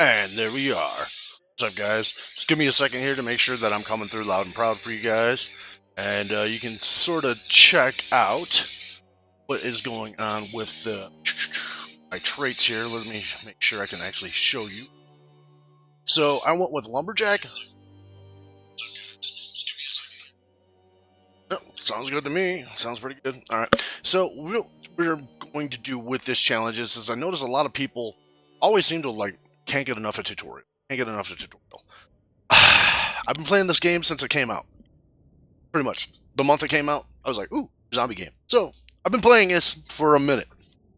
And there we are. What's up, guys? Just give me a second here to make sure that I'm coming through loud and proud for you guys. And you can sort of check out what is going on with my traits here. Let me make sure I can actually show you. So I went with Lumberjack. Oh, sounds good to me. Sounds pretty good. All right. So what we're going to do with this challenge is I notice a lot of people always seem to can't get enough of tutorial. Can't get enough of tutorial. I've been playing this game since it came out. Pretty much. The month it came out, I was like, ooh, zombie game. So I've been playing this for a minute.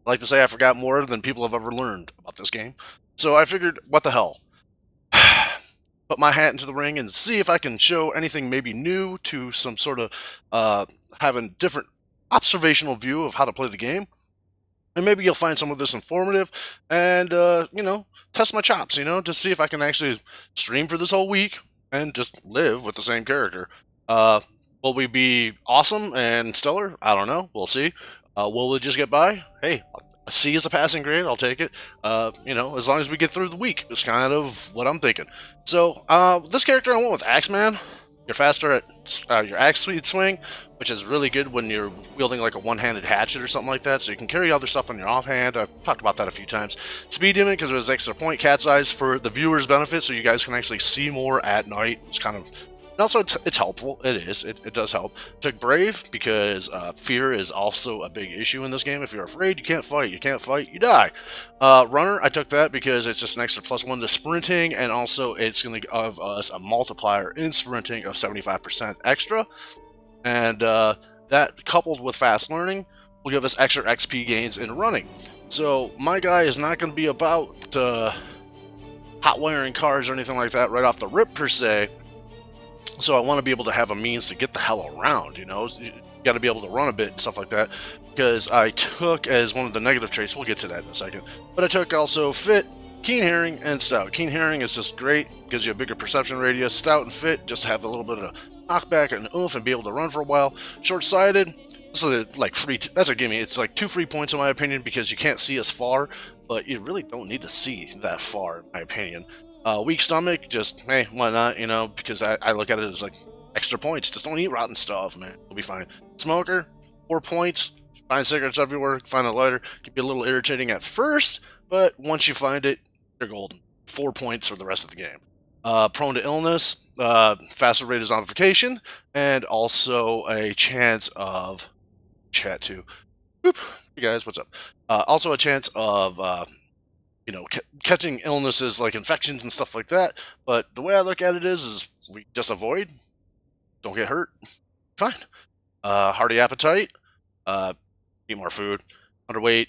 I like to say I forgot more than people have ever learned about this game. So I figured, what the hell? Put my hat into the ring and see if I can show anything maybe new to some sort of having different observational view of how to play the game. And maybe you'll find some of this informative and, test my chops, to see if I can actually stream for this whole week and just live with the same character. Will we be awesome and stellar? I don't know. We'll see. Will we just get by? Hey, a C is a passing grade. I'll take it. As long as we get through the week is kind of what I'm thinking. So, this character I went with Axeman. You're faster at your axe speed swing, which is really good when you're wielding like a one-handed hatchet or something like that, so you can carry other stuff on your offhand. I've talked about that a few times. Speed demon, because it was extra point. Cat's eyes for the viewer's benefit, so you guys can actually see more at night. It's kind of... And also, it's helpful. It is. It does help. Took Brave, because fear is also a big issue in this game. If you're afraid, you can't fight. You can't fight, you die. Runner, I took that because it's just an extra +1 to sprinting, and also it's going to give us a multiplier in sprinting of 75% extra. And that, coupled with fast learning, will give us extra XP gains in running. So my guy is not going to be about hot wiring cars or anything like that right off the rip, per se. So I want to be able to have a means to get the hell around, You got to be able to run a bit and stuff like that. Because I took, as one of the negative traits, we'll get to that in a second, but I took also Fit, Keen Hearing, and Stout. Keen Hearing is just great, gives you a bigger perception radius. Stout and Fit just have a little bit of knockback and oomph and be able to run for a while. Short-sighted, so like free. That's a gimme. It's like 2 free points in my opinion because you can't see as far, but you really don't need to see that far in my opinion. Weak stomach, just, hey, why not, because I look at it as like extra points. Just don't eat rotten stuff, man. You'll be fine. Smoker, 4 points. Find cigarettes everywhere. Find a lighter. Can be a little irritating at first, but once you find it, you're golden. 4 points for the rest of the game. Prone to illness, faster rate of zombification, and also a chance of chat too. Boop. Hey guys, what's up? Also a chance of catching illnesses like infections and stuff like that. But the way I look at it is we just avoid, don't get hurt, fine. Hearty appetite, eat more food. Underweight,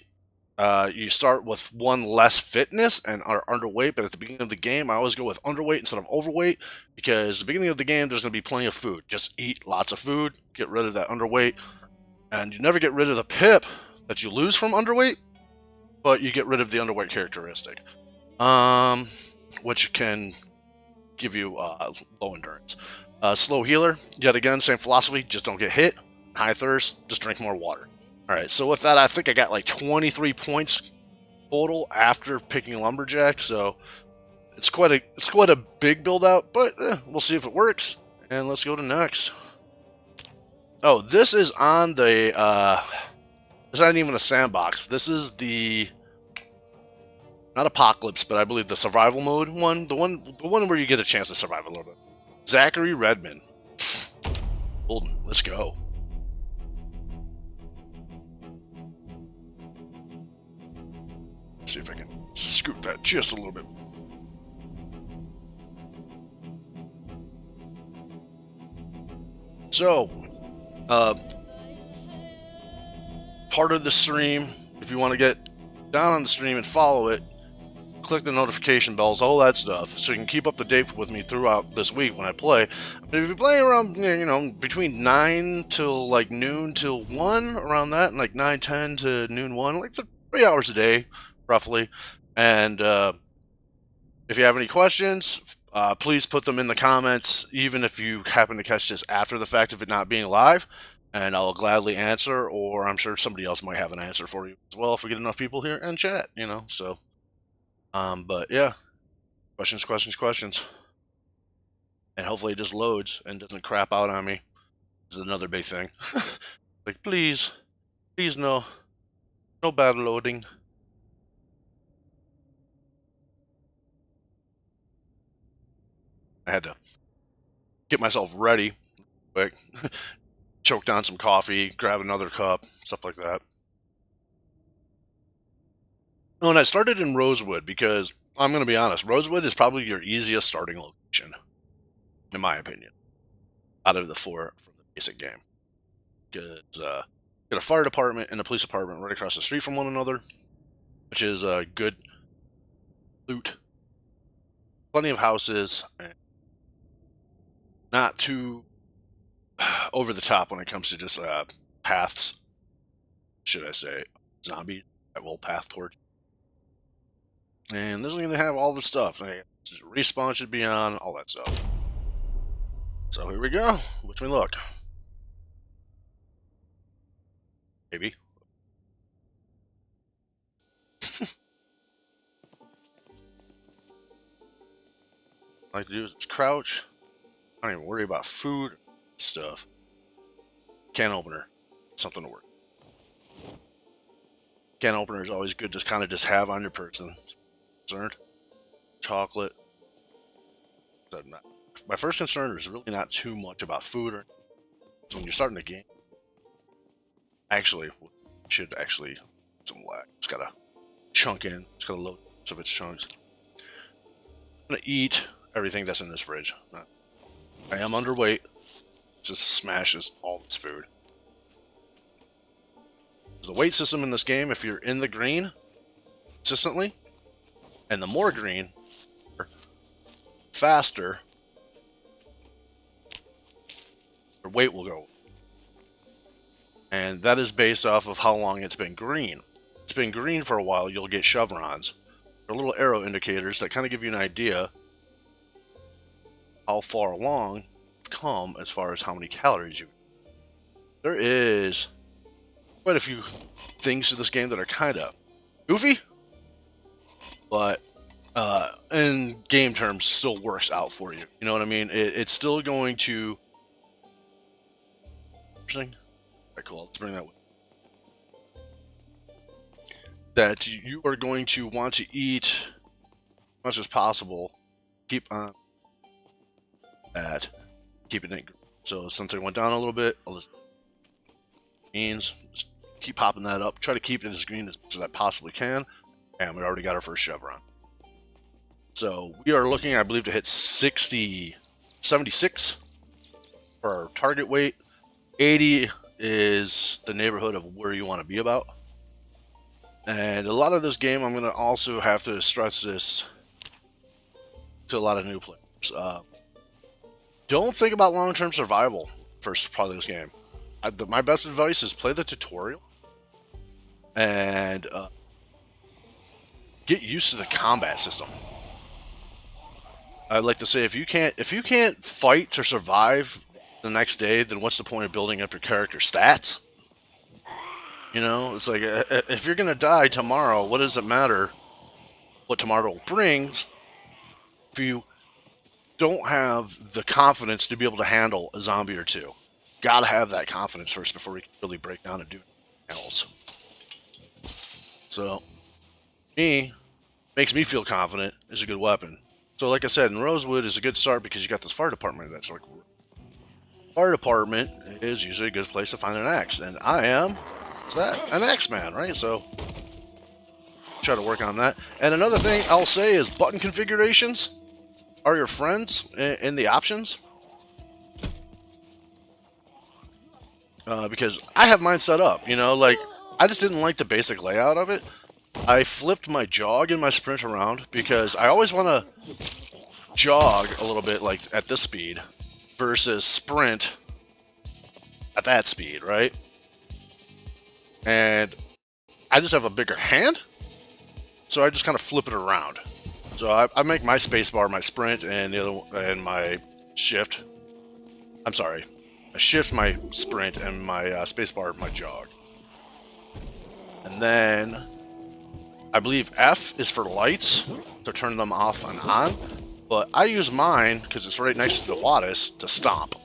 you start with 1 less fitness and are underweight, but at the beginning of the game, I always go with underweight instead of overweight, because at the beginning of the game, there's going to be plenty of food. Just eat lots of food, get rid of that underweight, and you never get rid of the pip that you lose from underweight, but you get rid of the underweight characteristic, which can give you low endurance. Slow healer, yet again, same philosophy, just don't get hit. High thirst, just drink more water. Alright, so with that, I think I got like 23 points total after picking Lumberjack, so it's quite a big build out, but we'll see if it works. And let's go to next. Oh, this is on the it's not even a sandbox. This is the, not Apocalypse, but I believe the survival mode one. The one where you get a chance to survive a little bit. Zachary Redmond. Golden, let's go. Let's see if I can scoot that just a little bit. So, part of the stream, if you want to get down on the stream and follow it, click the notification bells, all that stuff, so you can keep up to date with me throughout this week when I play. But if you play around, between 9 till like noon till 1, around that, and like 9:10 to noon 1, like 3 hours a day, roughly. And if you have any questions, please put them in the comments, even if you happen to catch this after the fact of it not being live, and I'll gladly answer, or I'm sure somebody else might have an answer for you as well if we get enough people here and chat, so. But yeah. Questions, questions, questions. And hopefully it just loads and doesn't crap out on me. This is another big thing. Like, please, please no. No bad loading. I had to get myself ready quick. Choke down some coffee, grab another cup, stuff like that. Oh, and I started in Rosewood because, I'm going to be honest, Rosewood is probably your easiest starting location, in my opinion, out of the four from the basic game. Because got a fire department and a police department right across the street from one another, which is good loot. Plenty of houses, and not too over the top when it comes to just paths, should I say, zombies that will path towards. And this is going to have all the stuff. Respawn should be on, all that stuff. So here we go. Wish me luck. Maybe. All I like to do is just crouch. I don't even worry about food stuff. Can opener. Something to work. Can opener is always good to kind of just have on your person. Concerned. Chocolate. My first concern is really not too much about food. So when you're starting a game, actually, should actually some lag. It's gotta chunk in. It's gotta load some of its chunks. I'm gonna eat everything that's in this fridge. I am underweight. Just smashes all this food. There's a weight system in this game. If you're in the green consistently, and the more green, faster, your weight will go. And that is based off of how long it's been green. If it's been green for a while, you'll get chevrons. They're little arrow indicators that kind of give you an idea how far along you've come as far as how many calories you've. There is quite a few things to this game that are kind of goofy, but in game terms still works out for you. You know what I mean? It's still going to. Interesting. Alright, cool. Let's bring that with. That you are going to want to eat as much as possible. Keep on that. Keeping it. So since I went down a little bit, I'll just keep popping that up. Try to keep it as green as much as I possibly can. And we already got our first chevron. So we are looking, I believe, to hit 76 for our target weight. 80 is the neighborhood of where you want to be about. And a lot of this game, I'm going to also have to stress this to a lot of new players. Don't think about long-term survival first part of this game. My best advice is play the tutorial and get used to the combat system. I'd like to say if you can't fight to survive the next day, then what's the point of building up your character stats? You know, it's like if you're gonna die tomorrow, what does it matter what tomorrow brings if you don't have the confidence to be able to handle a zombie or two? Gotta have that confidence first before we can really break down and do anything else. So, makes me feel confident is a good weapon. So like I said, in Rosewood is a good start because you got this fire department that's like. Fire department is usually a good place to find an axe, and I am, what's that? An axe man, right? So, try to work on that. And another thing I'll say is button configurations are your friends in the options. Because I have mine set up, you know, like, I just didn't like the basic layout of it. I flipped my jog and my sprint around because I always want to jog a little bit, like, at this speed versus sprint at that speed, right? And I just have a bigger hand, so I just kind of flip it around. So I make my spacebar my sprint, and the other and my shift. I'm sorry, I shift my sprint and my spacebar my jog. And then I believe F is for lights, to turn them off and on, but I use mine, because it's right next to the Wattis, to stomp.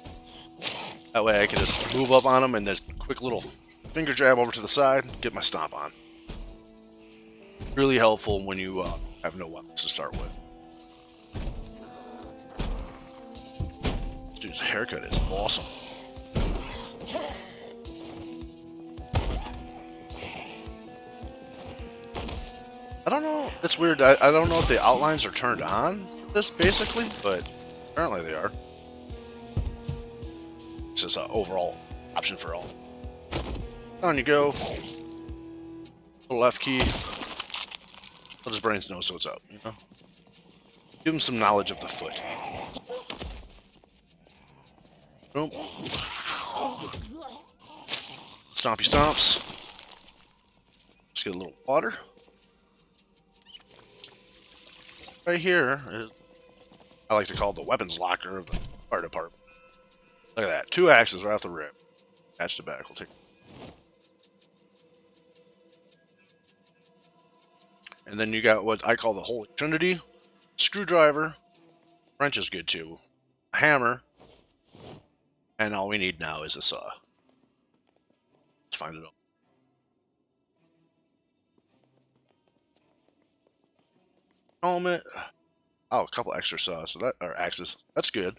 That way I can just move up on them and just quick little finger jab over to the side, get my stomp on. Really helpful when you have no weapons to start with. This dude's haircut is awesome. I don't know, it's weird, I don't know if the outlines are turned on for this basically, but apparently they are. It's just an overall option for all. On you go. The left key. Let his brains know so it's up, you know? Give him some knowledge of the foot. Boom. Stompy stomps. Let's get a little water. Right here is, I like to call it the weapons locker of the fire department. Look at that. 2 axes right off the rip. Attached to back. We'll take. And then you got what I call the Holy Trinity. Screwdriver. Wrench is good too. A hammer. And all we need now is a saw. Let's find it out. Helmet. Oh, a couple extra saws, so that, or axes. That's good.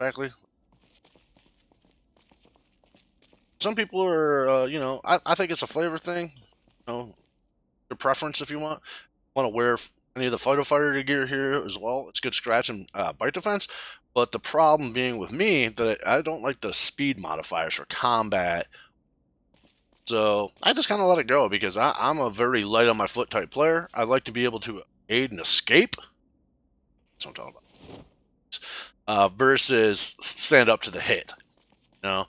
Exactly. Some people are, you know, I think it's a flavor thing. You know, your preference if you want. Want to wear any of the fighter gear here as well. It's good scratch and bite defense. But the problem being with me that I don't like the speed modifiers for combat. So I just kind of let it go because I'm a very light on my foot type player. I like to be able to aid and escape. That's what I'm talking about. Versus stand up to the hit. You know,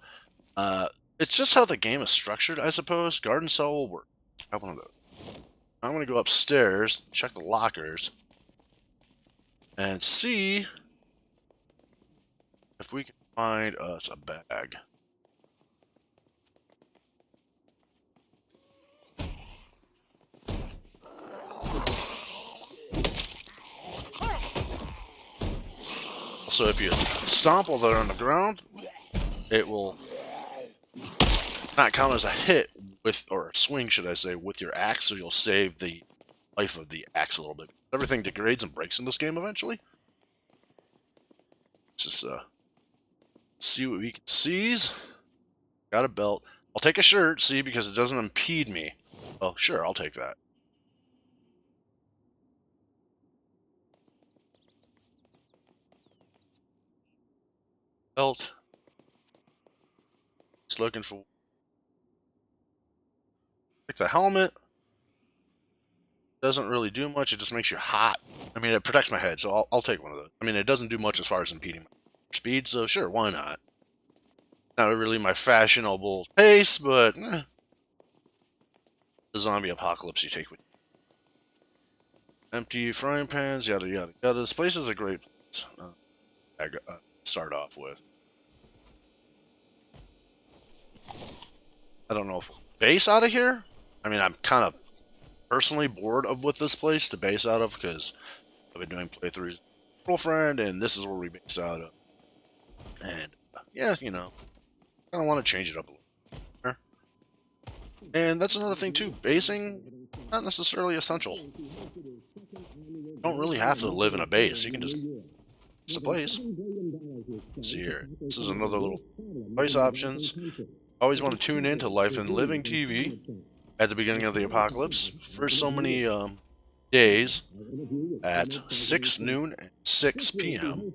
it's just how the game is structured, I suppose. Garden cell will work. I want to. I'm going to go upstairs, check the lockers, and see if we can find us a bag. So if you stomp while they're on the ground, it will not count as a hit with, or a swing, should I say, with your axe, so you'll save the life of the axe a little bit. Everything degrades and breaks in this game eventually. Let's just see what we can seize. Got a belt. I'll take a shirt, see, because it doesn't impede me. Oh, sure, I'll take that. Belt. Just looking for. Take the helmet. Doesn't really do much. It just makes you hot. I mean, it protects my head, so I'll take one of those. I mean, it doesn't do much as far as impeding my speed, so sure, why not? Not really my fashionable taste, but the zombie apocalypse you take with you. Empty frying pans, yada yada yada. This place is a great place. Start off with. I don't know if we'll base out of here. I mean, I'm kind of personally bored with this place to base out of because I've been doing playthroughs with my girlfriend, and this is where we base out of. And yeah, you know, I kind of want to change it up a little. And that's another thing too. Basing not necessarily essential. You don't really have to live in a base. You can just it's a place. Let's see here. This is another little device options. Always want to tune in to Life and Living TV at the beginning of the apocalypse for so many days at 6 noon and 6 p.m.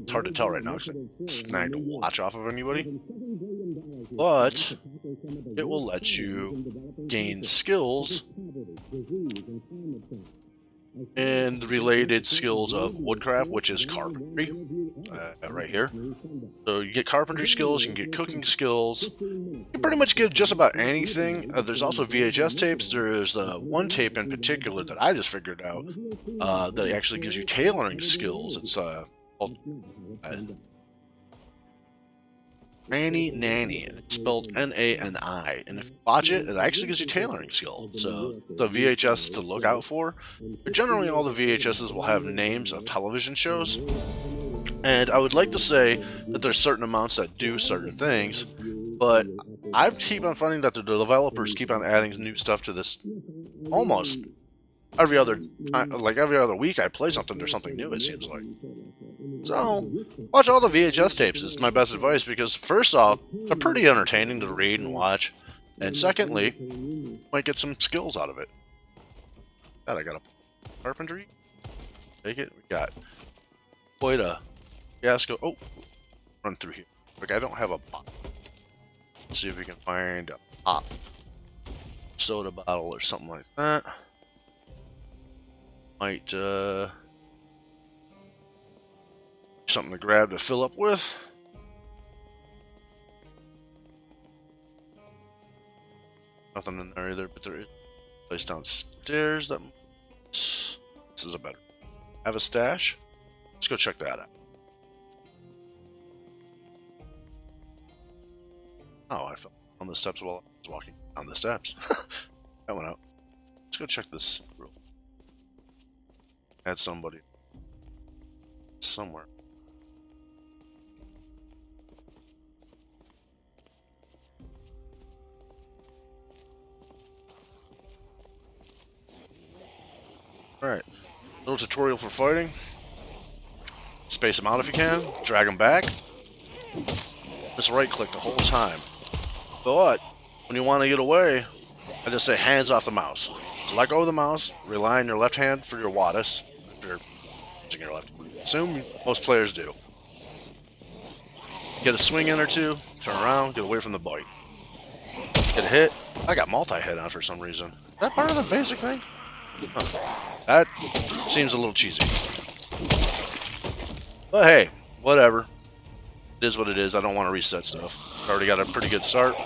It's hard to tell right now because I snagged a watch off of anybody. But it will let you gain skills and the related skills of woodcraft, which is carpentry, right here. So you get carpentry skills, you can get cooking skills, you can pretty much get just about anything. There's also VHS tapes. There's one tape in particular that I just figured out that actually gives you tailoring skills. It's called, Nanny Nanny, and it's spelled Nani. And if you watch it, it actually gives you tailoring skill. So the VHS to look out for. But generally, all the VHSs will have names of television shows. And I would like to say that there's certain amounts that do certain things, but I keep on finding that the developers keep on adding new stuff to this almost every other time, like every other week I play something, there's something new, it seems like. So, watch all the VHS tapes is my best advice, because first off, they're pretty entertaining to read and watch, and secondly, you might get some skills out of it. God, I got a carpentry. Take it. We got quite a fiasco. Oh, run through here. Like, I don't have a bottle. Let's see if we can find a pop soda bottle or something like that. Might something to grab to fill up with. Nothing in there either, but there is a place downstairs that this is a better. Have a stash. Let's go check that out. Oh, I fell on the steps while I was walking down the steps. That went out. Let's go check this room. Had somebody somewhere. Alright. Little tutorial for fighting. Space them out if you can. Drag them back. Just right click the whole time. But when you want to get away, I just say hands off the mouse. So let go of the mouse, rely on your left hand for your Wattis. If you're using your left. Assume most players do. Get a swing in or two, turn around, get away from the bite. Get a hit. I got multi-hit on for some reason. Is that part of the basic thing? Huh. That seems a little cheesy. But hey, whatever. It is what it is. I don't want to reset stuff. I already got a pretty good start.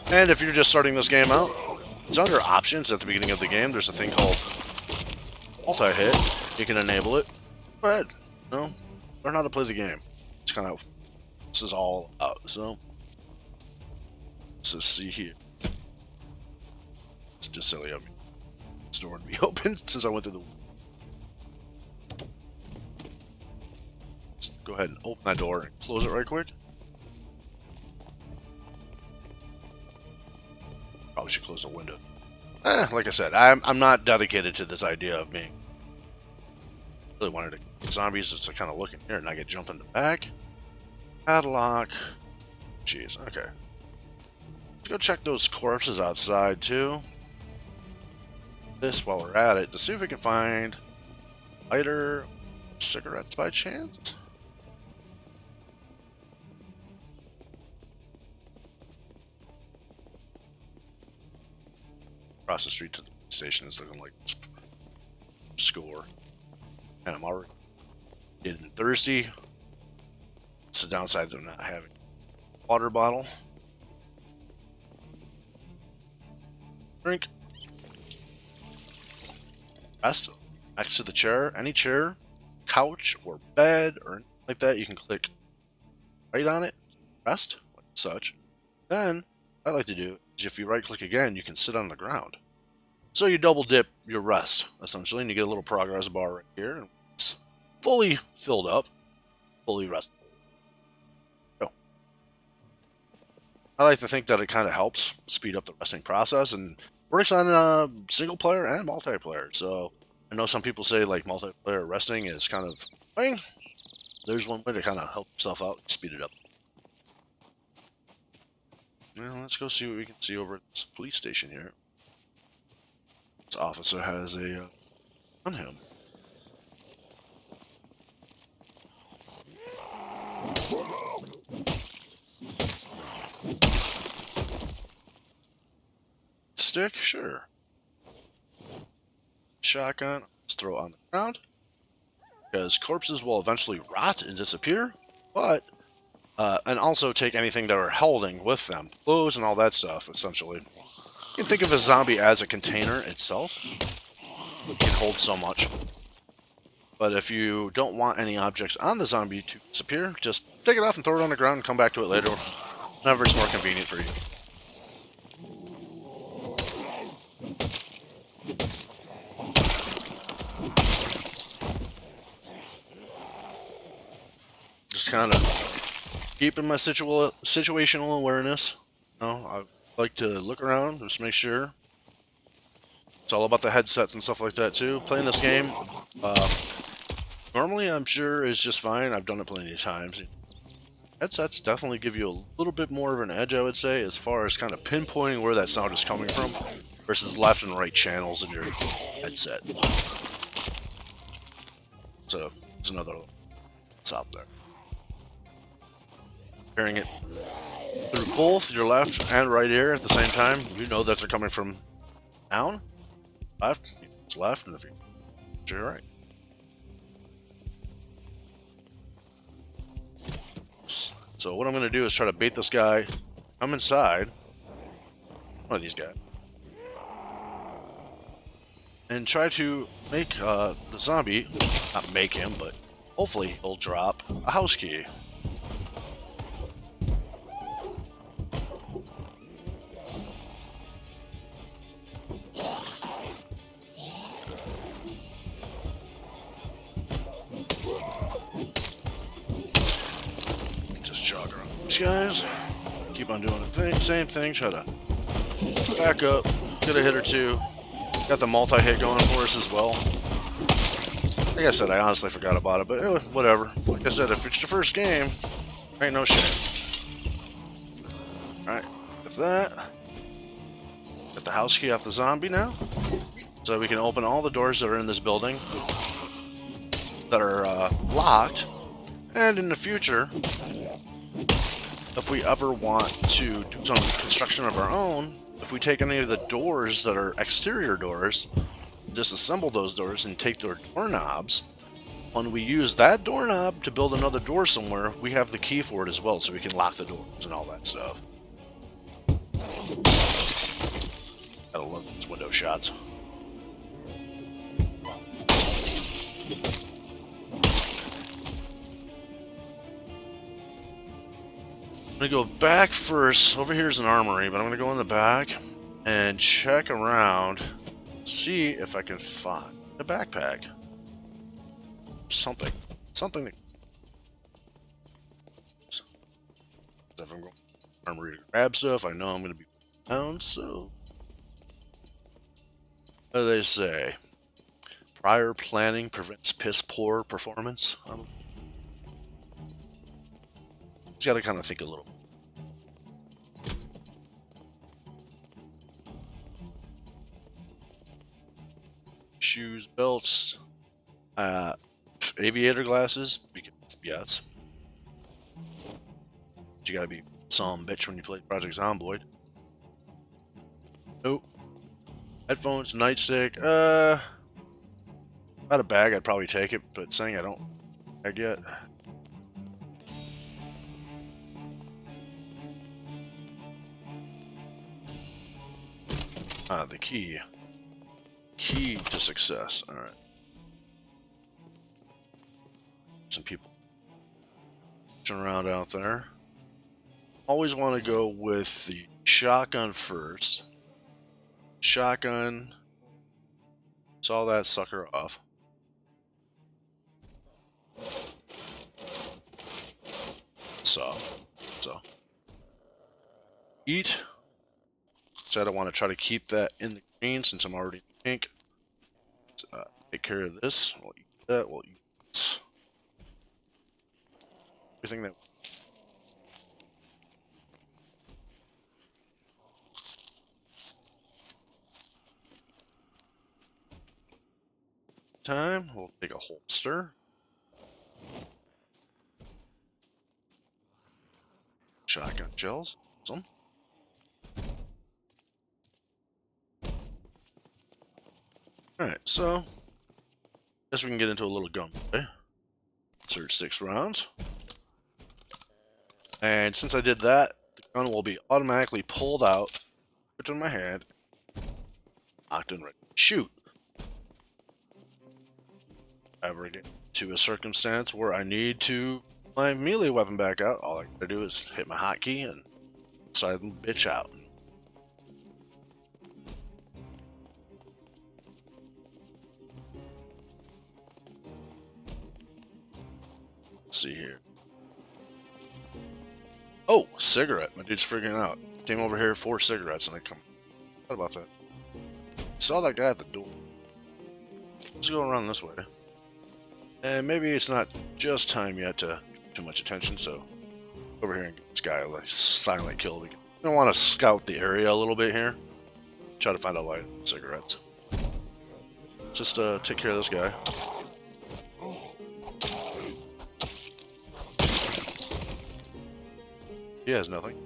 And if you're just starting this game out, it's under options at the beginning of the game. There's a thing called multi-hit. You can enable it. Go ahead. You know, learn how to play the game. It's kind of this is all about. So let's just see here. It's just silly of me. This door to be open since I went through the. Let's go ahead and open that door and close it right quick. Probably should close the window. Like I said, I'm not dedicated to this idea of being. Really wanted to get zombies just to kind of look in here and I get jumped in the back. Padlock. Jeez, okay. Let's go check those corpses outside too. This while we're at it to see if we can find lighter cigarettes by chance. Across the street to the station is looking like score. And I'm already getting thirsty. It's the downsides of not having a water bottle. Drink. Rest next to the chair. Any chair, couch, or bed, or anything like that, you can click right on it. Rest, like such. Then, what I like to do is if you right click again, you can sit on the ground. So you double dip your rest, essentially, and you get a little progress bar right here. And it's fully filled up, fully rested. So, I like to think that it kind of helps speed up the resting process, and works on single player and multiplayer. So I know some people say like multiplayer resting is kind of annoying. There's one way to kind of help yourself out, speed it up. Now let's go see what we can see over at this police station here. This officer has a on him. Stick, sure. Shotgun, let's throw it on the ground. Because corpses will eventually rot and disappear, but and also take anything that are holding with them, clothes and all that stuff, essentially. You can think of a zombie as a container itself. It can hold so much. But if you don't want any objects on the zombie to disappear, just take it off and throw it on the ground and come back to it later, whenever it's more convenient for you. Just kind of keeping my situational awareness. You know, I like to look around, just make sure. It's all about the headsets and stuff like that too. Playing this game, normally I'm sure is just fine. I've done it plenty of times. Headsets definitely give you a little bit more of an edge, I would say, as far as kind of pinpointing where that sound is coming from versus left and right channels in your headset. So, there's another top there. Hearing it through both your left and right ear at the same time, you know that they're coming from down, left, it's left, and if you're right. So what I'm going to do is try to bait this guy. I'm inside. One of these guys. And try to make the zombie, not make him, but hopefully he'll drop a house key. Guys, keep on doing the same thing, try to back up, get a hit or two. Got the multi-hit going for us as well. Like I said, I honestly forgot about it, but whatever. Like I said, if it's your first game, ain't no shame. Alright, with that, get the house key off the zombie now, so we can open all the doors that are in this building that are locked, and in the future, if we ever want to do some construction of our own, if we take any of the doors that are exterior doors, disassemble those doors and take their doorknobs, when we use that doorknob to build another door somewhere, we have the key for it as well, so we can lock the doors and all that stuff. Gotta love these window shots. I'm gonna go back first. Over here is an armory, but I'm gonna go in the back and check around, see if I can find a backpack. Something. If I'm going to the armory to grab stuff, I know I'm gonna be down, so. What do they say? Prior planning prevents piss poor performance. Just gotta kind of think a little. Shoes, belts, aviator glasses, because yes. You gotta be some bitch when you play Project Zomboid. Nope. Headphones, nightstick, not a bag, I'd probably take it, but saying I don't bag yet. The key. Key to success. Alright. Some people around out there. Always want to go with the shotgun first. Shotgun. Saw that sucker off. So. Eat. Said I want to try to keep that in the green since I'm already pink. Take care of this. We'll eat that. We'll eat this. Everything that. Time. We'll take a holster. Shotgun shells. Awesome. Alright, so guess we can get into a little gunplay. Insert 6 rounds. And since I did that, the gun will be automatically pulled out, put in my hand, locked and ready to shoot. ever get to a circumstance where I need to my melee weapon back out, all I gotta do is hit my hotkey and slide the bitch out. Let's see here. Oh, cigarette. My dude's freaking out. Came over here for cigarettes and I come. What about that? Saw that guy at the door. Let's go around this way. And maybe it's not just time yet to too much attention, so over here and give this guy a like, silent kill. I want to scout the area a little bit here. Try to find out why cigarettes. Just take care of this guy. He has nothing.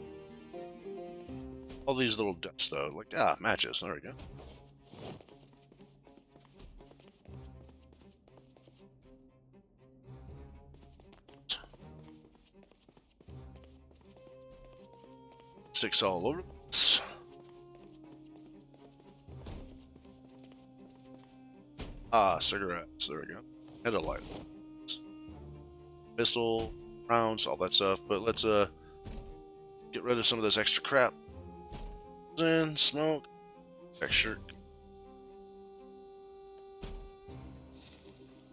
All these little deaths though, like matches. There we go. Six all over this. Cigarettes. There we go. And a light. Pistol, rounds, all that stuff. But let's get rid of some of this extra crap. In smoke. Extra.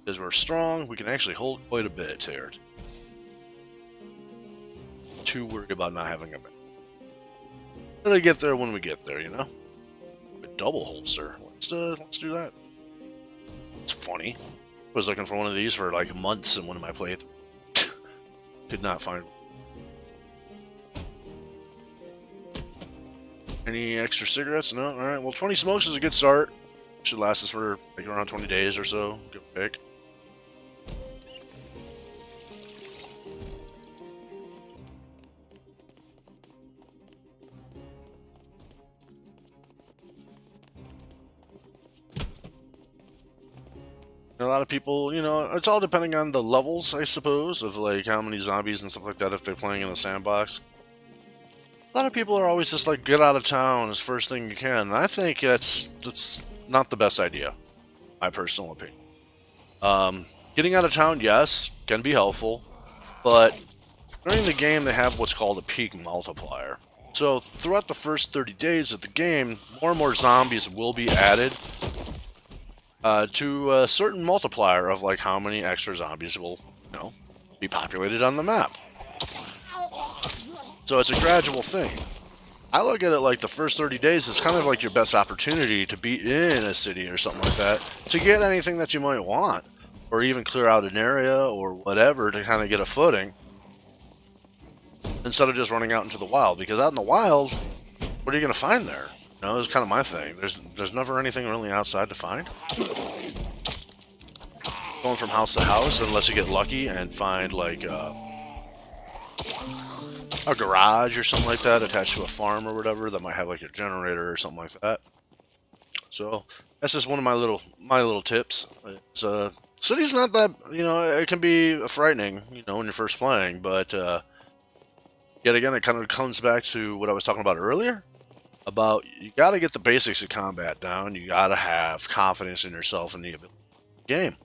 Because we're strong, we can actually hold quite a bit here. Too worried about not having a bit. But I get there when we get there, you know? A double holster. Let's do that. It's funny. I was looking for one of these for like months in one of my playthroughs. Could not find one. Any extra cigarettes? No? Alright, well 20 smokes is a good start. Should last us for like around 20 days or so. Good pick. A lot of people, you know, it's all depending on the levels, I suppose, of like how many zombies and stuff like that if they're playing in a sandbox. A lot of people are always just like, get out of town as first thing you can. And I think that's not the best idea, my personal opinion. Getting out of town, yes, can be helpful, but during the game they have what's called a peak multiplier. So throughout the first 30 days of the game, more and more zombies will be added to a certain multiplier of like how many extra zombies will, you know, be populated on the map. So it's a gradual thing. I look at it like the first 30 days is kind of like your best opportunity to be in a city or something like that to get anything that you might want, or even clear out an area or whatever to kind of get a footing instead of just running out into the wild. Because out in the wild, what are you going to find there? You know, it's kind of my thing. There's never anything really outside to find. Going from house to house, unless you get lucky and find like a garage or something like that attached to a farm or whatever that might have like a generator or something like that. So that's just one of my little tips. It's city's not that, you know, it can be frightening, you know, when you're first playing, but yet again it kind of comes back to what I was talking about earlier. About you got to get the basics of combat down. You got to have confidence in yourself and the ability of the game.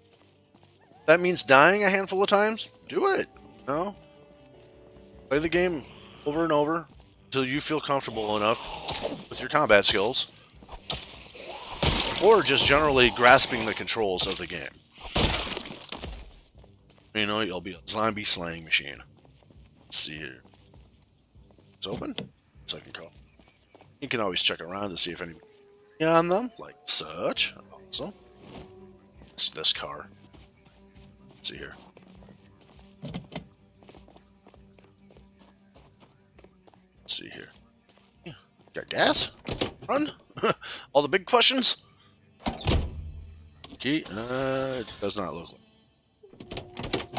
That means dying a handful of times. Do it. You know, play the game over and over until you feel comfortable enough with your combat skills, or just generally grasping the controls of the game. You know, you'll be a zombie slaying machine. Let's see here. It's open. Second call. You can always check around to see if anybody on them, like such. Also, it's this car. Let's see here. Let's see here. Yeah. Got gas? Run? All the big questions? Key? It does not look like.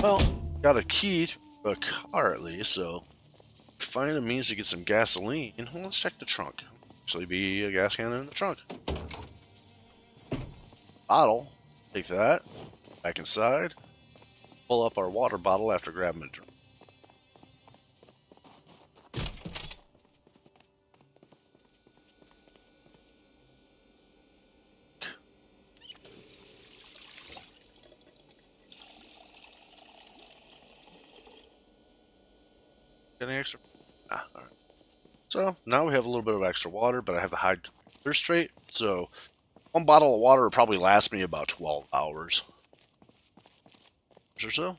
Well, got a key to a car at least, so find a means to get some gasoline. Well, let's check the trunk. Actually, be a gas can in the trunk. Bottle. Take that. Back inside. Pull up our water bottle after grabbing a drink. Any extra? Ah, alright. So now we have a little bit of extra water, but I have the high thirst rate, so one bottle of water will probably last me about 12 hours or so.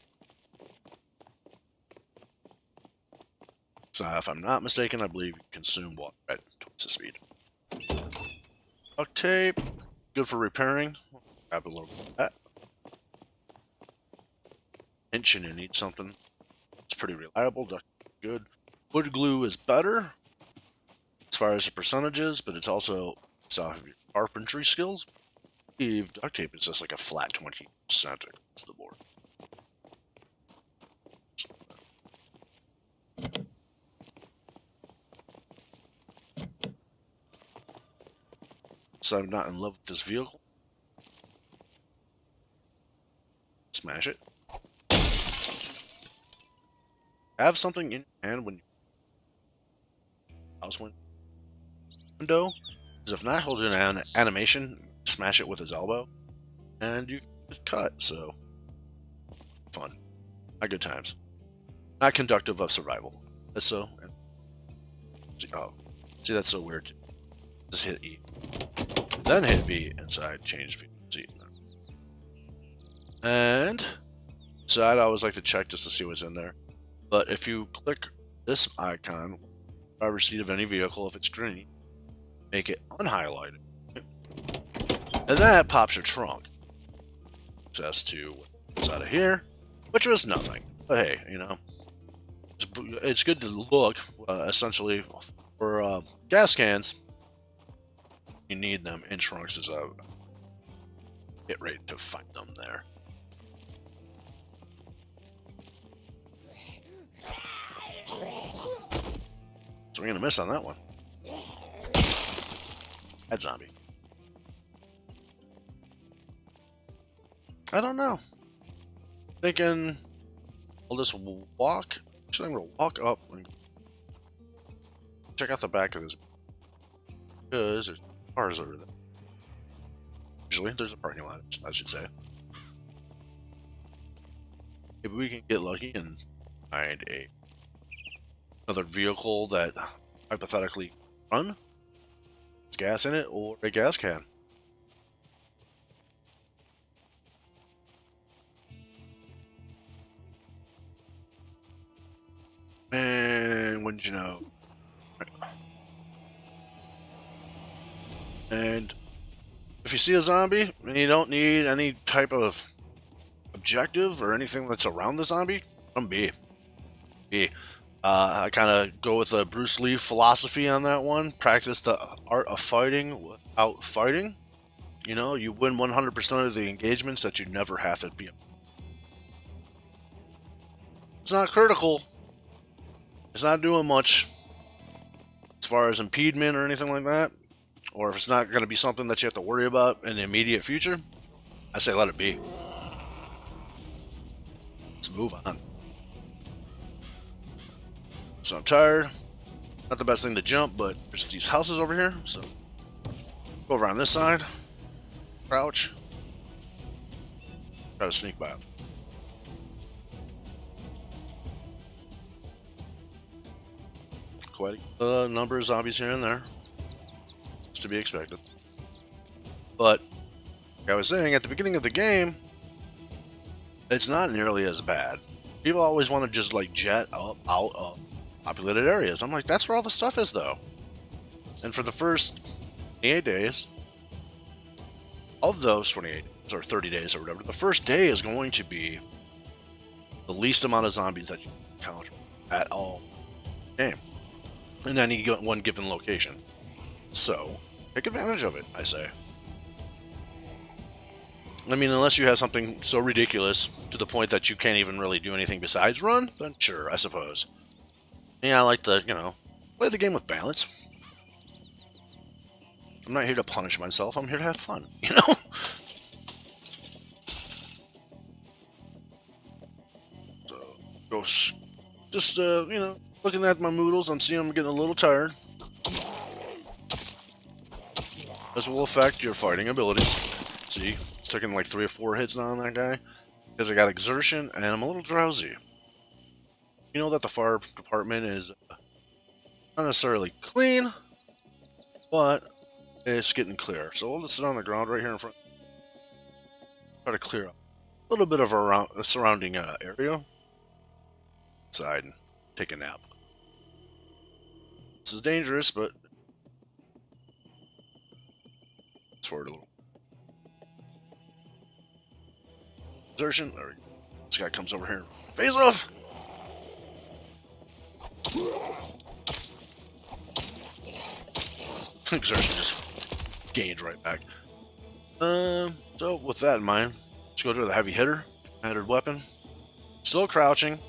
So if I'm not mistaken, I believe you consume water at twice the speed. Duct tape, good for repairing. Grab a little bit of that. Pinch and you need something. It's pretty reliable. Duct tape is good. Wood glue is better as far as the percentages, but it's also based off of your carpentry skills. I believe duct tape is just like a flat 20% across the board. So I'm not in love with this vehicle. Smash it. Have something in your hand when you house window. Because if not, hold an animation, smash it with his elbow, and you just cut. So fun, not good times. Not conductive of survival. That's so. Oh, see, that's so weird. Just hit E, then hit V inside. Change V. See, and inside, I always like to check just to see what's in there. But if you click this icon, driver's seat of any vehicle, if it's green, make it unhighlighted, and that pops your trunk. Access to what's out of here, which was nothing. But hey, you know, it's good to look. Essentially, for gas cans, you need them in trunks as a hit rate to find them there. So we're gonna miss on that one. That zombie. I don't know. Thinking I'll just walk. Actually, I'm gonna walk up and check out the back of this, because there's cars over there. Usually, there's a parking lot, I should say. Maybe we can get lucky and find another vehicle that hypothetically run. There's gas in it, or a gas can. And wouldn't you know? And if you see a zombie and you don't need any type of objective or anything that's around the zombie, I'm B. I kind of go with the Bruce Lee philosophy on that one. Practice the art of fighting without fighting. You know, you win 100% of the engagements that you never have to be. It's not critical. It's not doing much as far as impediment or anything like that. Or if it's not going to be something that you have to worry about in the immediate future, I say let it be. Let's move on. So I'm tired. Not the best thing to jump, but there's these houses over here. So go over on this side. Crouch. Try to sneak by. Quite a number of zombies here and there. It's to be expected. But like I was saying, at the beginning of the game, it's not nearly as bad. People always want to just like jet up out of populated areas. I'm like, that's where all the stuff is, though. And for the first 28 days, of those 28 days, or 30 days or whatever, the first day is going to be the least amount of zombies that you encounter at all game in any one given location. So take advantage of it, I say. I mean, unless you have something so ridiculous to the point that you can't even really do anything besides run, then sure, I suppose. Yeah, I like to, you know, play the game with balance. I'm not here to punish myself, I'm here to have fun, you know? So, just, you know, looking at my moodles, I'm seeing I'm getting a little tired. This will affect your fighting abilities. See, it's taking like 3 or 4 hits now on that guy. Because I got exertion, and I'm a little drowsy. You know that the fire department is not necessarily clean, but it's getting clear. So we'll just sit on the ground right here in front. Try to clear up a little bit of around the surrounding area. Inside and take a nap. This is dangerous, but let's forward a little. Exertion. There we go. This guy comes over here. Phase off! Exertion just gained right back. So with that in mind, let's go to the heavy hitter. Headed weapon. Still crouching.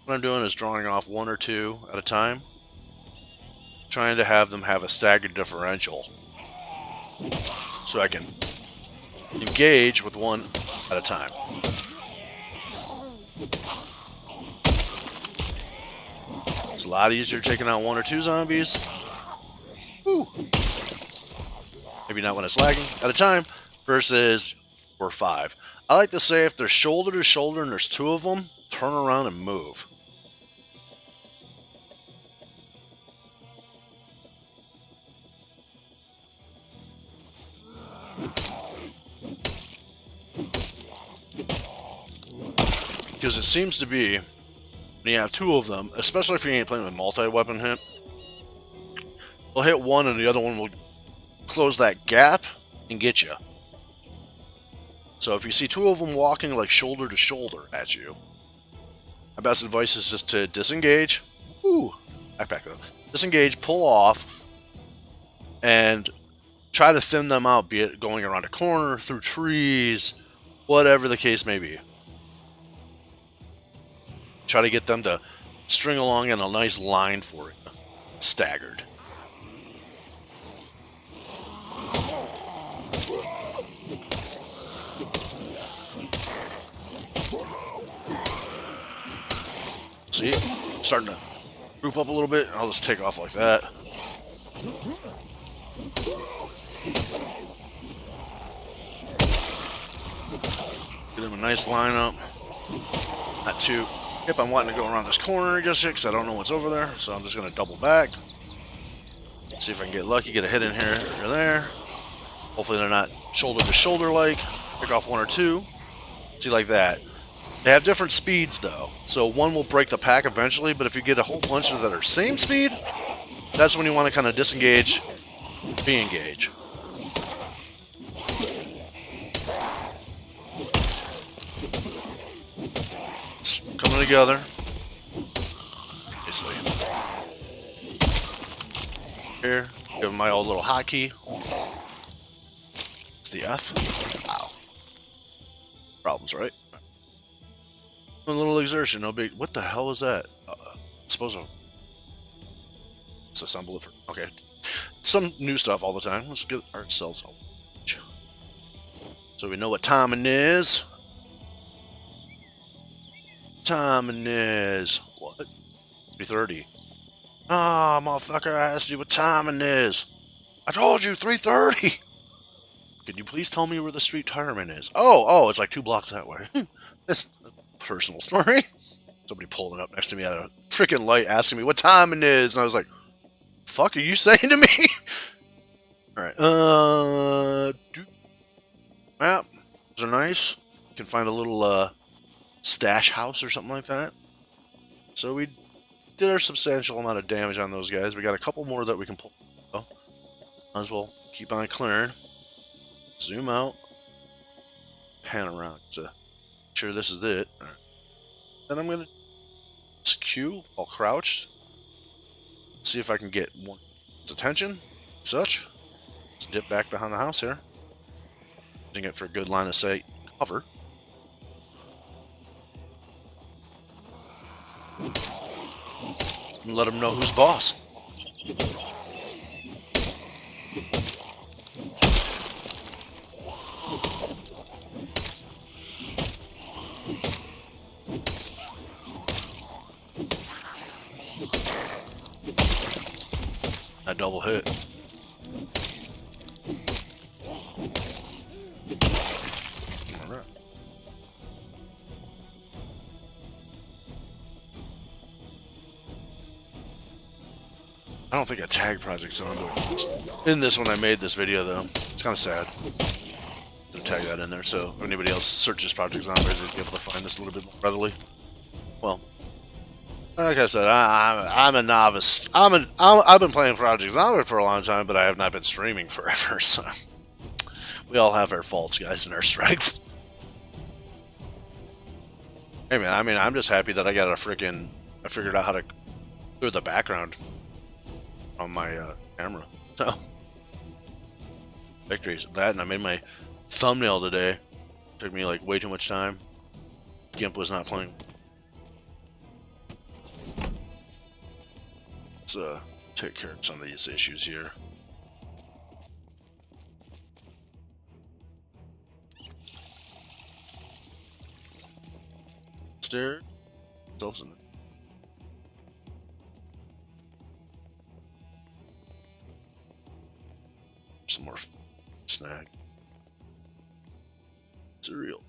What I'm doing is drawing off 1 or 2 at a time. Trying to have them have a staggered differential. So I can engage with 1 at a time. It's a lot easier taking out 1 or 2 zombies. Woo. Maybe not when it's lagging at a time versus 4 or 5. I like to say if they're shoulder to shoulder and there's 2 of them, turn around and move. Because it seems to be, when you have 2 of them, especially if you ain't playing with multi-weapon hit, they'll hit one and the other one will close that gap and get you. So if you see 2 of them walking like shoulder to shoulder at you, my best advice is just to disengage. Ooh, backpack though. Disengage, pull off, and try to thin them out, be it going around a corner, through trees, whatever the case may be. Try to get them to string along in a nice line for you. Staggered. See? Starting to group up a little bit. I'll just take off like that. Get him a nice lineup. Not too. Yep, I'm wanting to go around this corner just because I don't know what's over there. So I'm just going to double back. See if I can get lucky, get a hit in here or there. Hopefully they're not shoulder to shoulder like. Pick off 1 or 2. See, like that. They have different speeds though. So one will break the pack eventually, but if you get a whole bunch that are same speed, that's when you want to kind of disengage, re-engage. Coming together. Nicely. Here, give them my old little hotkey. It's the F. Wow. Problems, right? A little exertion, no big. What the hell is that? I suppose I'll disassemble it for. Okay. Some new stuff all the time. Let's get ourselves a watch. So we know what time it is. Time it is. What? 3:30. Ah, motherfucker, I asked you what time it is. I told you 3:30. Can you please tell me where the street tireman is? Oh, it's like 2 blocks that way. Personal story. Somebody pulling up next to me at a freaking light asking me what time it is, and I was like, fuck are you saying to me? Alright, map. Those are nice. You can find a little stash house or something like that. So we did our substantial amount of damage on those guys. We got a couple more that we can pull. Might as well keep on clearing. Zoom out. Pan around to sure this is it. Right. Then I'm gonna Q while crouched. See if I can get one's attention. Such. Let's dip back behind the house here. Using it for a good line of sight cover. And let them know who's boss. A double hit. Alright. I don't think I tagged Project Zomboid in this when I made this video, though. It's kind of sad. I'm gonna tag that in there, so if anybody else searches Project Zomboid, they'll be able to find this a little bit more readily. Well, like I said, I'm a novice. I've been playing Project Zomboid for a long time, but I have not been streaming forever. So we all have our faults, guys, and our strengths. Hey man, I mean, I'm just happy that I got I figured out how to clear the background on my camera. So victories that, and I made my thumbnail today. Took me like way too much time. GIMP was not playing. Let's take care of some of these issues here. Stairs. Some more snack. Cereal.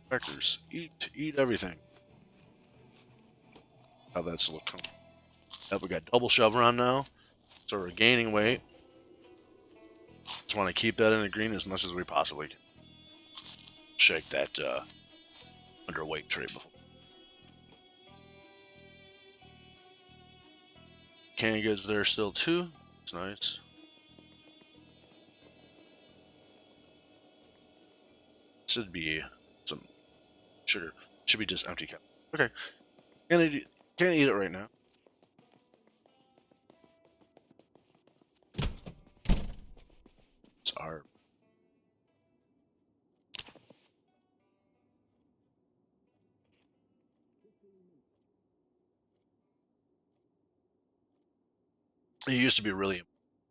Crackers. Eat everything. How that's looking. Yep, we got double chevron now. So we're gaining weight. Just want to keep that in the green as much as we possibly can. Shake that underweight trait before. Canned goods there still too. It's nice. Should be some sugar. Should be just empty cup. Okay. Can't eat it right now. It's our. It used to be really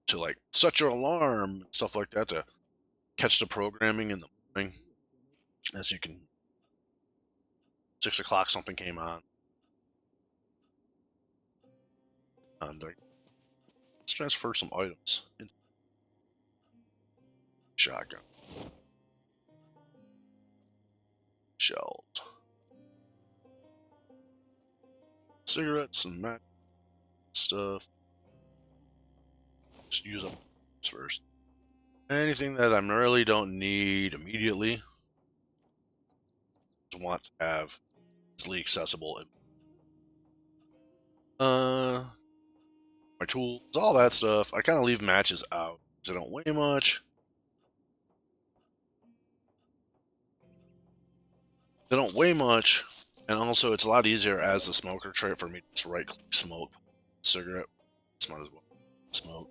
to like set your alarm and stuff like that to catch the programming in the morning. As you can, 6 o'clock something came on. And let's transfer some items into shotgun. Shells. Cigarettes and match stuff. Just use them first. Anything that I really don't need immediately, just want to have easily accessible. My tools, all that stuff. I kind of leave matches out because they don't weigh much. They don't weigh much, and also it's a lot easier as a smoker trait for me to just right-click smoke cigarette. It's not as well smoke.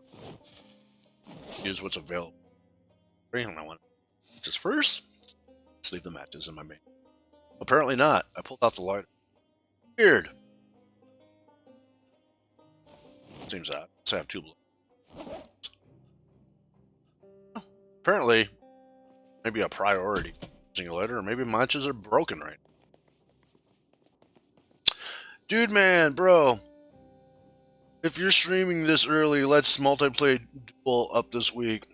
Use what's available. I want just first. Let's leave the matches in my main. Apparently not. I pulled out the lighter. Weird. Seems odd. Let's have two blue. Apparently, maybe a priority using a lighter, or maybe matches are broken right now. Dude, man, bro. If you're streaming this early, let's multiplayer duel up this week.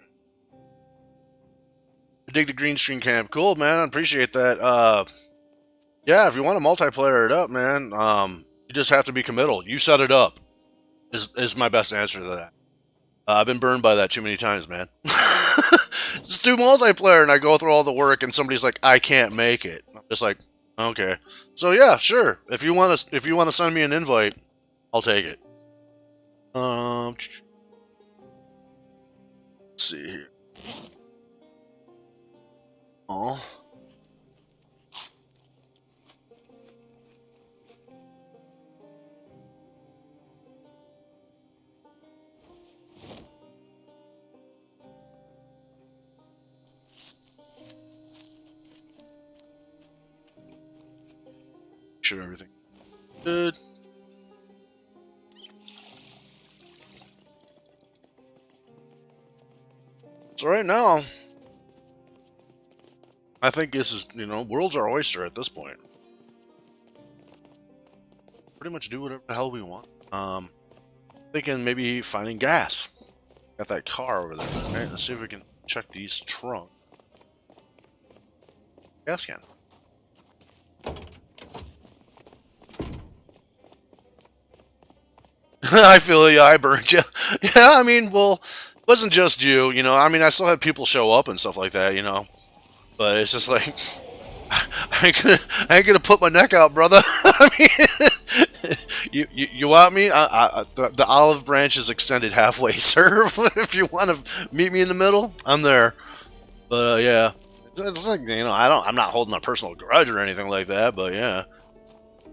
I dig the green screen camp. Cool, man. I appreciate that. Yeah, if you want to multiplayer it up, man, you just have to be committal. You set it up. Is my best answer to that. I've been burned by that too many times, man. Just do multiplayer, and I go through all the work, and somebody's like, "I can't make it." I'm just like, okay. So yeah, sure. If you want to send me an invite, I'll take it. Let's see here. Oh. Sure, everything good. So right now, I think this is, world's our oyster at this point. Pretty much do whatever the hell we want. Thinking maybe finding gas. Got that car over there. Right, let's see if we can check these trunk. Gas can. I feel you. I burned you. Yeah, I mean, well, it wasn't just you. You know, I mean, I still had people show up and stuff like that. You know, but it's just like I ain't gonna put my neck out, brother. I mean, you want me? The olive branch is extended halfway, sir. If you want to meet me in the middle, I'm there. But yeah, it's like I'm not holding a personal grudge or anything like that. But yeah,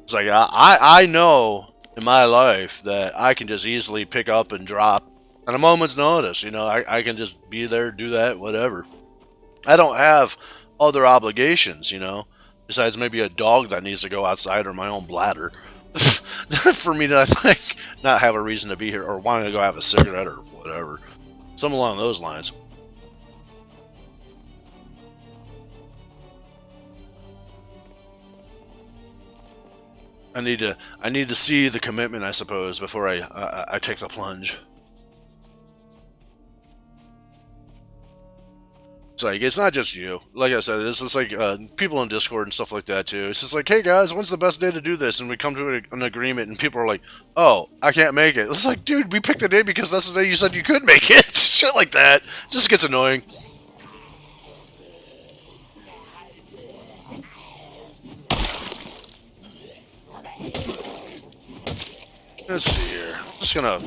it's like I know in my life that I can just easily pick up and drop at a moment's notice. You know, I can just be there, do that, whatever. I don't have other obligations, you know, besides maybe a dog that needs to go outside or my own bladder for me to like not have a reason to be here or wanting to go have a cigarette or whatever. Something along those lines. I need to see the commitment, I suppose, before I take the plunge. It's like it's not just you. Like I said, it's just like people in Discord and stuff like that too. It's just like, hey guys, when's the best day to do this? And we come to an agreement, and people are like, oh, I can't make it. It's like, dude, we picked the day because that's the day you said you could make it. Shit like that. It just gets annoying. Let's see here. I'm just gonna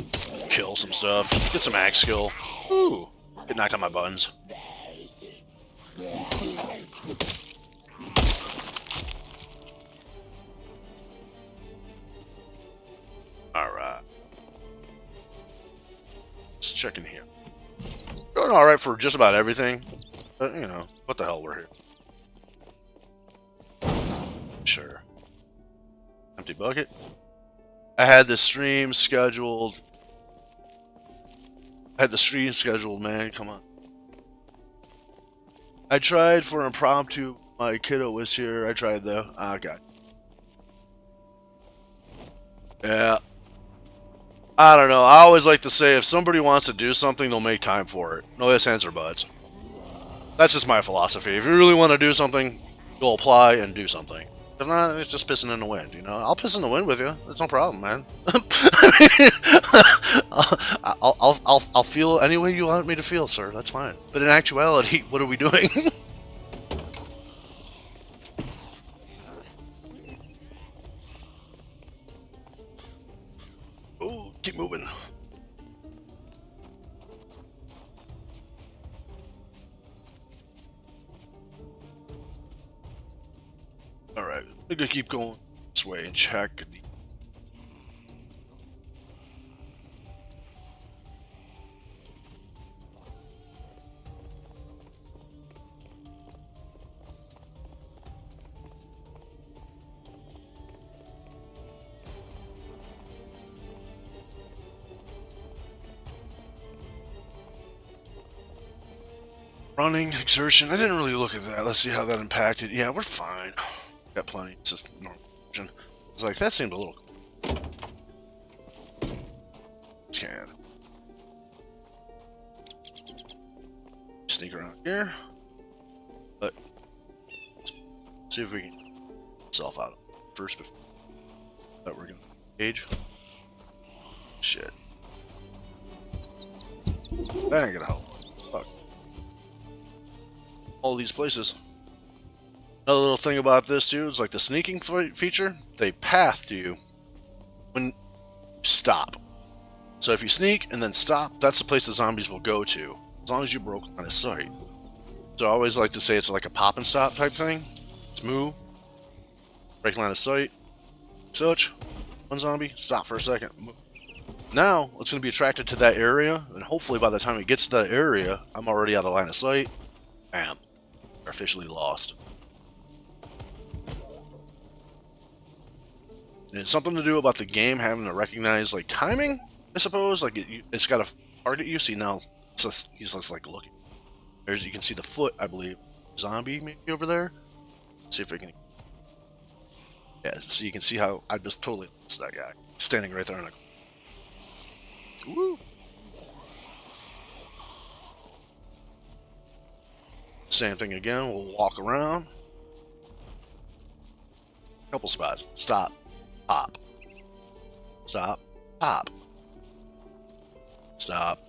kill some stuff. Get some axe skill. Ooh, get knocked on my buttons. Alright. Let's check in here. Going alright for just about everything. But, you know, what the hell, we're here. Sure. Empty bucket. I had the stream scheduled. Man. Come on. I tried for impromptu. My kiddo was here. I tried though. Ah, God. Yeah. I don't know. I always like to say if somebody wants to do something, they'll make time for it. No ifs, ands, or buts. That's just my philosophy. If you really want to do something, go apply and do something. If not, it's just pissing in the wind, you know? I'll piss in the wind with you. It's no problem, man. I'll feel any way you want me to feel, sir. That's fine. But in actuality, what are we doing? Ooh, keep moving. Alright, we're gonna keep going this way and check the... Running, exertion. I didn't really look at that. Let's see how that impacted. Yeah, we're fine. Got plenty. It's just normal. It's like, that seemed a little cool. Scan. Sneak around here. But see if we can get self out first before that we're gonna engage. Shit. That ain't gonna help. Fuck. All these places. Another little thing about this too is like the sneaking feature. They path to you when you stop. So if you sneak and then stop, that's the place the zombies will go to, as long as you broke line of sight. So I always like to say it's like a pop and stop type thing. Just move, break line of sight, search, one zombie, stop for a second, move. Now it's going to be attracted to that area, and hopefully by the time it gets to that area, I'm already out of line of sight. Bam, they're officially lost. And it's something to do about the game having to recognize like timing, I suppose. Like it's got to target you. See now, he's just like looking. You can see the foot, I believe, zombie maybe over there. Let's see if we can. Yeah, so you can see how I just totally lost that guy standing right there in the. Woo! Same thing again. We'll walk around. Couple spots. Stop. Pop. Stop. Pop. Stop.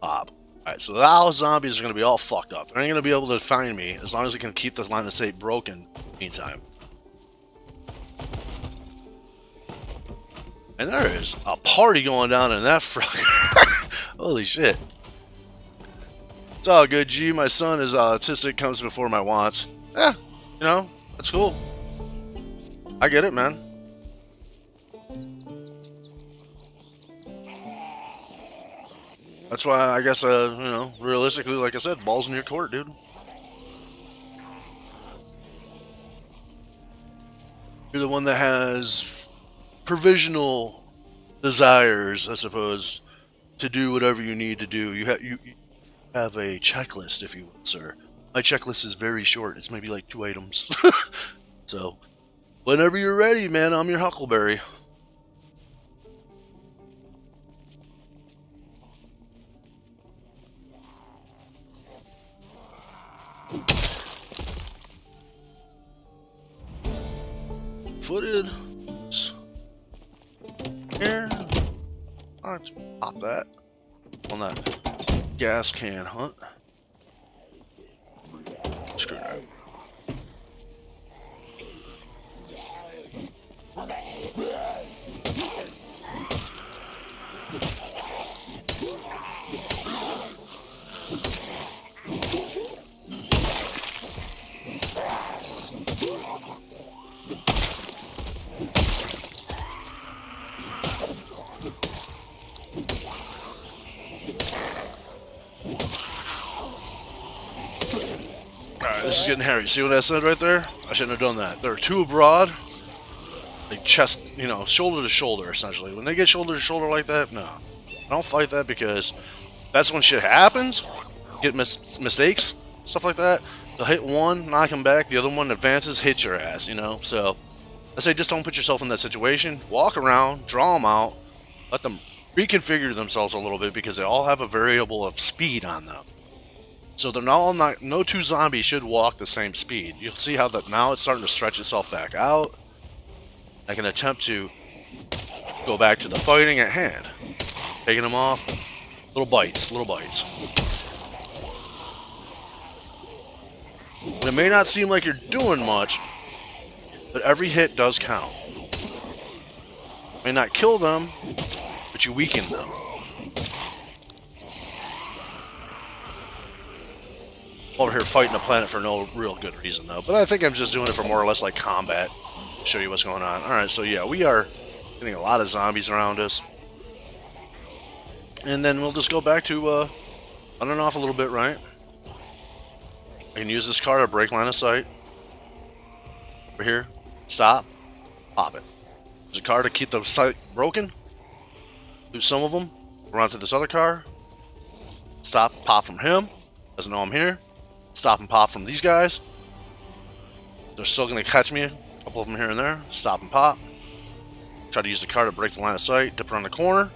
Pop. Alright, so now zombies are going to be all fucked up. They ain't going to be able to find me as long as we can keep this line of sight broken meantime. And there is a party going down in that fucker. Holy shit. It's all good, G. My son is autistic, comes before my wants. Yeah, you know, that's cool. I get it, man. That's why I guess, you know, realistically, like I said, balls in your court, dude. You're the one that has provisional desires, I suppose, to do whatever you need to do. You have a checklist, if you will, sir. My checklist is very short. It's maybe like 2 items. So, whenever you're ready, man, I'm your Huckleberry. Footed. Here. Let's pop that on that gas can hunt. Screw that. Alright, this is getting hairy. See what I said right there? I shouldn't have done that. They're too broad. Like chest, you know, shoulder to shoulder, essentially. When they get shoulder to shoulder like that, no. I don't fight that because that's when shit happens. Get mistakes, stuff like that. They'll hit one, knock him back. The other one advances, hits your ass, you know? So, I say just don't put yourself in that situation. Walk around, draw them out. Let them reconfigure themselves a little bit because they all have a variable of speed on them. So they're not, no two zombies should walk the same speed. You'll see how that now it's starting to stretch itself back out. I can attempt to go back to the fighting at hand. Taking them off. Little bites, little bites. And it may not seem like you're doing much, but every hit does count. May not kill them, but you weaken them. Over here fighting a planet for no real good reason, though. But I think I'm just doing it for more or less like combat. Show you what's going on. Alright, so yeah, we are getting a lot of zombies around us. And then we'll just go back to on and off a little bit, right? I can use this car to break line of sight. Over here. Stop. Pop it. There's a car to keep the sight broken. Do some of them. Run to this other car. Stop and pop from him. Doesn't know I'm here. Stop and pop from these guys. They're still going to catch me. A couple of them here and there. Stop and pop. Try to use the car to break the line of sight. Dip around the corner.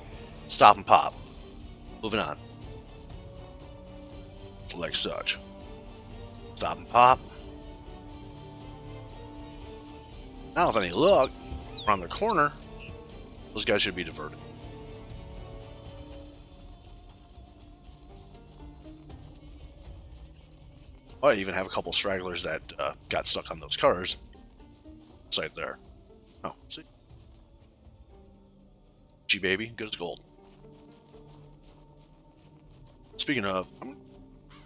Stop and pop. Moving on. Like such. Stop and pop. Now with any luck, around the corner, those guys should be diverted. I even have a couple stragglers that got stuck on those cars. It's right there. Oh, see? G baby, good as gold. Speaking of, I'm gonna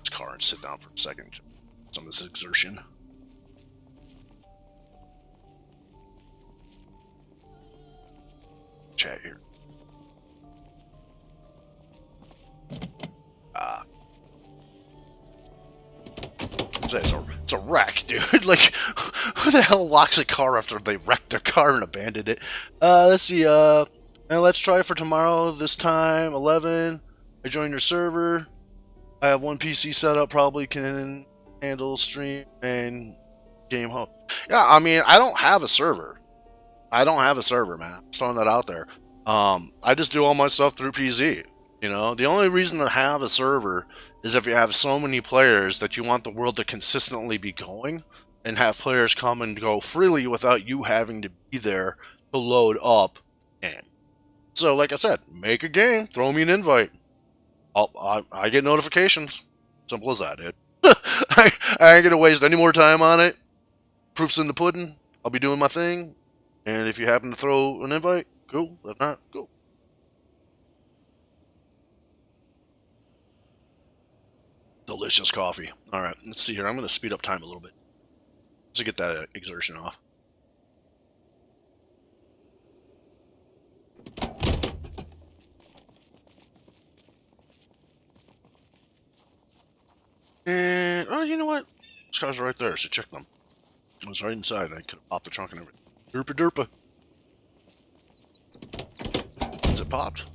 this car and sit down for a second. Some of this exertion. Chat here. It's a wreck, dude. Like, who the hell locks a car after they wrecked their car and abandoned it? Let's see, now let's try for tomorrow, this time, 11. I join your server. I have one PC set up, probably can handle stream and game home. Yeah, I mean, I don't have a server. I don't have a server, man. I'm throwing that out there. I just do all my stuff through PC. You know, the only reason to have a server is if you have so many players that you want the world to consistently be going and have players come and go freely without you having to be there to load up. And so, like I said, make a game, throw me an invite. I get notifications. Simple as that, dude. I ain't gonna waste any more time on it. Proof's in the pudding. I'll be doing my thing. And if you happen to throw an invite, cool. If not, cool. Delicious coffee. All right, let's see here. I'm going to speed up time a little bit to get that exertion off. And, oh, you know what? These cars are right there, so check them. I was right inside, and I could have popped the trunk and everything. Derpa derpa. Is it popped?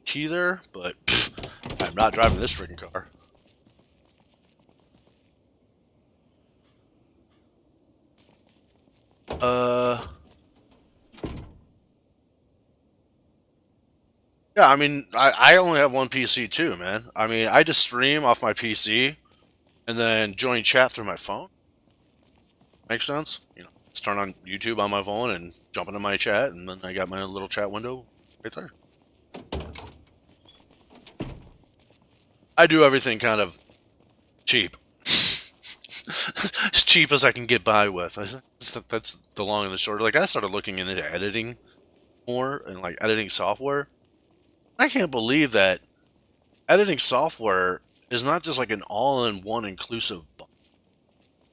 Key there, but I'm not driving this freaking car. Yeah, I mean, I only have one PC too, man. I mean, I just stream off my PC and then join chat through my phone. Makes sense? You know, just turn on YouTube on my phone and jump into my chat, and then I got my little chat window right there. I do everything kind of cheap. As cheap as I can get by with. That's the long and the short. Like, I started looking into editing more and, like, editing software. I can't believe that editing software is not just like an all-in-one inclusive.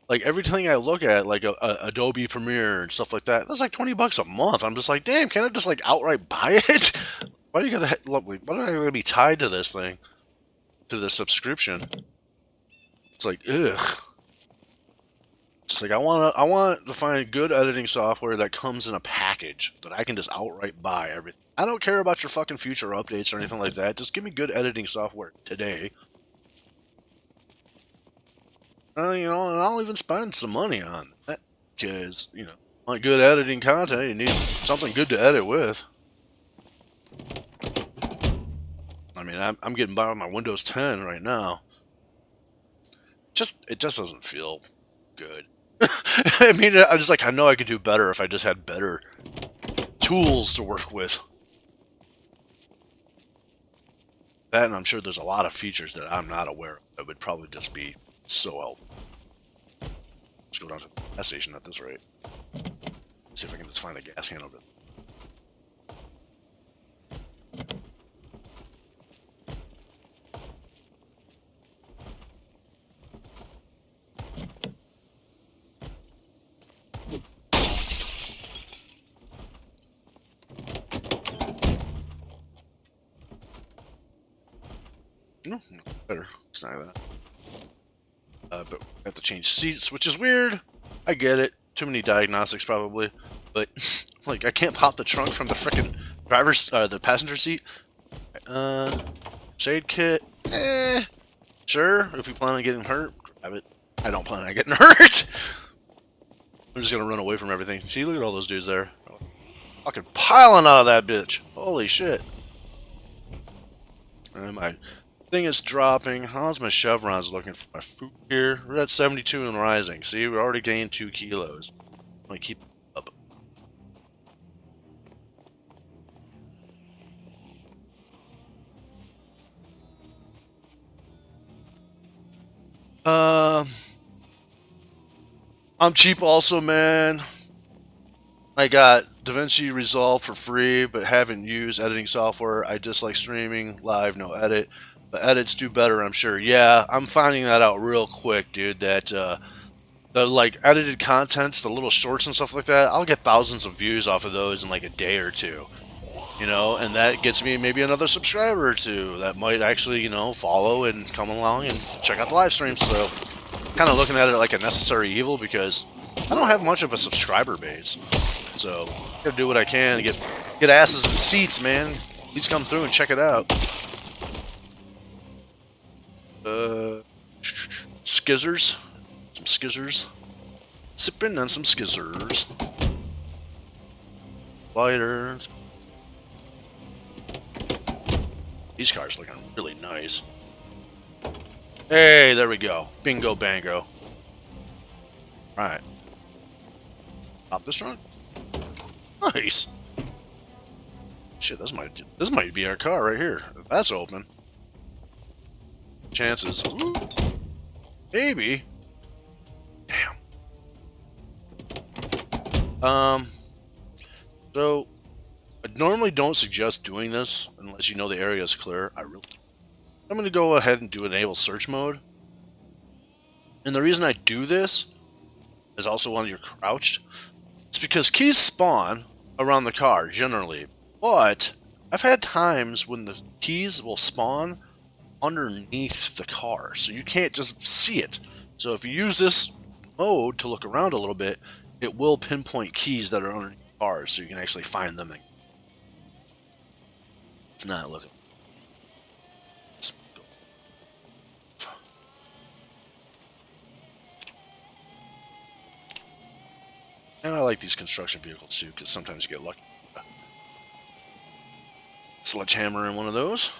Like, everything I look at, like Adobe Premiere and stuff like that, that's like $20 a month. I'm just like, damn, can't I just like outright buy it? Why do you gotta look? Why do I gotta be tied to this thing, to the subscription? It's like, ugh. It's like I want to find good editing software that comes in a package that I can just outright buy everything. I don't care about your fucking future updates or anything like that. Just give me good editing software today. You know, and I'll even spend some money on that because, you know, like good editing content, you need something good to edit with. I mean, I'm getting by with my Windows 10 right now. It just doesn't feel good. I mean, I just like, I know I could do better if I just had better tools to work with. That, and I'm sure there's a lot of features that I'm not aware of that would probably just be so helpful. Let's go down to the gas station at this rate. See if I can just find a gas can over there. No, better. It's not that. But we have to change seats, which is weird. I get it. Too many diagnostics, probably. But, like, I can't pop the trunk from the frickin' the passenger seat. Shade kit. Sure, if we plan on getting hurt, grab it. I don't plan on getting hurt. I'm just gonna run away from everything. See, look at all those dudes there. Fucking piling out of that bitch. Holy shit. And my thing is dropping. How's my chevrons looking for my food here? We're at 72 and rising. See, we already gained 2 kilos. I'm gonna keep up. I'm cheap also, man. I got DaVinci Resolve for free, but haven't used editing software. I just like streaming live, no edit. But edits do better, I'm sure. Yeah, I'm finding that out real quick, dude. That the like edited contents, the little shorts and stuff like that, I'll get thousands of views off of those in like a day or two. You know, and that gets me maybe another subscriber or two that might actually, you know, follow and come along and check out the live streams. So, kind of looking at it like a necessary evil because I don't have much of a subscriber base. So, gotta do what I can to get asses in seats, man. Please come through and check it out. Skizzers. Some skizzers. Sipping on some skizzers. Lighters. These cars looking really nice. Hey, there we go. Bingo bango. Alright. Pop this trunk. Nice. Shit, this might be our car right here. If that's open. chances. Ooh. Maybe. Damn. So I normally don't suggest doing this unless you know the area is clear. I'm going to go ahead and do enable search mode. And the reason I do this is also when you're crouched. It's because keys spawn around the car generally, but I've had times when the keys will spawn underneath the car, so you can't just see it. So if you use this mode to look around a little bit, it will pinpoint keys that are underneath cars, so you can actually find them. It's not looking. And I like these construction vehicles too, because sometimes you get lucky. Sledgehammer in one of those.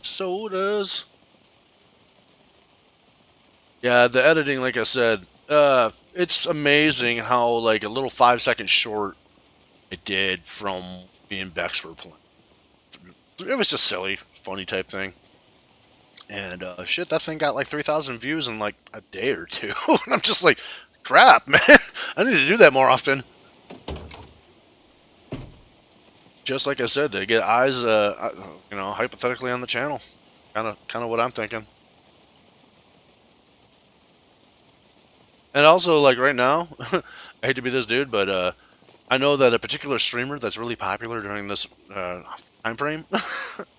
Sodas. Yeah, the editing, like I said, it's amazing how like a little 5-second short it did from me and Bex were playing. It was just silly, funny type thing. And shit, that thing got like 3,000 views in like a day or two. And I'm just like, crap, man. I need to do that more often. Just like I said, to get eyes, hypothetically on the channel. Kind of what I'm thinking. And also, like right now, I hate to be this dude, but I know that a particular streamer that's really popular during this time frame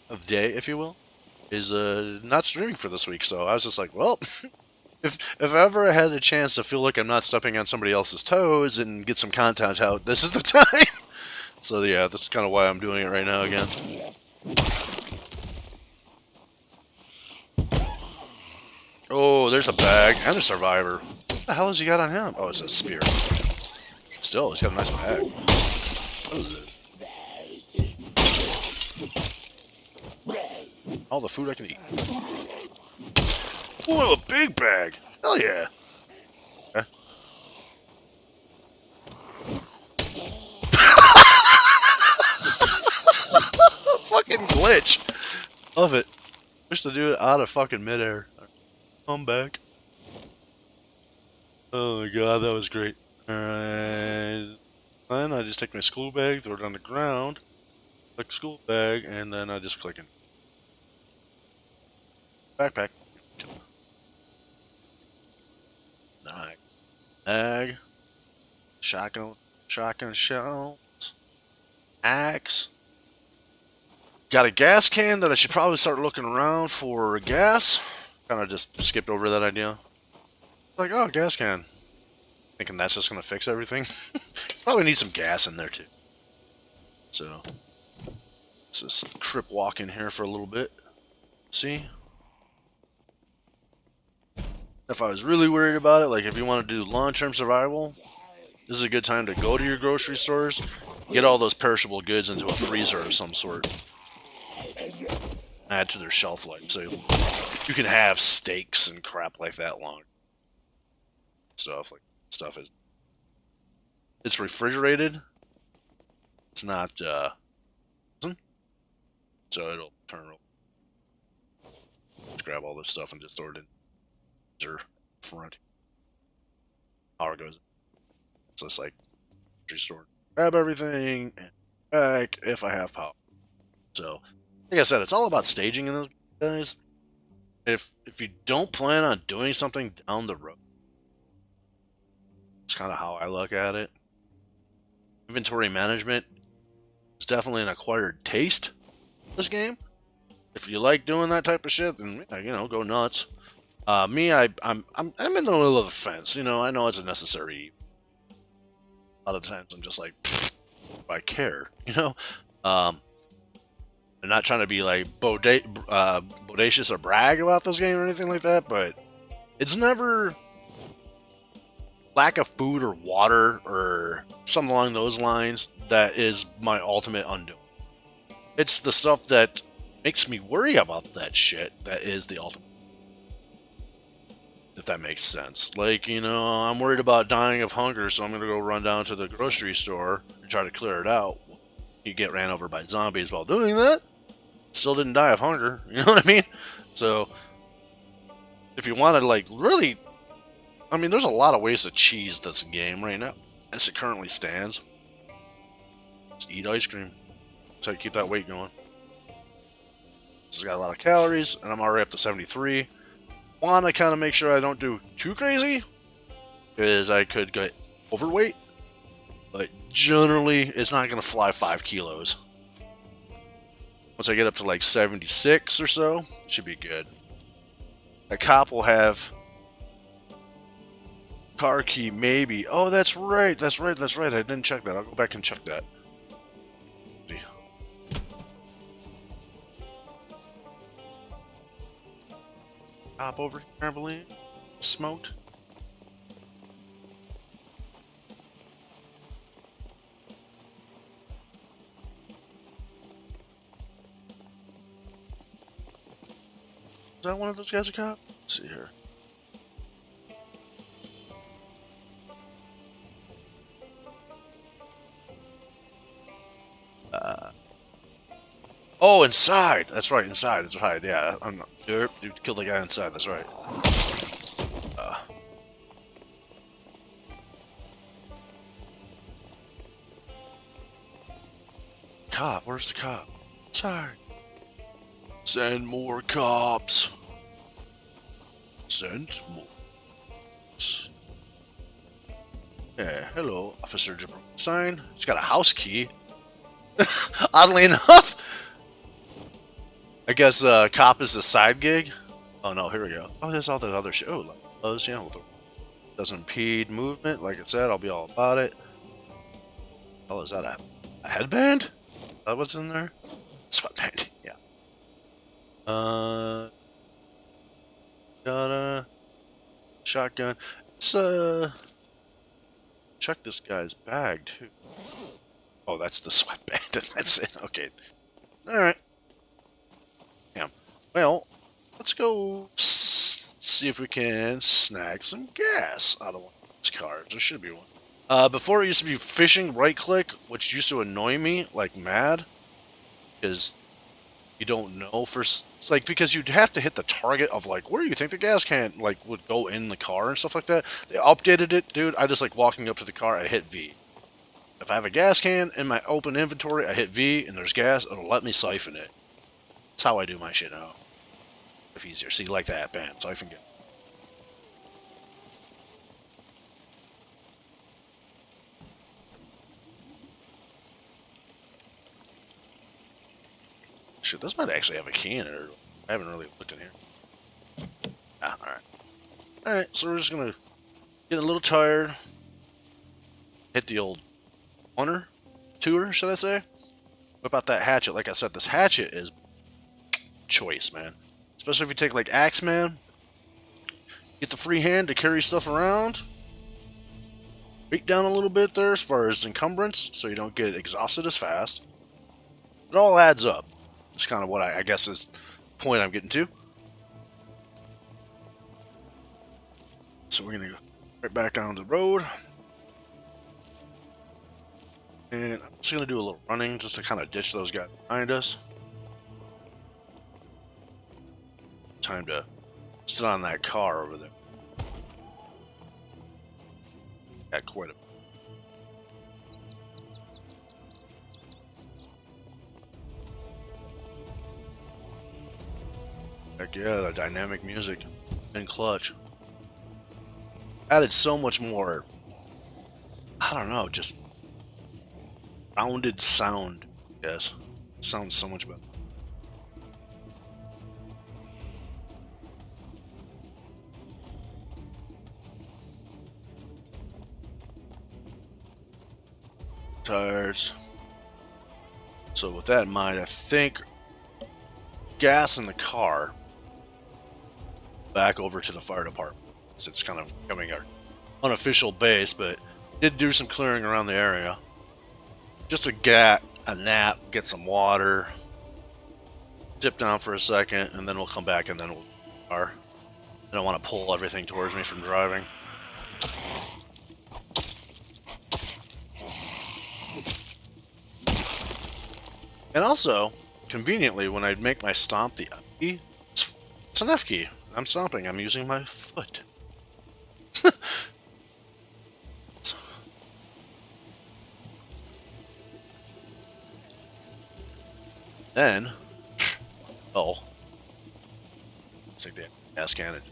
of day, if you will, is not streaming for this week. So I was just like, well, if ever I had a chance to feel like I'm not stepping on somebody else's toes and get some content out, this is the time. So yeah, this is kind of why I'm doing it right now again. Oh, there's a bag and a survivor. What the hell has he got on him? Oh, it's a spear. Still, he's got a nice bag. All the food I can eat. Whoa, a big bag! Hell yeah! Okay. Fucking glitch! Love it. Wish to do it out of fucking midair. Come back. Oh my god, that was great. Alright. Then I just take my school bag, throw it on the ground, click school bag, and then I just click it. Backpack. Nice. Bag. Shotgun shells. Axe. Got a gas can that I should probably start looking around for gas. Kind of just skipped over that idea. Like, oh, gas can. Thinking that's just going to fix everything. Probably need some gas in there, too. So, let's just trip walk in here for a little bit. See? If I was really worried about it, like if you want to do long-term survival, this is a good time to go to your grocery stores, get all those perishable goods into a freezer of some sort. Add to their shelf life, so you can have steaks and crap like that long. Stuff is. It's refrigerated. It's not, so it'll turn. Just grab all this stuff and just throw it in. Front. Power goes. So it's like grocery store. Grab everything and back if I have power. So, like I said, it's all about staging in those guys. If you don't plan on doing something down the road, it's kind of how I look at it. Inventory management is definitely an acquired taste. This game. If you like doing that type of shit, then go nuts. Me, I'm in the middle of the fence. You know, I know it's a necessary. A lot of times, I'm just like, I care. You know, I'm not trying to be like bodacious or brag about this game or anything like that, but it's never lack of food or water or something along those lines that is my ultimate undoing. It's the stuff that makes me worry about that shit that is the ultimate. If that makes sense. Like, I'm worried about dying of hunger, so I'm going to go run down to the grocery store and try to clear it out. You get ran over by zombies while doing that. still didn't die of hunger. You know what I mean? So, if you want to, like, really... I mean, there's a lot of ways to cheese this game right now, as it currently stands. Just eat ice cream. That's how you keep that weight going. This has got a lot of calories, and I'm already up to 73. Want to kind of make sure I don't do too crazy, because I could get overweight. But generally, it's not going to fly 5 kilos. Once I get up to like 76 or so, it should be good. A cop will have car key, maybe. Oh, that's right. That's right. That's right. I didn't check that. I'll go back and check that. Hop over here, I believe. Smoked. Is that one of those guys a cop? Let's see here. Oh, inside! That's right, inside. That's right, yeah. I'm not... Dude, killed the guy inside, that's right. Cop, where's the cop? Inside. Send more cops. Send more. Yeah, hello, Officer Jabroni. Sign. He's got a house key. Oddly enough. I guess cop is a side gig. Oh no, here we go. Oh, there's all that other shit. Oh, like, yeah, doesn't impede movement. Like I said, I'll be all about it. Oh, is that a headband? Is that what's in there? Sweatband, yeah. Got a shotgun. Let's check this guy's bag too. Oh, that's the sweatband. That's it. Okay. All right. Yeah. Well, let's go see if we can snag some gas out of one of these cars. There should be one. Before it used to be fishing right-click, which used to annoy me like mad, because you don't know for like because you'd have to hit the target of like where you think the gas can like would go in the car and stuff like that. They updated it, dude. I just like walking up to the car, I hit V. If I have a gas can in my open inventory, I hit V and there's gas, it'll let me siphon it. That's how I do my shit now. If easier. See, like that, bam, siphon gas. Shit, this might actually have a can in it. I haven't really looked in here. Ah, alright. Alright, so we're just gonna get a little tired. Hit the old hunter tour, should I say? Whip out that hatchet. Like I said, this hatchet is choice, man. Especially if you take like Axeman. Get the free hand to carry stuff around. Beat down a little bit there as far as encumbrance, so you don't get exhausted as fast. It all adds up. It's kind of what I guess is the point I'm getting to. So we're gonna go right back down the road. And I'm just gonna do a little running just to kind of ditch those guys behind us. Time to sit on that car over there. Got quite a bit. Heck yeah, the dynamic music and clutch. Added so much more, I don't know, just rounded sound, yes. Sounds so much better. Tires. So with that in mind, I think gas in the car back over to the fire department. It's kind of becoming our unofficial base, but did do some clearing around the area. Just to get a nap, get some water, dip down for a second, and then we'll come back and then we'll car. I don't want to pull everything towards me from driving. And also, conveniently, when I make my stomp the F key, it's an F key. I'm stomping. I'm using my foot. Then, oh, take the gas can and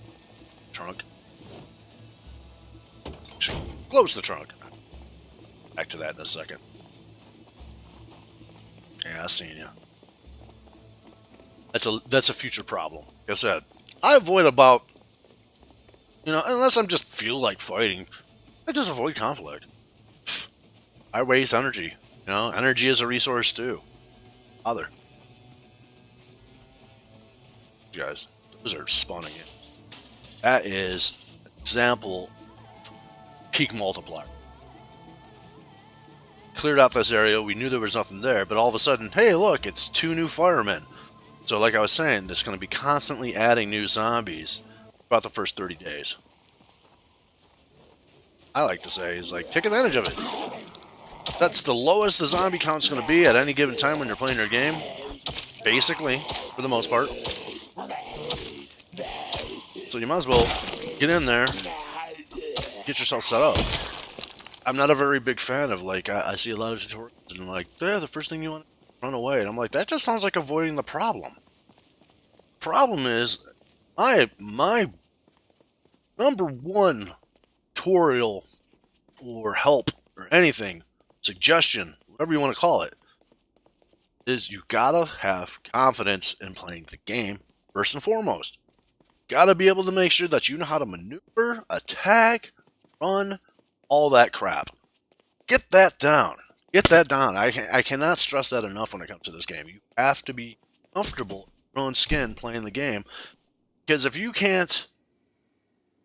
trunk. Close the trunk. Back to that in a second. Yeah, I seen you. That's a future problem. Like I said, I avoid about, unless I'm just feel like fighting, I just avoid conflict. I waste energy. Energy is a resource too. Other guys, those are spawning in. That is an example peak multiplier. Cleared out this area, we knew there was nothing there, but all of a sudden, hey look, it's 2 new firemen. So like I was saying, there's going to be constantly adding new zombies about the first 30 days. I like to say is like, take advantage of it. That's the lowest the zombie count's going to be at any given time when you're playing your game. Basically, for the most part. So you might as well get in there, get yourself set up. I'm not a very big fan of, like, I see a lot of tutorials and like, yeah, the first thing you want to run away. And I'm like, that just sounds like avoiding the problem. Problem is, my number one tutorial or help or anything, suggestion, whatever you want to call it, is you gotta have confidence in playing the game first and foremost. Gotta be able to make sure that you know how to maneuver, attack, run, all that crap. Get that down. Get that down. I cannot stress that enough when it comes to this game. You have to be comfortable in your own skin playing the game. Because if you can't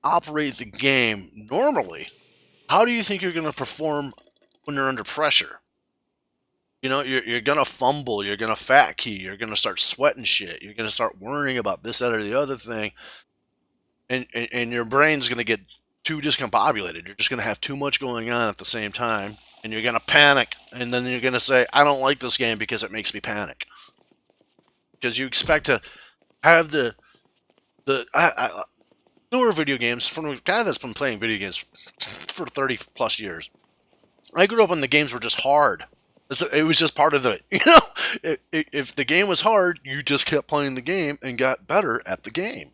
operate the game normally, how do you think you're going to perform when you're under pressure? You're going to fumble, you're going to fat key, you're going to start sweating shit, you're going to start worrying about this, that, or the other thing, and your brain's going to get too discombobulated. You're just going to have too much going on at the same time, and you're going to panic, and then you're going to say, I don't like this game because it makes me panic. Because you expect to have the newer video games, from a guy that's been playing video games for 30 plus years. I grew up when the games were just hard. It was just part of the, if the game was hard, you just kept playing the game and got better at the game,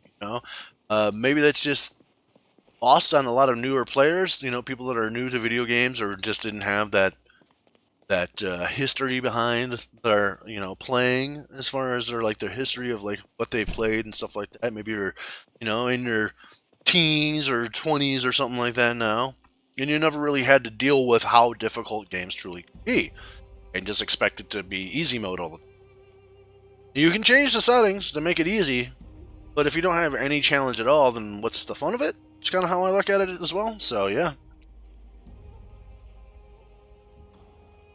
Maybe that's just lost on a lot of newer players, people that are new to video games or just didn't have that history behind their, playing, as far as their history of like what they played and stuff like that. Maybe you're, in your teens or 20s or something like that now, and you never really had to deal with how difficult games truly can be, and just expect it to be easy mode all the time. You can change the settings to make it easy, but if you don't have any challenge at all, then what's the fun of it? It's kind of how I look at it as well. So yeah,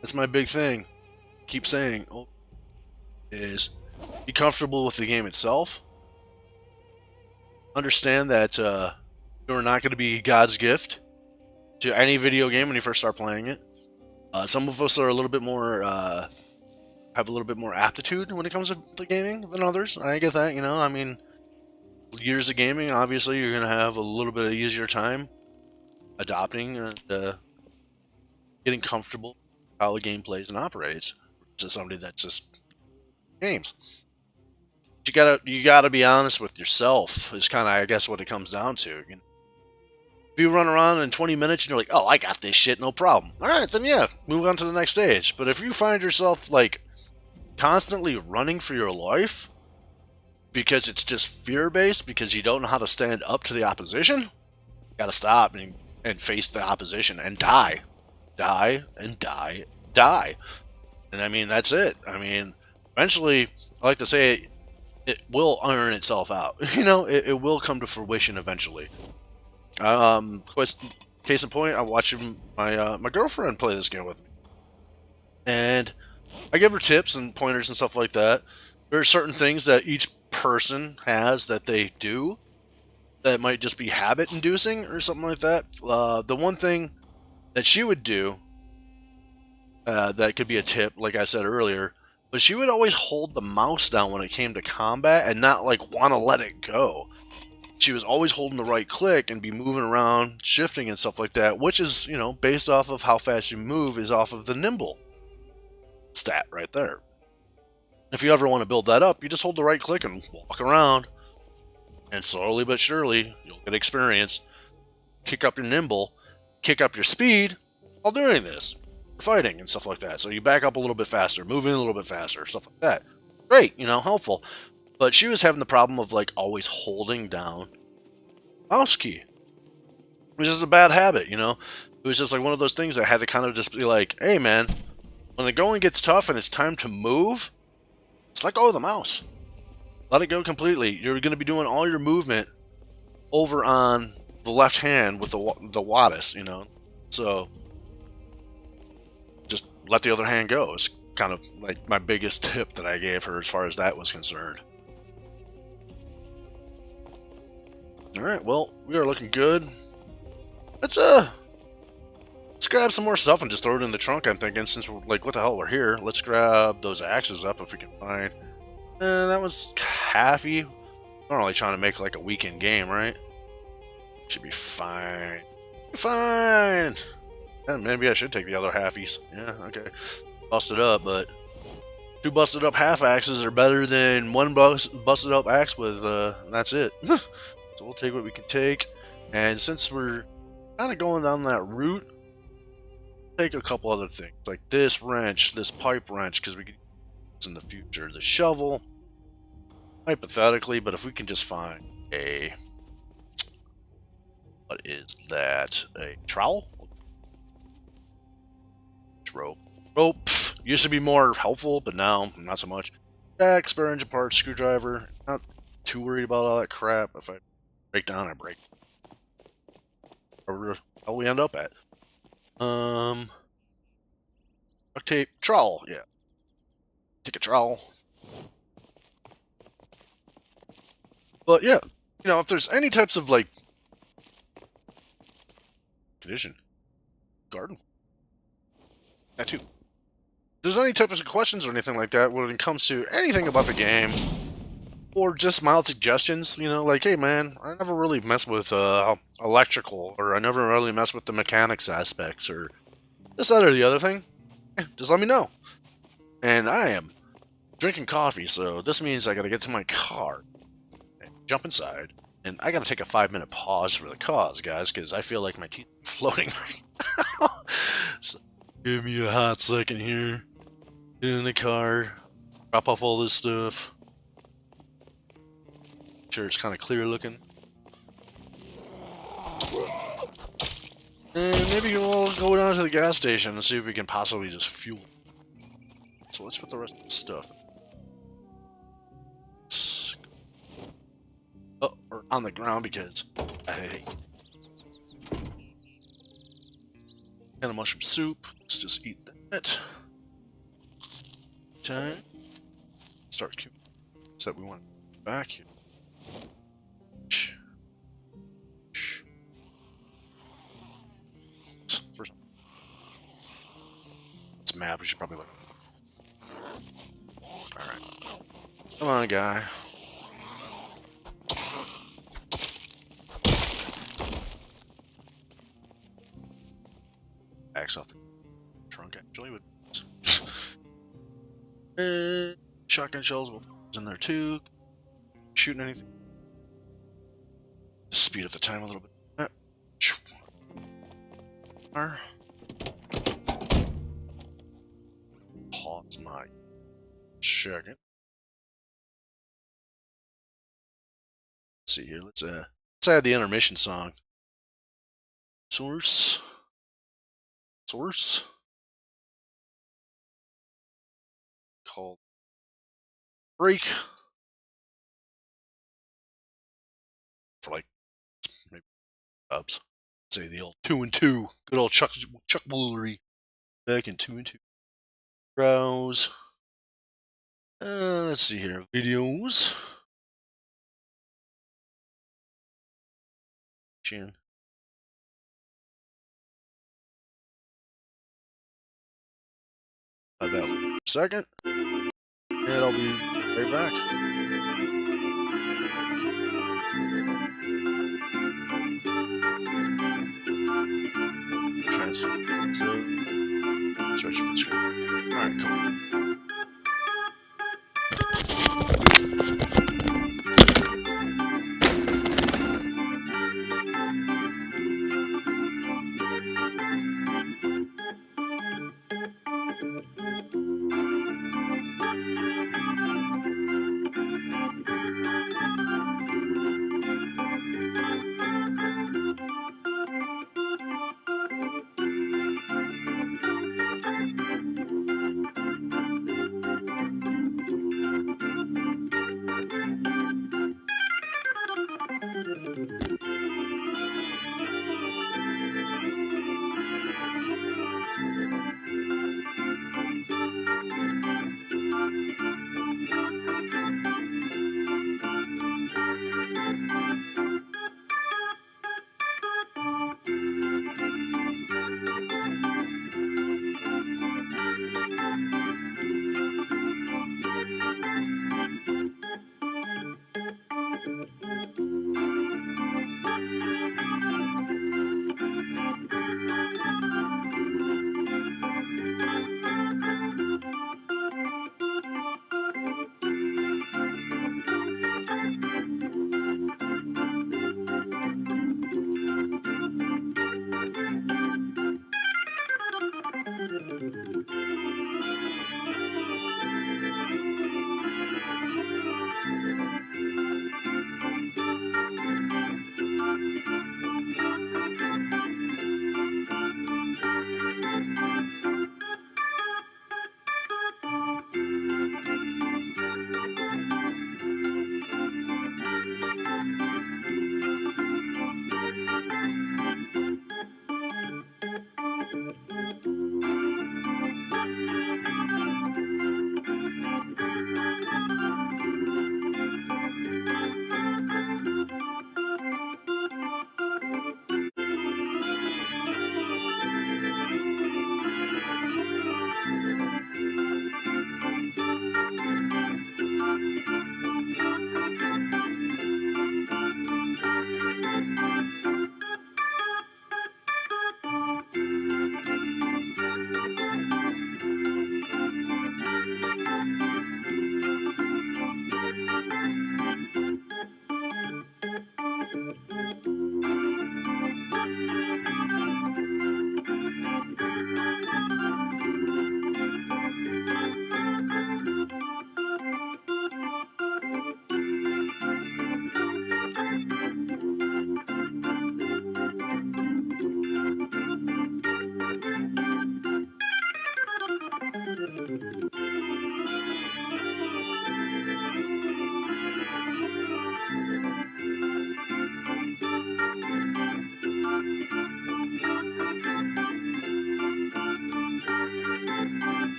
that's my big thing. Keep saying, is be comfortable with the game itself. Understand that you're not going to be God's gift to any video game when you first start playing it. Some of us are a little bit more, have a little bit more aptitude when it comes to the gaming than others. I get that, years of gaming, obviously you're going to have a little bit of easier time adopting and getting comfortable with how the game plays and operates to somebody that's just games. You gotta be honest with yourself is kind of, I guess, what it comes down to. If you run around in 20 minutes and you're like, oh, I got this shit, no problem. All right, then yeah, move on to the next stage. But if you find yourself like constantly running for your life because it's just fear-based, because you don't know how to stand up to the opposition, you gotta stop and face the opposition and die. Die and die, die. And I mean, that's it. I mean, eventually, I like to say, it will earn itself out. It will come to fruition eventually. Case in point, I'm watching my girlfriend play this game with me, and I give her tips and pointers and stuff like that. There are certain things that each person has that they do that might just be habit-inducing or something like that. The one thing that she would do that could be a tip, like I said earlier, but she would always hold the mouse down when it came to combat and not like want to let it go. She was always holding the right click and be moving around, shifting and stuff like that, which is, based off of how fast you move is off of the nimble stat right there. If you ever want to build that up, you just hold the right click and walk around, and slowly but surely, you'll get experience. Kick up your nimble, kick up your speed while doing this, fighting and stuff like that. So you back up a little bit faster, move in a little bit faster, stuff like that. Great, helpful. But she was having the problem of like always holding down mouse key, which is a bad habit, It was just like one of those things I had to kind of just be like, hey man, when the going gets tough and it's time to move, just let go of the mouse. Let it go completely. You're going to be doing all your movement over on the left hand with the Wattis, So just let the other hand go. It's kind of like my biggest tip that I gave her as far as that was concerned. Alright, well, we are looking good. Let's grab some more stuff and just throw it in the trunk, I'm thinking, since we're like, what the hell, we're here. Let's grab those axes up if we can find. That was halfy. I'm not really trying to make like a weekend game, right? Should be fine. Fine! Yeah, maybe I should take the other halfies. Yeah, okay. Busted up, but 2 busted up half axes are better than 1 busted up axe with, that's it. So we'll take what we can take. And since we're kind of going down that route, take a couple other things. Like this wrench, this pipe wrench, because we can use in the future. The shovel, hypothetically, but if we can just find a... What is that? A trowel? Rope. Rope used to be more helpful, but now not so much. Jack, spare engine parts, screwdriver. Not too worried about all that crap. If I break down, I break. Where we end up at? Duct tape, trowel. Yeah. Take a trowel. But yeah, if there's any types of like condition, garden. That too. If there's any types of questions or anything like that when it comes to anything about the game, or just mild suggestions, like, hey man, I never really mess with electrical, or I never really mess with the mechanics aspects, or this, that, or the other thing, just let me know. And I am drinking coffee, so this means I gotta get to my car, and jump inside, and I gotta take a 5-minute pause for the cause, guys, because I feel like my teeth are floating right now. So give me a hot second here. Get in the car, drop off all this stuff. Sure, it's kind of clear looking. And maybe we'll go down to the gas station and see if we can possibly just fuel. So let's put the rest of the stuff. Oh, or on the ground because I hate. And a mushroom soup. Let's just eat that. Time. Start queuing. So we want back here. First, this map we should probably look. Alright. Come on, guy. Axe off the trunk, actually. And shotgun shells in there, too. Shooting anything. Speed up the time a little bit. Pause my second. Let's see here. Let's add the intermission song. Source. Called break. For like maybe ups. Say the old 2 and 2. Good old Chuck Woolery. Back in 2 and 2. Browse. Let's see here. Videos. Chin. That one. Second. and I'll be right back. Stretch your screen. Alright, cool.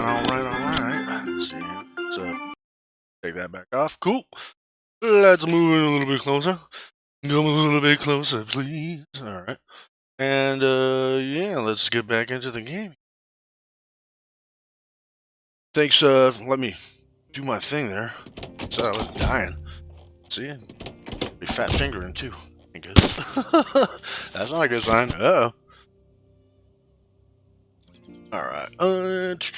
Alright. Let's see. Let's take that back off. Cool. Let's move in a little bit closer. Come a little bit closer, please. Alright. And, yeah, let's get back into the game. Thanks, let me do my thing there. Said I was dying. See? Be fat fingering, too. Ain't good. That's not a good sign. Uh-oh. Alright.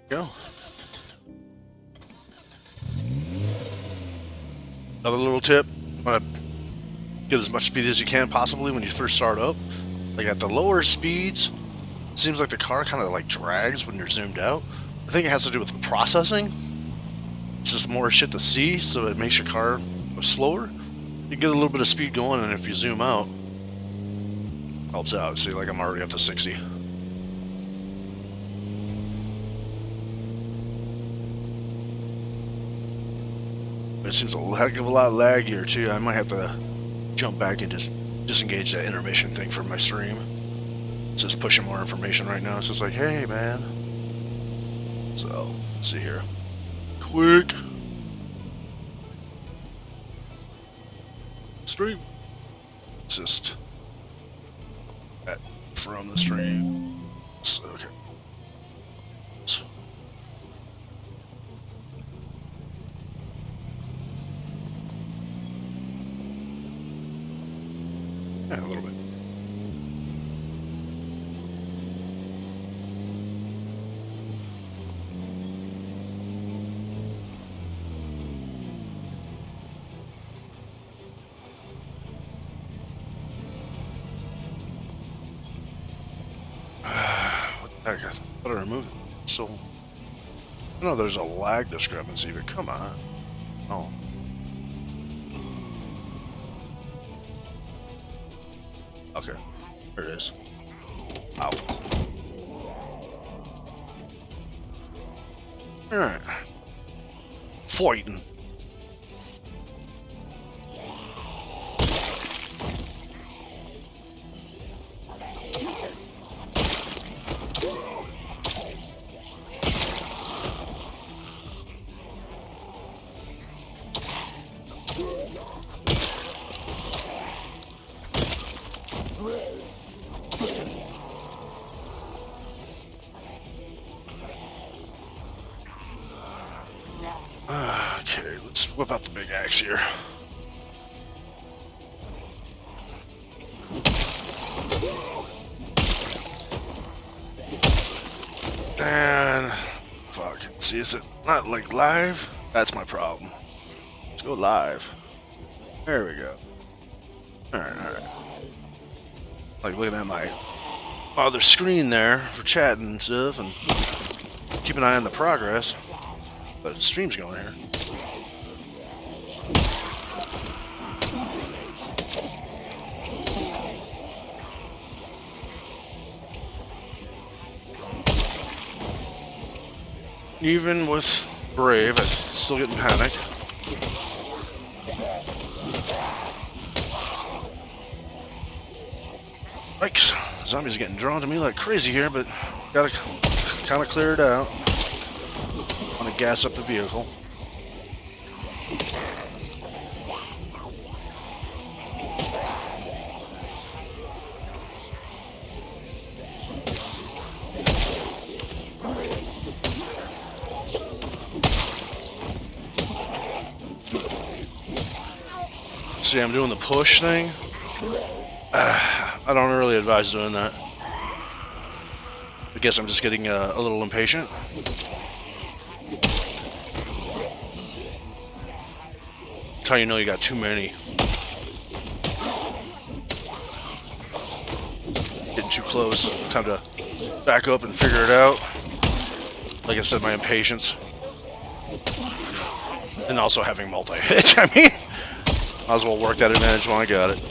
Go. Another little tip. Want to get as much speed as you can possibly when you first start up. Like at the lower speeds, it seems like the car kind of like drags when you're zoomed out. I think it has to do with processing. It's just more shit to see, so it makes your car go slower. You get a little bit of speed going, and if you zoom out, helps out. See, like I'm already up to 60. It seems a heck of a lot laggier too. I might have to jump back and just disengage that intermission thing from my stream. It's just pushing more information right now. It's just like, hey, man. So, let's see here. Quick. Stream. It's just that from the stream. So, okay. Yeah, a little bit. What the heck? I thought I removed it. So, I know there's a lag discrepancy, but come on. Oh. Okay. There it is. Ow. Alright. Fighting. Okay, let's whip out the big axe here. And fuck. See, is it not like live? That's my problem. Let's go live. There we go. Alright. Like looking at my other screen there for chatting and stuff, and keep an eye on the progress. The stream's going here. Even with Brave, I'm still getting panicked. Like, zombies are getting drawn to me like crazy here, but gotta kind of clear it out. Want to gas up the vehicle. See, I'm doing the push thing. I don't really advise doing that. I guess I'm just getting a little impatient. That's how you know you got too many. Getting too close. Time to back up and figure it out. Like I said, my impatience. And also having multi-hit. I mean, might as well work that advantage while I got it.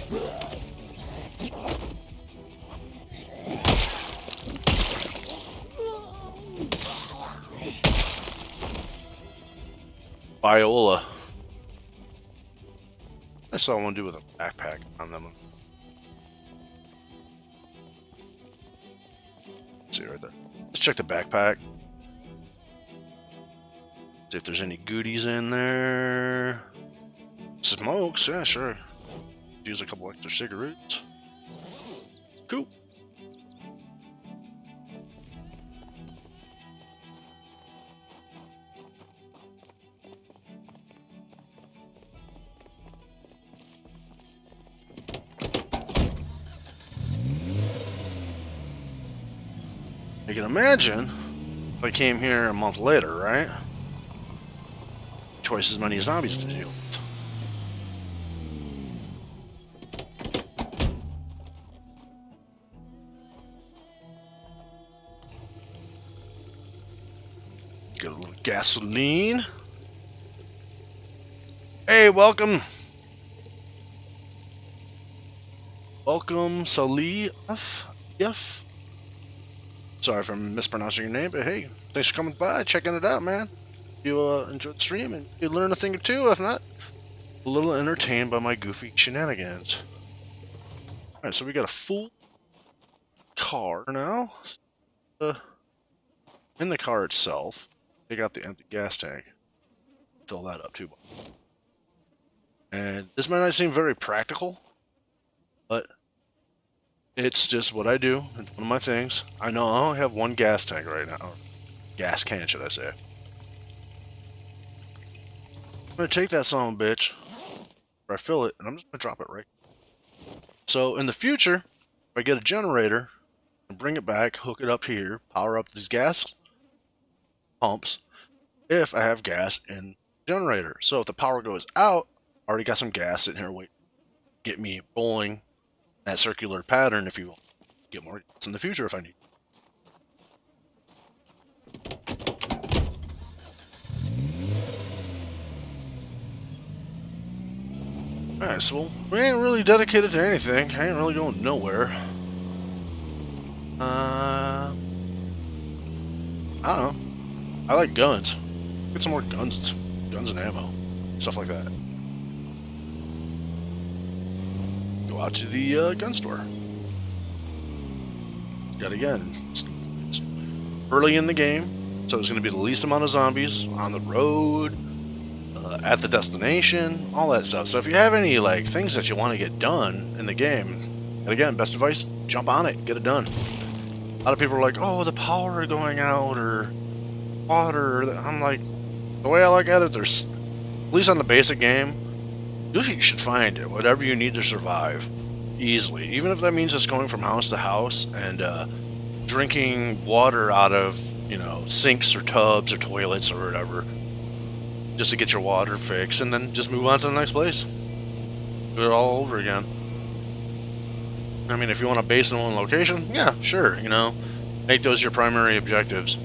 Viola. That's all I want to do with a backpack on them. Let's see right there. Let's check the backpack. See if there's any goodies in there. Smokes, yeah, sure. Use a couple extra cigarettes. Cool. You can imagine if I came here a month later, right? Twice as many zombies to deal with. Get a little gasoline. Hey, welcome. Welcome, Salih. Yef. Sorry if I'm mispronouncing your name, but hey, thanks for coming by, checking it out, man. You enjoyed the stream and you learn a thing or two. If not, a little entertained by my goofy shenanigans. Alright, so we got a full car now. In the car itself, take out the empty gas tank. Fill that up too. And this might not seem very practical, but it's just what I do. It's one of my things. I know I only have one gas tank right now. Or gas can, should I say. I'm going to take that son of a bitch, where I fill it, and I'm just going to drop it right. So in the future, if I get a generator, and bring it back, hook it up here, power up these gas pumps, if I have gas in the generator. So if the power goes out, I already got some gas sitting here waiting. Get me rolling that circular pattern if you will. Get more gas in the future if I need. Alright, so we ain't really dedicated to anything. I ain't really going nowhere. I don't know. I like guns. Get some more guns and ammo. Stuff like that. Go out to the gun store. Yet again, it's early in the game, so there's going to be the least amount of zombies on the road, at the destination, all that stuff. So if you have any like things that you want to get done in the game, and again, best advice, jump on it, get it done. A lot of people are like, oh, the power going out, or water. I'm like, the way I look at it, there's, at least on the basic game, usually you should find it, whatever you need to survive, easily. Even if that means just going from house to house and drinking water out of, you know, sinks or tubs or toilets or whatever, just to get your water fixed, and then just move on to the next place. Do it all over again. I mean, if you want to base in one location, yeah, sure, you know, make those your primary objectives.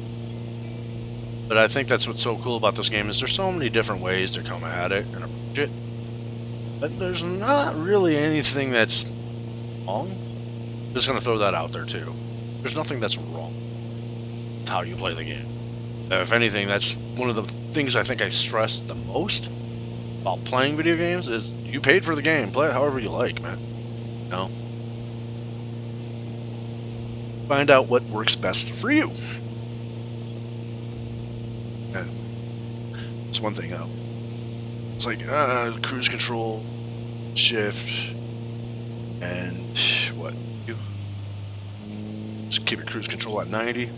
But I think that's what's so cool about this game is there's so many different ways to come at it and approach it. But there's not really anything that's wrong. Just gonna throw that out there too. There's nothing that's wrong with how you play the game. If anything, that's one of the things I think I stress the most about playing video games is you paid for the game. Play it however you like, man. You know? Find out what works best for you. And it's one thing, though. It's like cruise control, shift, and what? Just keep your cruise control at 90.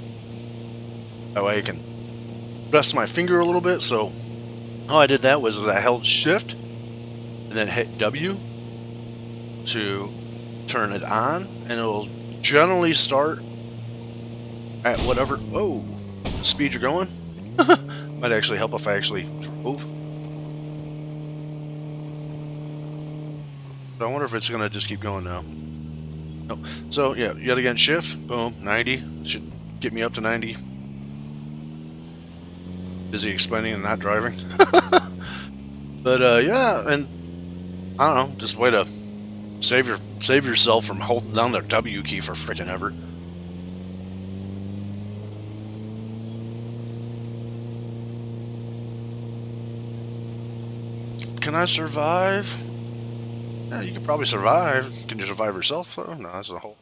That way I can rest my finger a little bit. So all I did that was I held shift and then hit W to turn it on, and it'll generally start at whatever speed you're going. Might actually help if I actually drove. So I wonder if it's gonna just keep going now. No. So yeah, yet again, shift, boom, 90. Should get me up to 90. Busy explaining and not driving. But yeah, and I don't know, just way to save yourself from holding down the W key for frickin' ever. Can I survive? Yeah, you could probably survive. Can you survive yourself, though? No, that's a whole...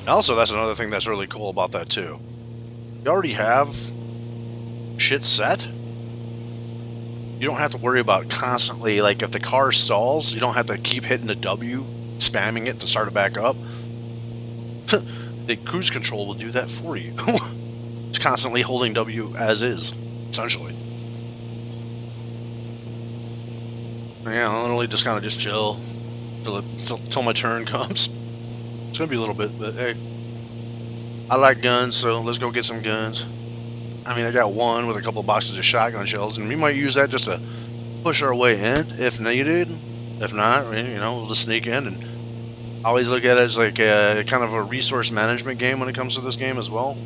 Also, that's another thing that's really cool about that, too. You already have shit set. You don't have to worry about constantly, like, if the car stalls, you don't have to keep hitting the W, spamming it to start it back up. The cruise control will do that for you. It's constantly holding W as is, essentially. Yeah, I'll literally just kind of just chill till my turn comes. It's gonna be a little bit, but hey, I like guns, so let's go get some guns. I mean, I got one with a couple of boxes of shotgun shells, and we might use that just to push our way in if needed. If not, I mean, you know, we'll just sneak in. And I always look at it as like a kind of a resource management game when it comes to this game as well.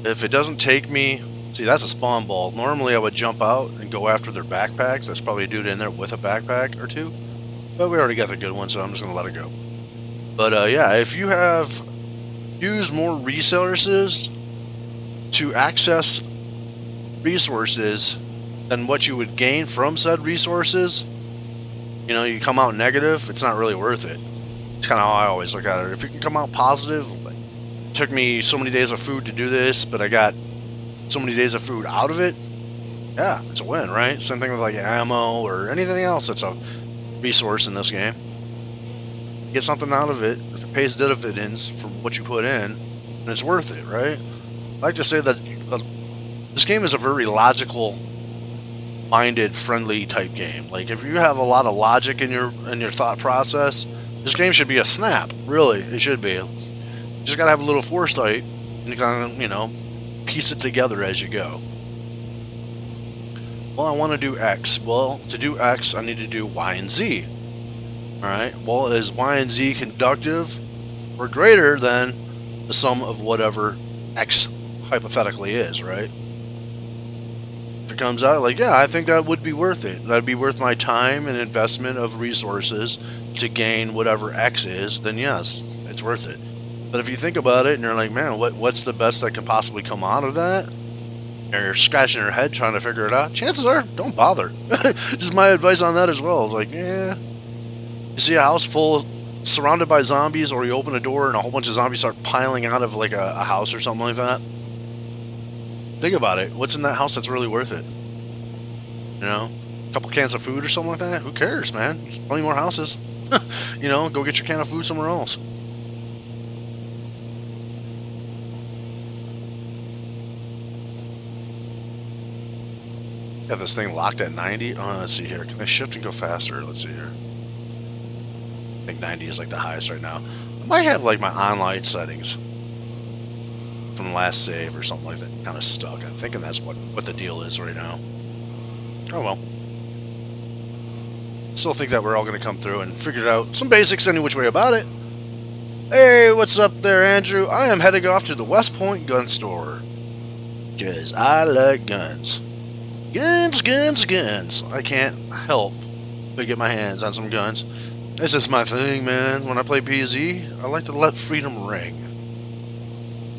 If it doesn't take me... See, that's a spawn ball. Normally I would jump out and go after their backpacks. There's probably a dude in there with a backpack or two. But we already got the good one, so I'm just going to let it go. But yeah, if you have used more resources to access resources than what you would gain from said resources, you know, you come out negative, it's not really worth it. It's kind of how I always look at it. If you can come out positive, like, it took me so many days of food to do this, but I got so many days of food out of it, yeah, it's a win, right? Same thing with like ammo or anything else that's a resource in this game. Get something out of it. If it pays dividends for what you put in, then it's worth it, right? I like to say that this game is a very logical minded, friendly type game. Like if you have a lot of logic in your thought process, this game should be a snap. Really, it should be. You just gotta have a little foresight and you kind of, you know, piece it together as you go. Well, I want to do X. Well, to do X, I need to do Y and Z. Alright, well, is Y and Z conductive or greater than the sum of whatever X hypothetically is, right? If it comes out like, yeah, I think that would be worth it. That'd be worth my time and investment of resources to gain whatever X is, then yes, it's worth it. But if you think about it and you're like, man, what's the best that can possibly come out of that? And you're scratching your head trying to figure it out, chances are, don't bother. Just my advice on that as well. It's like, yeah. You see a house full, surrounded by zombies, or you open a door and a whole bunch of zombies start piling out of like a house or something like that. Think about it. What's in that house that's really worth it? You know? A couple cans of food or something like that? Who cares, man? There's plenty more houses. You know, go get your can of food somewhere else. Got this thing locked at 90. Oh, let's see here. Can I shift and go faster? Let's see here. I think 90 is like the highest right now. I might have like my online settings from the last save or something like that kind of stuck. I'm thinking that's what the deal is right now. Oh well. Still think that we're all going to come through and figure out some basics any which way about it. Hey, what's up there, Andrew? I am heading off to the West Point gun store. Because I like guns. Guns, guns, guns. I can't help but get my hands on some guns. This is my thing, man. When I play PZ, I like to let freedom ring.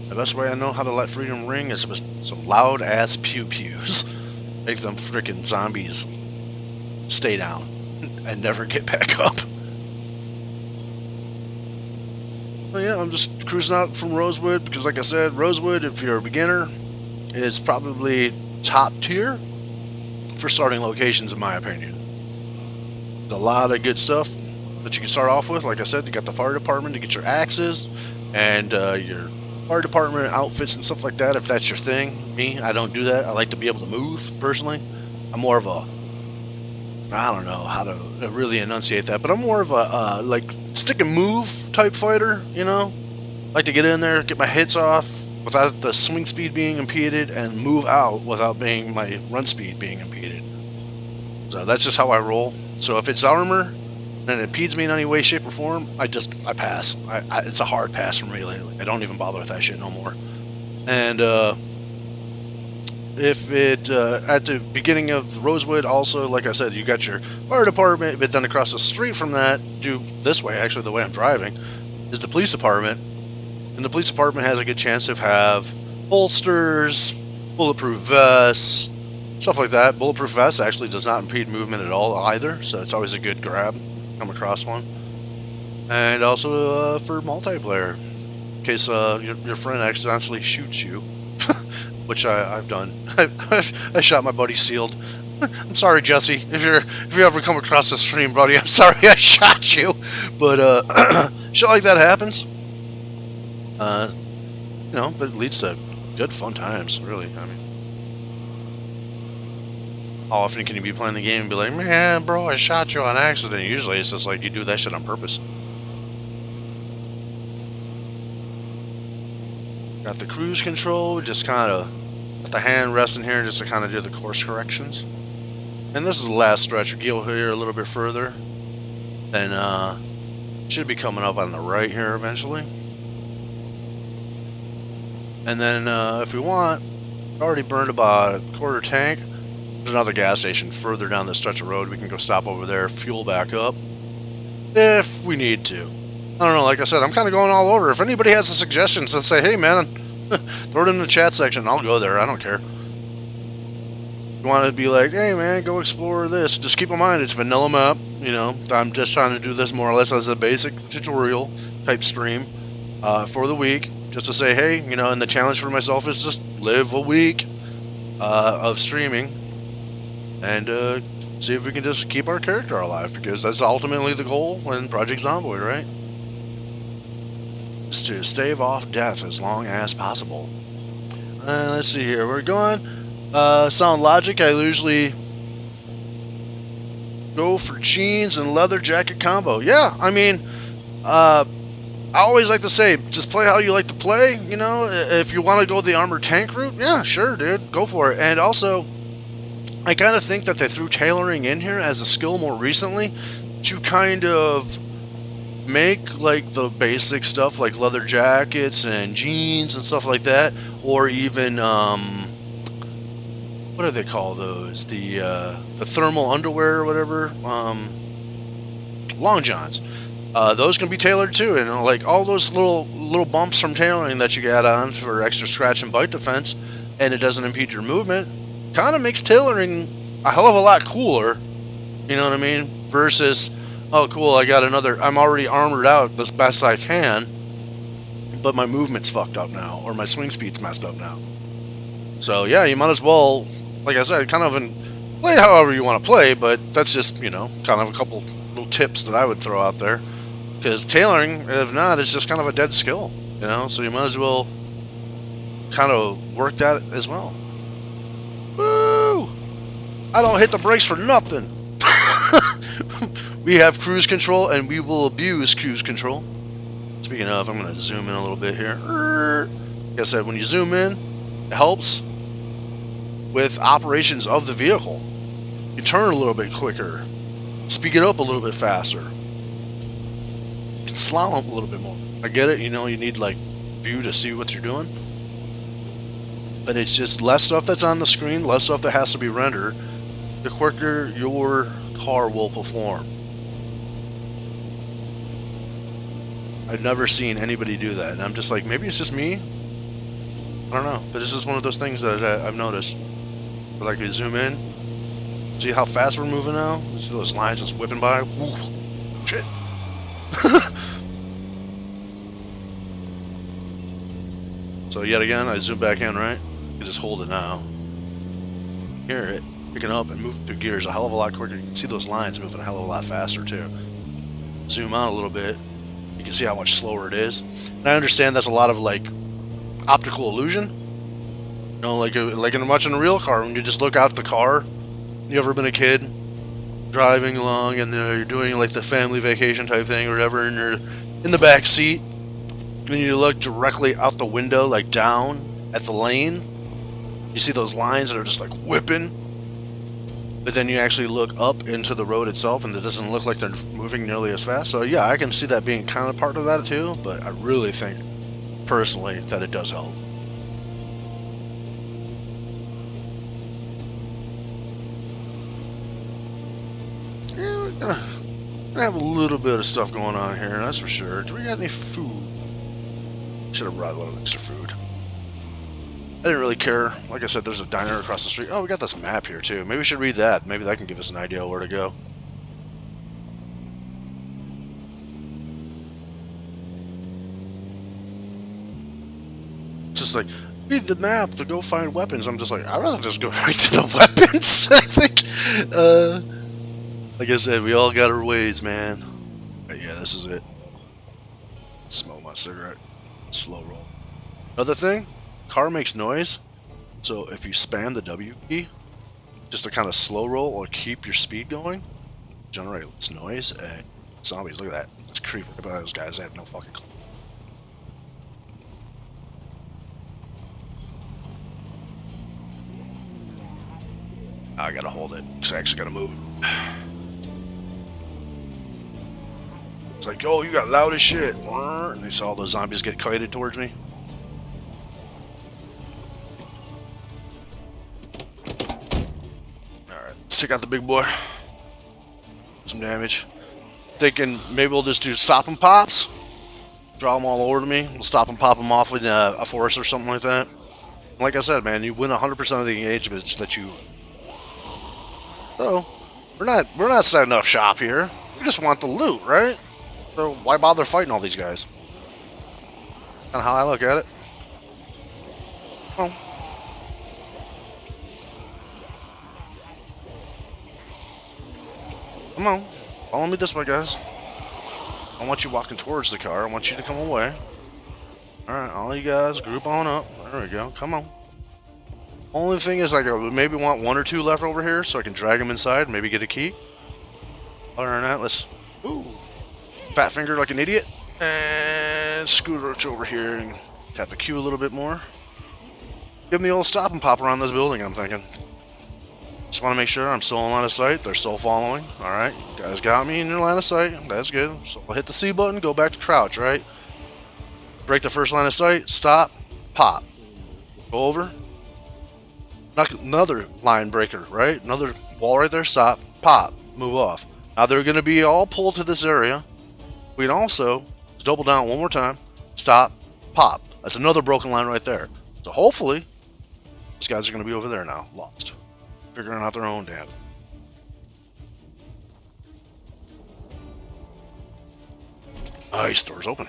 The best way I know how to let freedom ring is with some loud-ass pew-pews. Make them freaking zombies stay down and never get back up. But yeah, I'm just cruising out from Rosewood because, like I said, Rosewood, if you're a beginner, is probably top tier for starting locations, in my opinion. There's a lot of good stuff that you can start off with. Like I said, you got the fire department to get your axes and your fire department outfits and stuff like that, if that's your thing. Me, I don't do that. I like to be able to move, personally. I'm more of a, I don't know how to really enunciate that, but I'm more of a, like, stick and move type fighter, you know? Like to get in there, get my hits off without the swing speed being impeded, and move out without my run speed being impeded. So that's just how I roll. So if it's armor and it impedes me in any way, shape, or form, I pass. It's a hard pass for me lately. I don't even bother with that shit no more. And if it at the beginning of Rosewood, also, like I said, you got your fire department, but then across the street from that, this way, actually, the way I'm driving, is the police department. And the police department has a good chance to have holsters, bulletproof vests, stuff like that. Bulletproof vests actually does not impede movement at all either, so it's always a good grab. Come across one. And also for multiplayer, in case your friend accidentally shoots you, which I've done. I shot my buddy Sealed. I'm sorry, Jesse. If you ever come across the stream, buddy, I'm sorry I shot you. But shit like that happens. You know, but it leads to good fun times, really. I mean, how often can you be playing the game and be like, man, bro, I shot you on accident? Usually it's just like you do that shit on purpose. Got the cruise control, just kind of got the hand resting here just to kind of do the course corrections. And this is the last stretch. We'll go here a little bit further. Then should be coming up on the right here eventually. And then if we want, already burned about a quarter tank. There's another gas station further down this stretch of road. We can go stop over there, fuel back up, if we need to. I don't know, like I said, I'm kind of going all over. If anybody has a suggestion, let's say, hey man, throw it in the chat section. I'll go there. I don't care. You want to be like, hey man, go explore this. Just keep in mind it's vanilla map. You know, I'm just trying to do this more or less as a basic tutorial type stream for the week, just to say, hey, you know, and the challenge for myself is just live a week of streaming and see if we can just keep our character alive, because that's ultimately the goal in Project Zomboid, right? Just to stave off death as long as possible. Let's see here. We're going sound logic. I usually go for jeans and leather jacket combo. Yeah, I mean, I always like to say, just play how you like to play. You know, if you want to go the armored tank route, yeah, sure, dude, go for it. And also, I kind of think that they threw tailoring in here as a skill more recently to kind of make like the basic stuff like leather jackets and jeans and stuff like that, or even what do they call those? The thermal underwear or whatever, long johns. Those can be tailored too, and like all those little bumps from tailoring that you add on for extra scratch and bite defense, and it doesn't impede your movement, kind of makes tailoring a hell of a lot cooler. You know what I mean? Versus, oh cool, I'm already armored out as best I can, but my movement's fucked up now, or my swing speed's messed up now. So yeah, you might as well, like I said, kind of play however you want to play, but that's just, you know, kind of a couple little tips that I would throw out there. Because tailoring, if not, it's just kind of a dead skill, you know? So you might as well kind of work that as well. Woo! I don't hit the brakes for nothing. We have cruise control, and we will abuse cruise control. Speaking of, I'm going to zoom in a little bit here. Like I said, when you zoom in, it helps with operations of the vehicle. You can turn a little bit quicker, speed it up a little bit faster. You can slalom a little bit more. I get it, you know, you need like view to see what you're doing. But it's just less stuff that's on the screen, less stuff that has to be rendered, the quicker your car will perform. I've never seen anybody do that, and I'm just like, maybe it's just me? I don't know, but this is one of those things that I've noticed. But like, you zoom in, see how fast we're moving now? You see those lines just whipping by? Woo. Shit. So yet again, I zoom back in, right? You just hold it now. Hear it picking up and moving through gears a hell of a lot quicker. You can see those lines moving a hell of a lot faster too. Zoom out a little bit, you can see how much slower it is. And I understand that's a lot of like optical illusion. You know, like in watching a real car, when you just look out the car. You ever been a kid driving along and you're doing like the family vacation type thing or whatever, and you're in the back seat and you look directly out the window, like down at the lane. You see those lines that are just like whipping, but then you actually look up into the road itself and it doesn't look like they're moving nearly as fast. So yeah, I can see that being kind of part of that too, but I really think personally that it does help. Yeah, I have a little bit of stuff going on here, that's for sure. Do we got any food? Should have brought a little extra food. I didn't really care. Like I said, there's a diner across the street. Oh, we got this map here too. Maybe we should read that. Maybe that can give us an idea where to go. Just like, read the map to go find weapons. I'm just like, I'd rather just go right to the weapons, I think. Like I said, we all got our ways, man. But yeah, this is it. Smoke my cigarette. Slow roll. Another thing, car makes noise. So if you spam the W key, just to kind of slow roll or keep your speed going, generate this noise. And zombies, look at that. Just creeping by those guys. They have no fucking clue. I gotta hold it, because I actually gotta move. It's like, oh, you got loud as shit. And you saw all those zombies get kited towards me. Alright, let's take out the big boy. Some damage. Thinking maybe we'll just do stop and pops. Draw them all over to me. We'll stop and pop them off in a forest or something like that. Like I said, man, you win 100% of the engagements that you So we're not setting up shop here. We just want the loot, right? So why bother fighting all these guys? Kind of how I look at it. Oh, come on, follow me this way, guys. I want you walking towards the car. I want you to come away. All right, all you guys, group on up. There we go. Come on. Only thing is, like, I maybe want one or two left over here so I can drag them inside, maybe get a key. Other than that, let's... Ooh. Fat finger like an idiot. And scooter over here and tap the Q a little bit more. Give them the old stop and pop around this building, I'm thinking. Just want to make sure I'm still in line of sight. They're still following. Alright, you guys got me in your line of sight. That's good. So I'll hit the C button, go back to crouch, right? Break the first line of sight, stop, pop. Go over. Another line breaker, right? Another wall right there, stop, pop, move off. Now they're going to be all pulled to this area. We can also double down one more time, stop, pop. That's another broken line right there. So hopefully, these guys are going to be over there now, lost. Figuring out their own damn. Nice, door's open.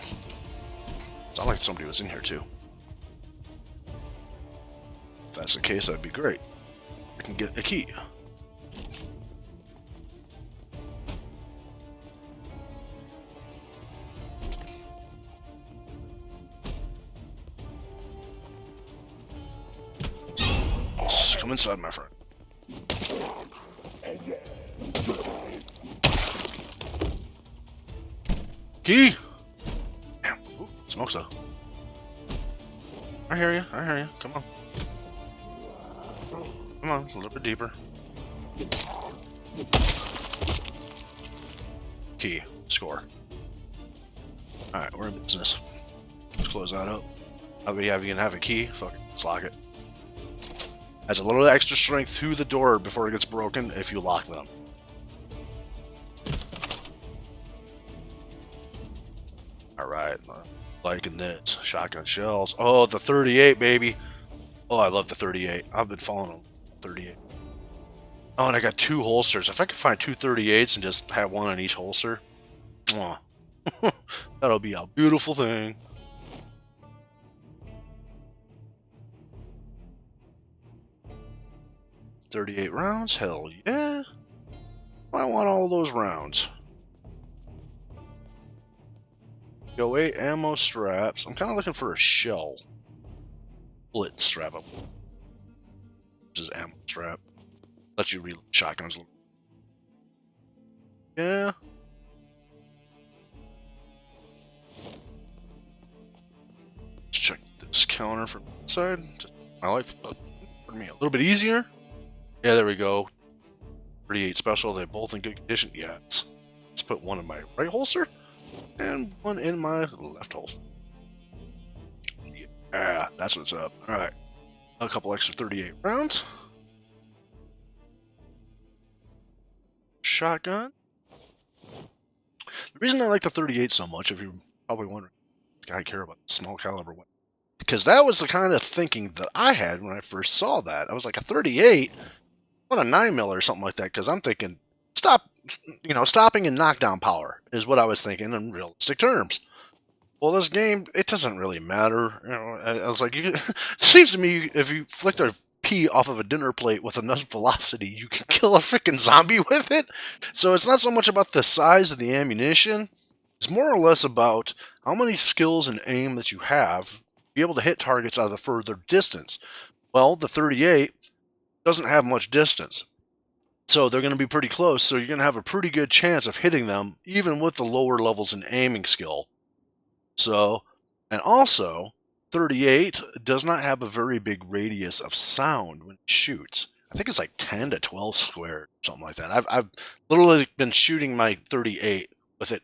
Sounds like somebody was in here too. If that's the case, that'd be great. I can get a key. Let's come inside, my friend. Key! Damn. Ooh, smoke though. I hear you. I hear you. Come on. Come on, a little bit deeper. Key. Score. Alright, we're in business. Let's close that up. I'll be having to have a key. Fuck it. Let's lock it. Adds a little extra strength to the door before it gets broken if you lock them. Alright. Liking this. Shotgun shells. Oh, the 38, baby. Oh, I love the 38. I've been following them. 38. Oh, and I got two holsters. If I could find two 38s and just have one on each holster, that'll be a beautiful thing. $38 rounds? Hell yeah. I want all those rounds. Go 8 ammo straps. I'm kind of looking for a shell. Bullet strap up. This is ammo strap. Let you reload shotguns. Yeah. Let's check this counter from inside. Just my life. For me, a little bit easier. Yeah, there we go. 38 special. They're both in good condition. Yeah. Let's put one in my right holster and one in my left holster. Yeah, that's what's up. All right. A couple extra 38 rounds. Shotgun. The reason I like the 38 so much, if you're probably wondering, I care about small caliber weapons, because that was the kind of thinking that I had when I first saw that. I was like, a 38, what a 9mm or something like that, because I'm thinking, stopping and knockdown power is what I was thinking in realistic terms. Well, this game, it doesn't really matter. I was like, it seems to me if you flicked a pea off of a dinner plate with enough velocity, you can kill a freaking zombie with it. So it's not so much about the size of the ammunition. It's more or less about how many skills and aim that you have to be able to hit targets out of the further distance. Well, the 38 doesn't have much distance. So they're going to be pretty close, so you're going to have a pretty good chance of hitting them, even with the lower levels in aiming skill. So, and also, 38 does not have a very big radius of sound when it shoots. I think it's like 10 to 12 squared, something like that. I've literally been shooting my 38 with it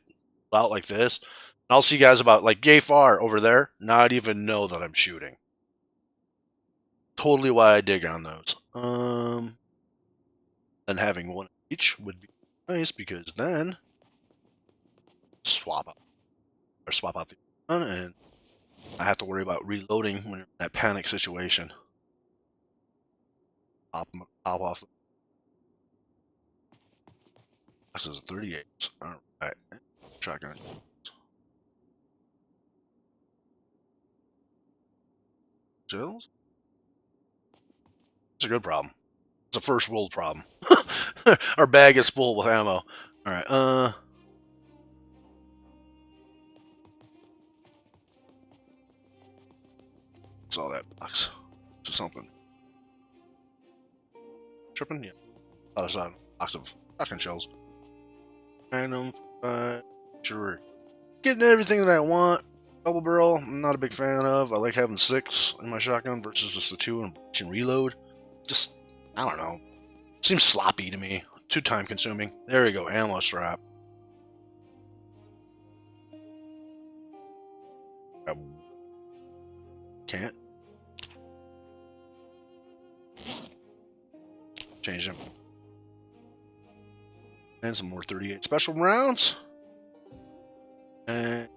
out like this. And I'll see guys about like yay far over there, not even know that I'm shooting. Totally why I dig on those. And having one each would be nice because then swap out the gun and I have to worry about reloading when in that panic situation. Pop off. Boxes of 38. Alright. Shotgun. Shells? It's a good problem. It's a first world problem. Our bag is full with ammo. Alright, what's all that box? It's something. Tripping? Yeah. Oh, there's a box of shotgun shells. Random, sure. Getting everything that I want. Double barrel, I'm not a big fan of. I like having 6 in my shotgun versus just the 2 and reload. Just, I don't know. Seems sloppy to me. Too time consuming. There we go, ammo strap. Can't. Change them. And some more 38 special rounds. And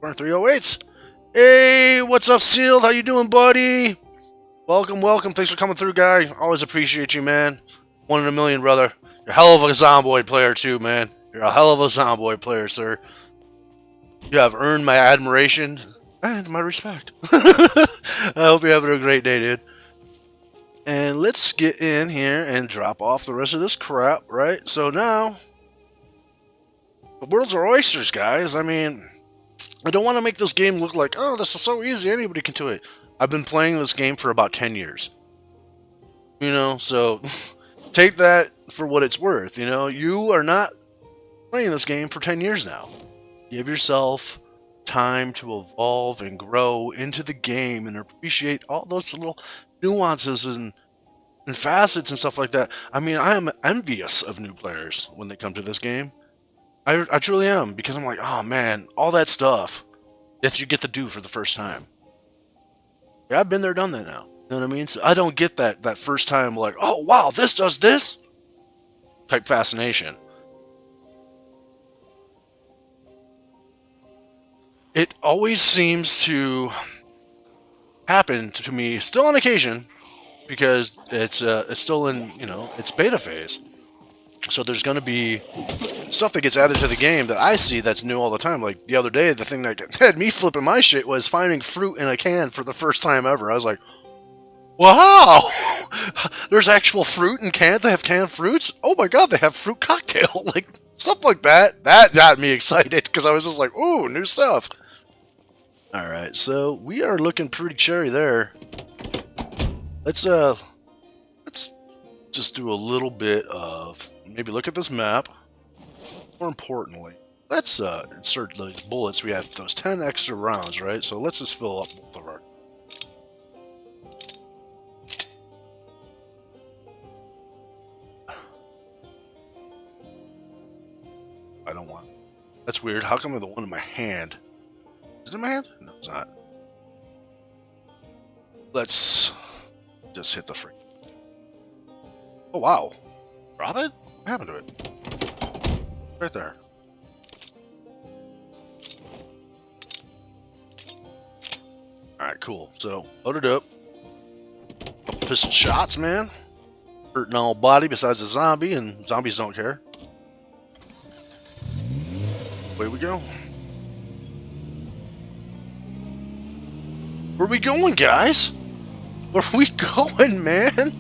308s. Hey, what's up, Sealed? How you doing, buddy? Welcome, welcome. Thanks for coming through, guy. Always appreciate you, man. 1 in a million, brother. You're a hell of a Zomboid player, too, man. You're a hell of a Zomboid player, sir. You have earned my admiration and my respect. I hope you're having a great day, dude. And let's get in here and drop off the rest of this crap, right? So now, the world's our oysters, guys. I mean, I don't want to make this game look like, oh, this is so easy, anybody can do it. I've been playing this game for about 10 years. You know, so take that for what it's worth, you know? You are not playing this game for 10 years now. Give yourself time to evolve and grow into the game and appreciate all those little nuances and facets and stuff like that. I mean, I am envious of new players when they come to this game. I truly am, because I'm like, oh man, all that stuff that you get to do for the first time. Yeah, I've been there, done that now. You know what I mean? So I don't get that first time like, oh wow, this does this type fascination. It always seems to happen to me, still on occasion, because it's still in, you know, it's beta phase. So there's going to be stuff that gets added to the game that I see that's new all the time. Like the other day, the thing that had me flipping my shit was finding fruit in a can for the first time ever. I was like, wow! There's actual fruit in cans? They have canned fruits? Oh my god, they have fruit cocktail! Like, stuff like that. That got me excited, because I was just like, ooh, new stuff. Alright, so we are looking pretty cherry there. Let's just do a little bit of, maybe look at this map. More importantly, let's insert those bullets. We have those 10 extra rounds, right? So let's just fill up both of our... I don't want... That's weird. How come the one in my hand... Is it in my hand? No, it's not. Let's just hit the free. Oh, wow. Drop it? What happened to it? Right there. Alright, cool. So, load it up. Pistol shots, man. Hurting all body besides the zombie, and zombies don't care. Away we go. Where we going, guys? Where are we going, man?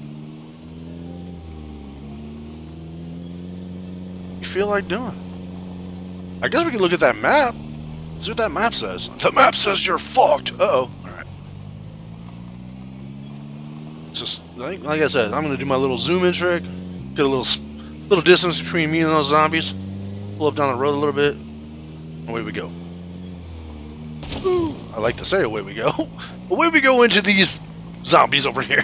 You feel like doing? I guess we can look at that map. See what that map says. The map says you're fucked. Uh-oh. Alright. It's just, like I said, I'm going to do my little zoom in trick. Get a little distance between me and those zombies. Pull up down the road a little bit. Away we go. Ooh, I like to say away we go. Away we go into these zombies over here.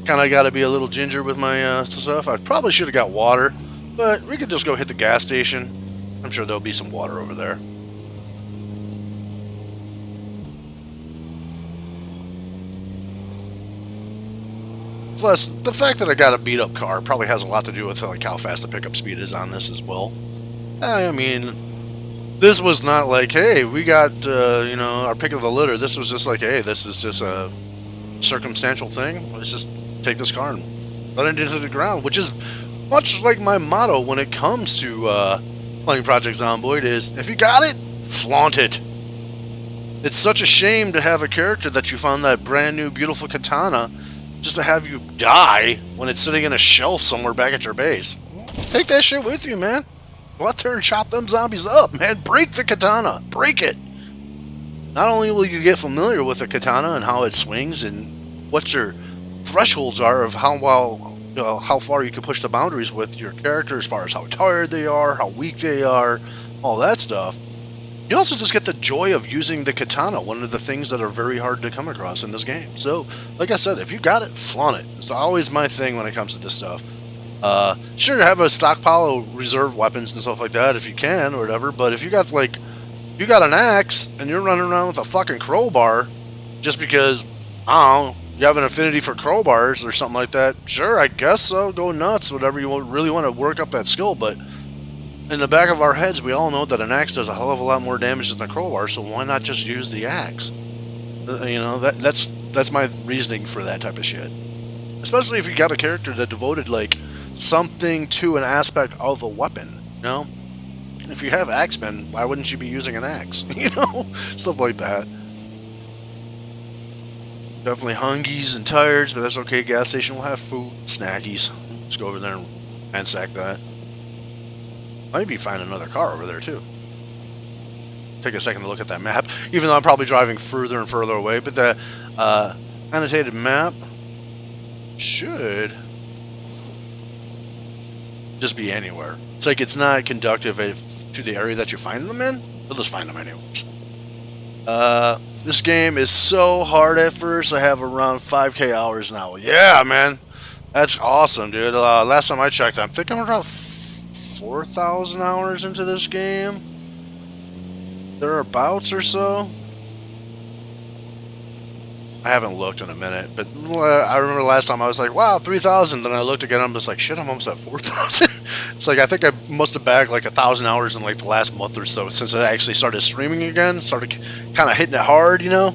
Kind of got to be a little ginger with my stuff. I probably should have got water, but we could just go hit the gas station. I'm sure there'll be some water over there. Plus, the fact that I got a beat-up car probably has a lot to do with like how fast the pickup speed is on this as well. I mean, this was not like, hey, we got, you know, our pick of the litter. This was just like, hey, this is just a circumstantial thing. Let's just take this car and let it into the ground, which is Much like my motto when it comes to playing Project Zomboid is, if you got it, flaunt it. It's such a shame to have a character that you found that brand new beautiful katana just to have you die when it's sitting in a shelf somewhere back at your base. Take that shit with you, man. Go out there and chop them zombies up, man. Break the katana. Break it. Not only will you get familiar with the katana and how it swings and what your thresholds are of how far you can push the boundaries with your character as far as how tired they are, how weak they are, all that stuff. You also just get the joy of using the katana, one of the things that are very hard to come across in this game. So, like I said, if you got it, flaunt it. It's always my thing when it comes to this stuff. Sure, have a stockpile of reserve weapons and stuff like that if you can or whatever, but if you got an axe and you're running around with a fucking crowbar just because, I don't know, you have an affinity for crowbars or something like that, sure, I guess so, go nuts, whatever you really want to work up that skill, but in the back of our heads, we all know that an axe does a hell of a lot more damage than a crowbar, so why not just use the axe? You know, that's my reasoning for that type of shit. Especially if you got a character that devoted, like, something to an aspect of a weapon, you know? If you have axemen, why wouldn't you be using an axe? You know? Stuff like that. Definitely hungies and tired, but that's okay. Gas station will have food, snackies. Let's go over there and ransack that. Maybe find another car over there, too. Take a second to look at that map, even though I'm probably driving further and further away, but the annotated map should just be anywhere. It's like it's not conductive to the area that you find them in. You'll just find them anyways. This game is so hard at first. I have around 5k hours now. Yeah, man. That's awesome, dude. Last time I checked, I think I'm around 4,000 hours into this game. Thereabouts or so. I haven't looked in a minute, but I remember last time I was like, wow, 3,000. Then I looked again, I'm just like, shit, I'm almost at 4,000. It's like, I think I must have bagged like 1,000 hours in like the last month or so since I actually started streaming again. Started kind of hitting it hard, you know?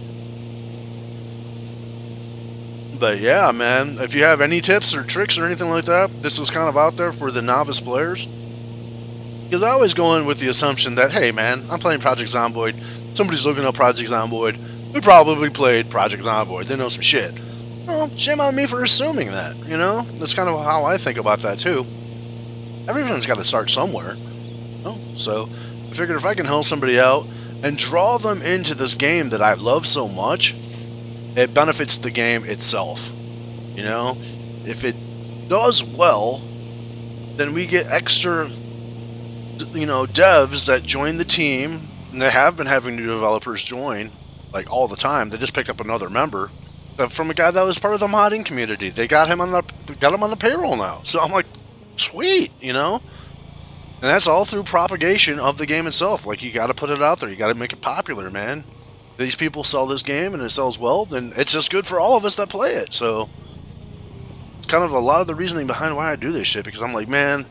But yeah, man, if you have any tips or tricks or anything like that, this is kind of out there for the novice players. Because I always go in with the assumption that, hey, man, I'm playing Project Zomboid. Somebody's looking up Project Zomboid. We probably played Project Zomboid. They know some shit. Well, shame on me for assuming that, you know? That's kind of how I think about that, too. Everyone's got to start somewhere. You know? So, I figured if I can help somebody out and draw them into this game that I love so much, it benefits the game itself. You know? If it does well, then we get extra, you know, devs that join the team, and they have been having new developers join, like, all the time. They just picked up another member from a guy that was part of the modding community. They got him on the payroll now. So I'm like, sweet, you know? And that's all through propagation of the game itself. Like, you got to put it out there. You got to make it popular, man. These people sell this game and it sells well, then it's just good for all of us that play it. So it's kind of a lot of the reasoning behind why I do this shit, because I'm like, man,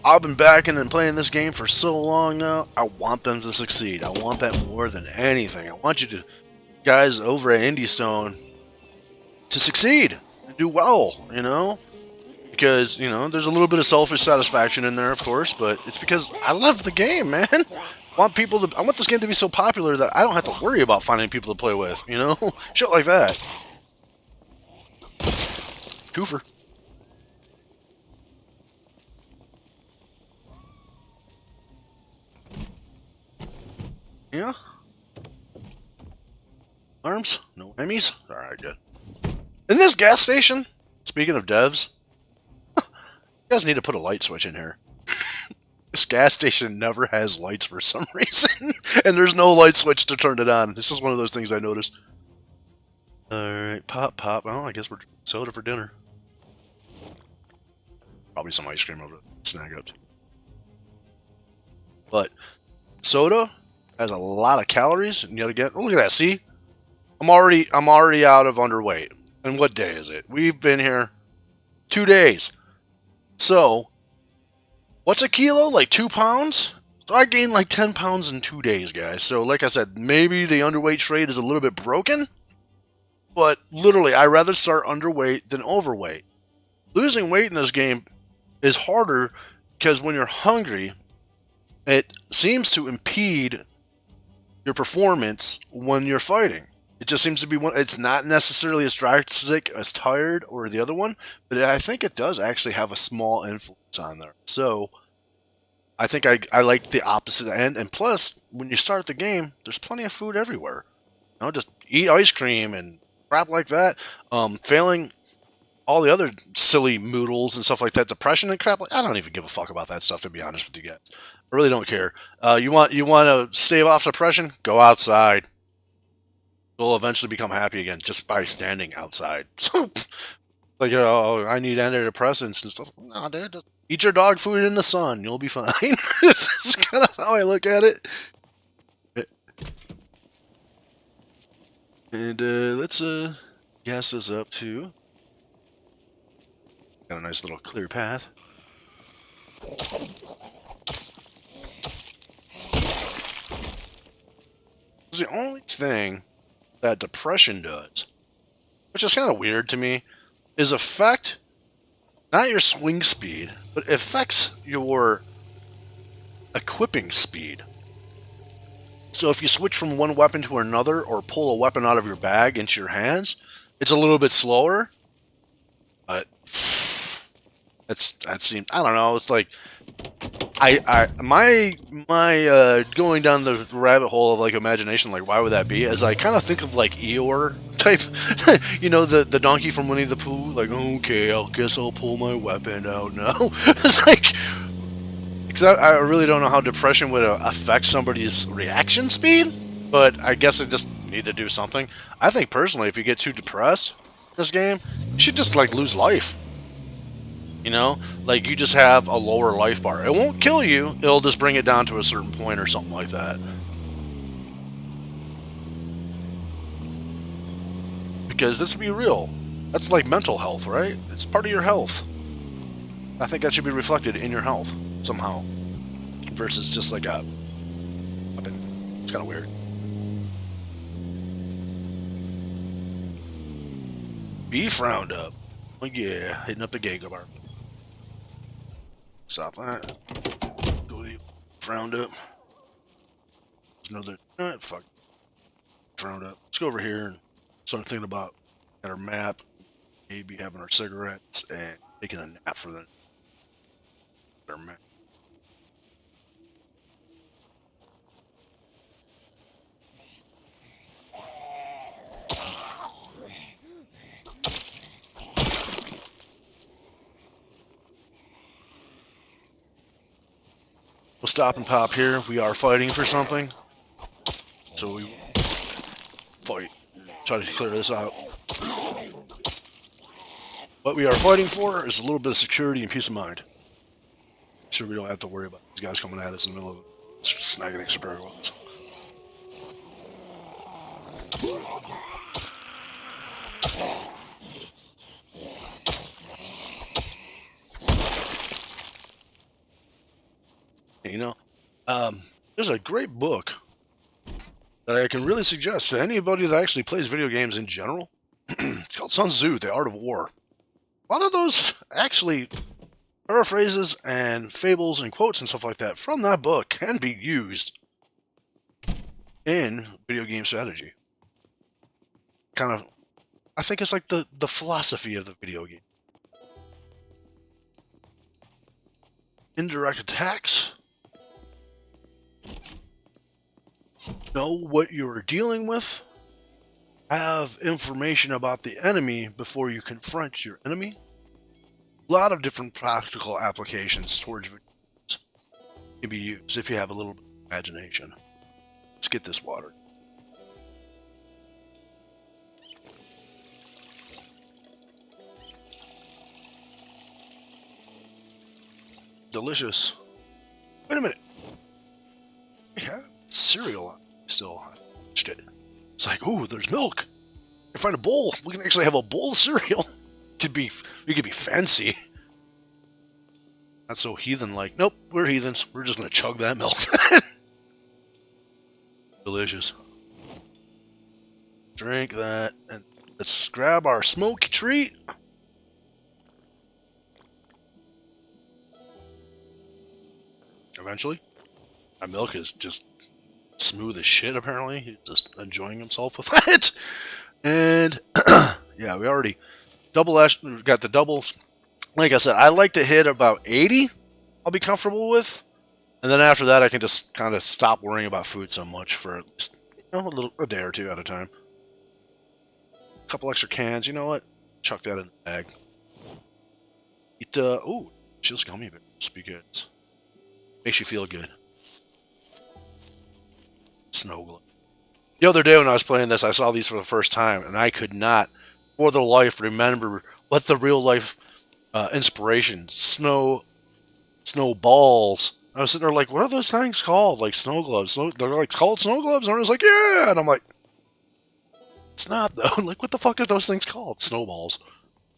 I've been backing and playing this game for so long now. I want them to succeed. I want that more than anything. I want you to, guys over at IndieStone, to succeed and do well, you know? Because, you know, there's a little bit of selfish satisfaction in there, of course, but it's because I love the game, man. I want this game to be so popular that I don't have to worry about finding people to play with, you know? Shit like that. Twofer. Yeah. Arms? No enemies? Alright, good. In this gas station, speaking of devs, you guys need to put a light switch in here. This gas station never has lights for some reason. And there's no light switch to turn it on. This is one of those things I noticed. Alright, pop. Well, I guess we're drinking soda for dinner. Probably some ice cream over there. Snag up. But soda has a lot of calories, and yet again, oh, look at that, see? I'm already out of underweight. And what day is it? We've been here 2 days. So, what's a kilo? Like 2 pounds? So I gained like 10 pounds in 2 days, guys. So, like I said, maybe the underweight trade is a little bit broken. But, literally, I'd rather start underweight than overweight. Losing weight in this game is harder because when you're hungry, it seems to impede your performance when you're fighting. It just seems to be one. It's not necessarily as drastic as tired or the other one, but I think it does actually have a small influence on there. So I think I like the opposite end. And plus, when you start the game, there's plenty of food everywhere. You know, just eat ice cream and crap like that. Failing all the other silly moodles and stuff like that, depression and crap. Like, I don't even give a fuck about that stuff, to be honest with you guys. I really don't care. You want to stave off depression? Go outside. You'll eventually become happy again just by standing outside. So, like, oh, I need antidepressants and stuff. No, dude, just eat your dog food in the sun. You'll be fine. It's kind of how I look at it. And let's gas this up too. Got a nice little clear path. The only thing that depression does, which is kind of weird to me, is affect not your swing speed, but it affects your equipping speed. So if you switch from one weapon to another or pull a weapon out of your bag into your hands, it's a little bit slower. But that seems, I don't know. It's like my going down the rabbit hole of like imagination, like why would that be? As I kind of think of like Eeyore type, you know, the donkey from Winnie the Pooh. Like, okay, I guess I'll pull my weapon out now. It's like, because I really don't know how depression would affect somebody's reaction speed, but I guess I just need to do something. I think personally, if you get too depressed in this game, you should just like lose life. You know, like you just have a lower life bar. It won't kill you. It'll just bring it down to a certain point or something like that. Because let's be real, that's like mental health, right? It's part of your health. I think that should be reflected in your health somehow, versus just like a weapon. It's kind of weird. Beef roundup. Oh yeah, hitting up the Giga bar. Stop that. Go to the roundup. There's another. Fuck. Roundup. Let's go over here and start thinking about our map. Maybe having our cigarettes and taking a nap for our map. We'll stop and pop here. We are fighting for something. So we fight. Try to clear this out. What we are fighting for is a little bit of security and peace of mind. Sure we don't have to worry about these guys coming at us in the middle of snagging extra barrel weapons. You know, there's a great book that I can really suggest to anybody that actually plays video games in general. It's called Sun Tzu, The Art of War. A lot of those actually paraphrases and fables and quotes and stuff like that from that book can be used in video game strategy. Kind of, I think it's like the philosophy of the video game. Indirect attacks. Know what you're dealing with. Have information about the enemy before you confront your enemy. A lot of different practical applications towards videos can be used if you have a little bit of imagination. Let's get this water. Delicious. Wait a minute. We have cereal on still. It's like, ooh, there's milk. We find a bowl. We can actually have a bowl of cereal. We could be fancy. Not so heathen-like. Nope, we're heathens. We're just gonna chug that milk. Delicious. Drink that, and let's grab our smoky treat. eventually. My milk is just smooth as shit, apparently. He's just enjoying himself with it. And, yeah, we already got the doubles. Like I said, I like to hit about 80. I'll be comfortable with. And then after that, I can just kind of stop worrying about food so much for just, a day or two at a time. A couple extra cans, you know what? Chuck that in the bag. Eat, ooh, chill's gummy bears. Must be good. Makes you feel good. Snow globe. The other day when I was playing this, I saw these for the first time, and I could not, for the life, remember what the real life inspiration. Snow balls. I was sitting there like, what are those things called? Like snow globes. They're like called snow globes? And I was like, yeah! And I'm like, it's not though. Like, what the fuck are those things called? Snowballs.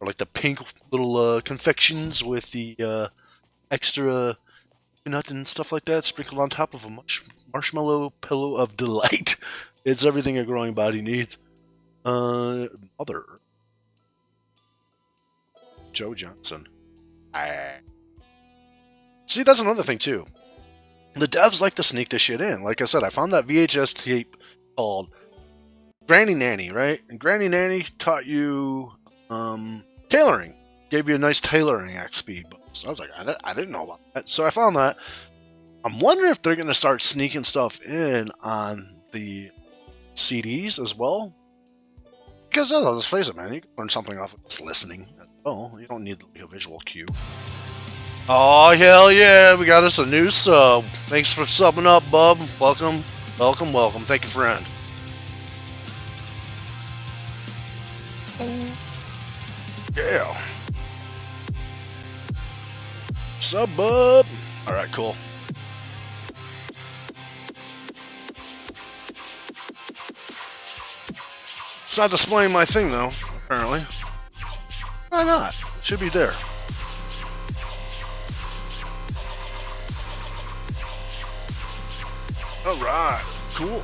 Or like the pink little confections with the extra nut and stuff like that sprinkled on top of a marshmallow pillow of delight. It's everything a growing body needs. Mother. Joe Johnson. See, that's another thing too. The devs like to sneak this shit in. Like I said, I found that VHS tape called Granny Nanny, right? And Granny Nanny taught you tailoring. Gave you a nice tailoring speed bonus. I was like, I didn't know about that. So I found that. I'm wondering if they're going to start sneaking stuff in on the CDs as well. Because let's face it, man, you can learn something off of just listening. Oh, you don't need a visual cue. Oh, hell yeah, we got us a new sub. Thanks for subbing up, bub. Welcome, welcome, welcome. Thank you, friend. Yeah. Sub, bub. Alright, cool. It's not displaying my thing, though, apparently. Why not? It should be there. Alright, cool.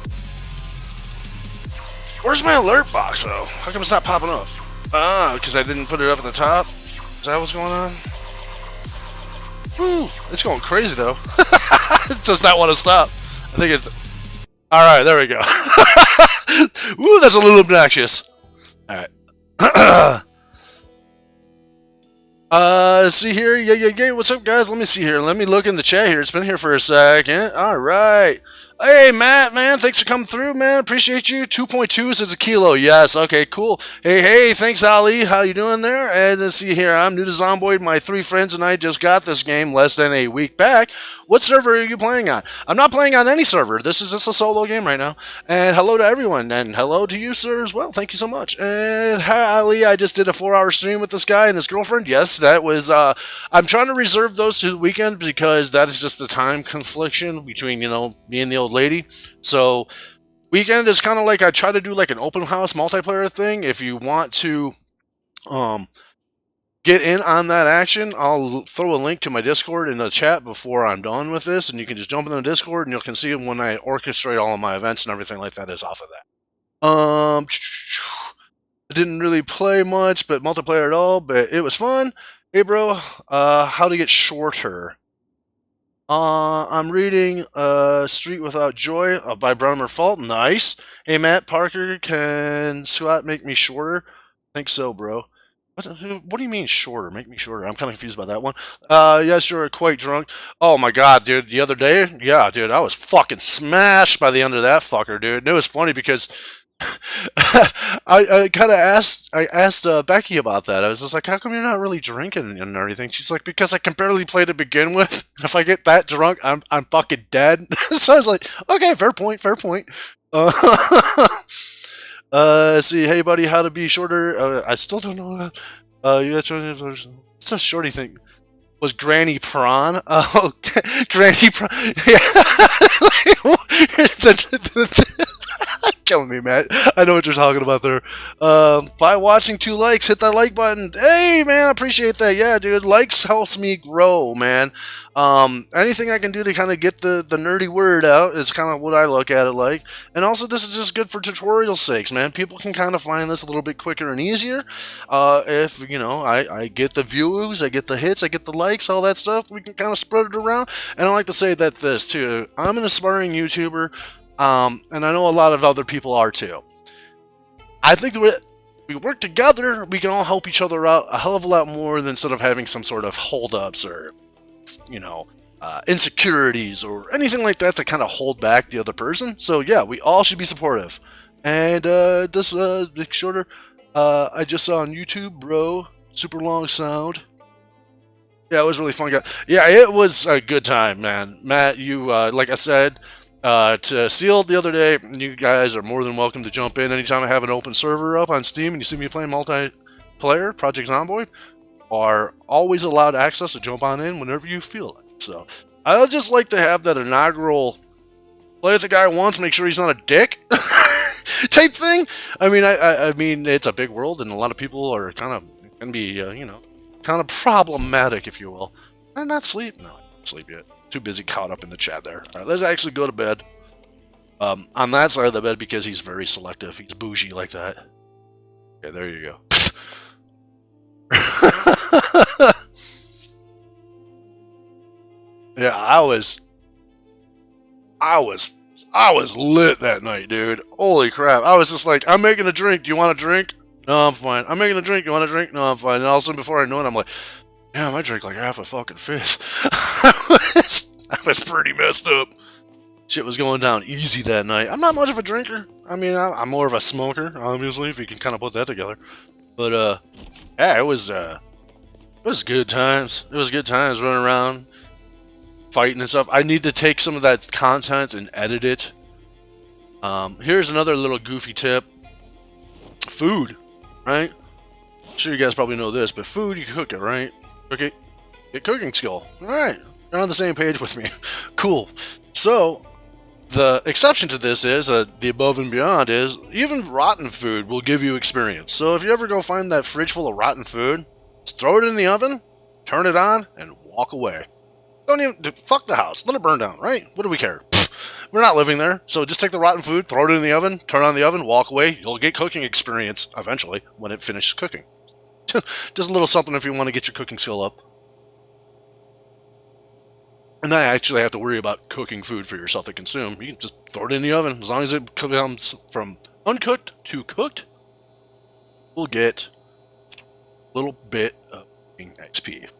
Where's my alert box, though? How come it's not popping up? Ah, because I didn't put it up at the top? Is that what's going on? Woo! It's going crazy, though. It does not want to stop. I think it's... Alright, there we go. Woo, that's a little obnoxious. Alright. See here. Yeah. What's up, guys? Let me see here. Let me look in the chat here. It's been here for a second. Alright. Hey, Matt, man. Thanks for coming through, man. Appreciate you. 2.2 says a kilo. Yes. Okay, cool. Hey. Thanks, Ali. How you doing there? And let's see here. I'm new to Zomboid. My 3 friends and I just got this game less than a week back. What server are you playing on? I'm not playing on any server. This is just a solo game right now. And hello to everyone. And hello to you, sir, as well. Thank you so much. And hi, Ali. I just did a 4-hour stream with this guy and his girlfriend. Yes, that was... I'm trying to reserve those to the weekend because that is just the time confliction between, me and the old lady. So weekend is kind of like I try to do like an open house multiplayer thing. If you want to get in on that action, I'll throw a link to my Discord in the chat before I'm done with this, and you can just jump in the Discord and you can see when I orchestrate all of my events and everything like that is off of that. I didn't really play much but multiplayer at all, but it was fun. Hey bro, how to get shorter. I'm reading Street Without Joy by Brummer Fault. Nice. Hey, Matt Parker, can SWAT make me shorter? I think so, bro. What do you mean shorter? Make me shorter? I'm kind of confused by that one. Yes, you're quite drunk. Oh my god, dude. The other day? Yeah, dude, I was fucking smashed by the end of that fucker, dude. And it was funny because I kind of asked Becky about that. I was just like, how come you're not really drinking and everything? She's like, because I can barely play to begin with. And if I get that drunk, I'm fucking dead. So I was like, okay, fair point. See, hey buddy, how to be shorter? I still don't know. You got what's a shorty thing? Was Granny Prawn? Oh, Granny Prawn. Yeah. Killing me, Matt. I know what you're talking about there. By watching 2 likes, hit that like button. Hey, man, I appreciate that. Yeah, dude, likes helps me grow, man. Anything I can do to kind of get the nerdy word out is kind of what I look at it like. And also, this is just good for tutorial sakes, man. People can kind of find this a little bit quicker and easier. If, you know, I get the views, I get the hits, I get the likes, all that stuff, we can kind of spread it around. And I like to say that this, too. I'm an aspiring YouTuber. And I know a lot of other people are too. I think that we work together, we can all help each other out a hell of a lot more than instead of having some sort of holdups or, you know, insecurities or anything like that to kind of hold back the other person. So yeah, we all should be supportive. And this Big Shorter, I just saw on YouTube, bro. Super long sound. Yeah, it was really fun. Yeah, it was a good time, man. Matt, you like I said. To Sealed the other day, you guys are more than welcome to jump in anytime I have an open server up on Steam and you see me playing multiplayer, Project Zomboid, are always allowed access to jump on in whenever you feel like. So, I'd just like to have that inaugural play with the guy once, make sure he's not a dick type thing. I mean, it's a big world and a lot of people are can be, you know, kind of problematic, if you will. I'm not sleep. No, I don't sleep yet. Too busy caught up in the chat there. Alright, let's actually go to bed. On that side of the bed because he's very selective. He's bougie like that. Okay, there you go. Yeah, I was lit that night, dude. Holy crap. I was just like, I'm making a drink. Do you want a drink? No, I'm fine. I'm making a drink. You want a drink? No, I'm fine. And all of a sudden, before I know it, I'm like, damn, I drank like half a fucking fist. I was pretty messed up. Shit was going down easy that night. I'm not much of a drinker. I mean, I'm more of a smoker, obviously, if you can kind of put that together. But, yeah, it was good times. It was good times running around, fighting and stuff. I need to take some of that content and edit it. Here's another little goofy tip. Food, right? I'm sure you guys probably know this, but food, you cook it, right? Cook it. Get cooking skill. Alright. You're on the same page with me. Cool. So, the exception to this is, the above and beyond is, even rotten food will give you experience. So if you ever go find that fridge full of rotten food, just throw it in the oven, turn it on, and walk away. Don't even, fuck the house. Let it burn down, right? What do we care? We're not living there. So just take the rotten food, throw it in the oven, turn on the oven, walk away. You'll get cooking experience eventually when it finishes cooking. Just a little something if you want to get your cooking skill up. And not actually have to worry about cooking food for yourself to consume. You can just throw it in the oven. As long as it comes from uncooked to cooked, we'll get a little bit of XP.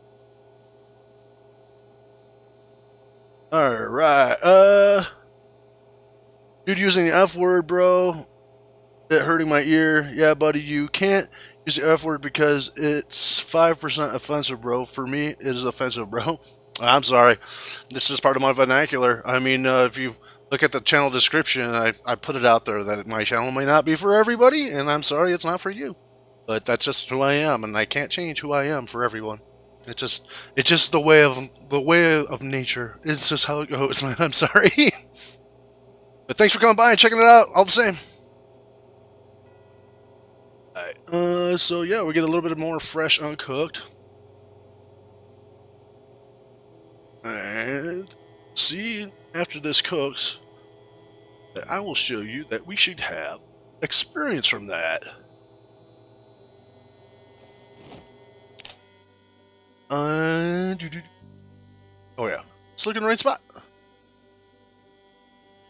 Alright, dude using the F word, bro. It hurting my ear. Yeah, buddy, you can't use the F word because it's 5% offensive, bro. For me, it is offensive, bro. I'm sorry. This is part of my vernacular. I mean, if you look at the channel description, I put it out there that my channel may not be for everybody, and I'm sorry it's not for you. But that's just who I am, and I can't change who I am for everyone. It's just the way of nature. It's just how it goes, man. I'm sorry. But thanks for coming by and checking it out, all the same. Alright, so yeah, we get a little bit more fresh uncooked. And see, after this cooks, that I will show you that we should have experience from that. Oh yeah, it's looking the right spot.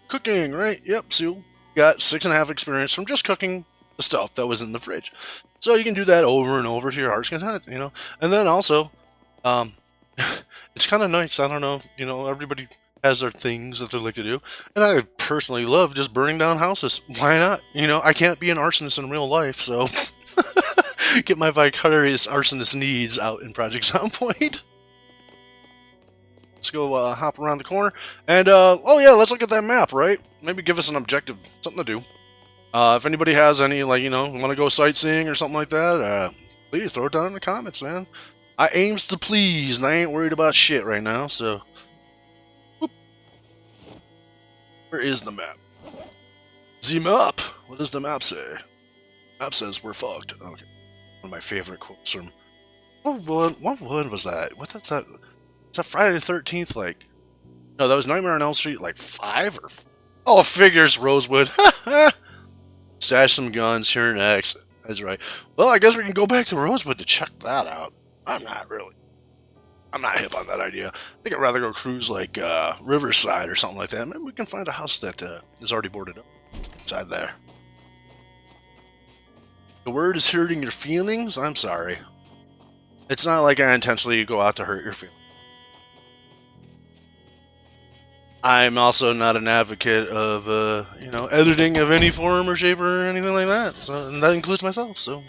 Cooking, right? Yep, so got 6.5 experience from just cooking the stuff that was in the fridge. So you can do that over and over to your heart's content, you know. And then also, it's kind of nice. I don't know, you know, everybody has their things that they like to do, and I personally love just burning down houses. Why not? You know, I can't be an arsonist in real life, so get my vicarious arsonist needs out in Project Zomboid. Let's go hop around the corner, and oh yeah, let's look at that map, right? Maybe give us an objective, something to do. If anybody has any, like, you know, want to go sightseeing or something like that, please throw it down in the comments, man. I aims to please, and I ain't worried about shit right now, so... Whoop. Where is the map? The map. What does the map say? Map says we're fucked. Okay. One of my favorite quotes from. What one was that? What that's that? Was that Friday the 13th? Like, no, that was Nightmare on Elm Street. Like 5 or. Oh, figures, Rosewood. Stash some guns here next. That's right. Well, I guess we can go back to Rosewood to check that out. I'm not hip on that idea. I think I'd rather go cruise like Riverside or something like that. Maybe we can find a house that is already boarded up inside there. The word is hurting your feelings? I'm sorry. It's not like I intentionally go out to hurt your feelings. I'm also not an advocate of, editing of any form or shape or anything like that. So, and that includes myself, so...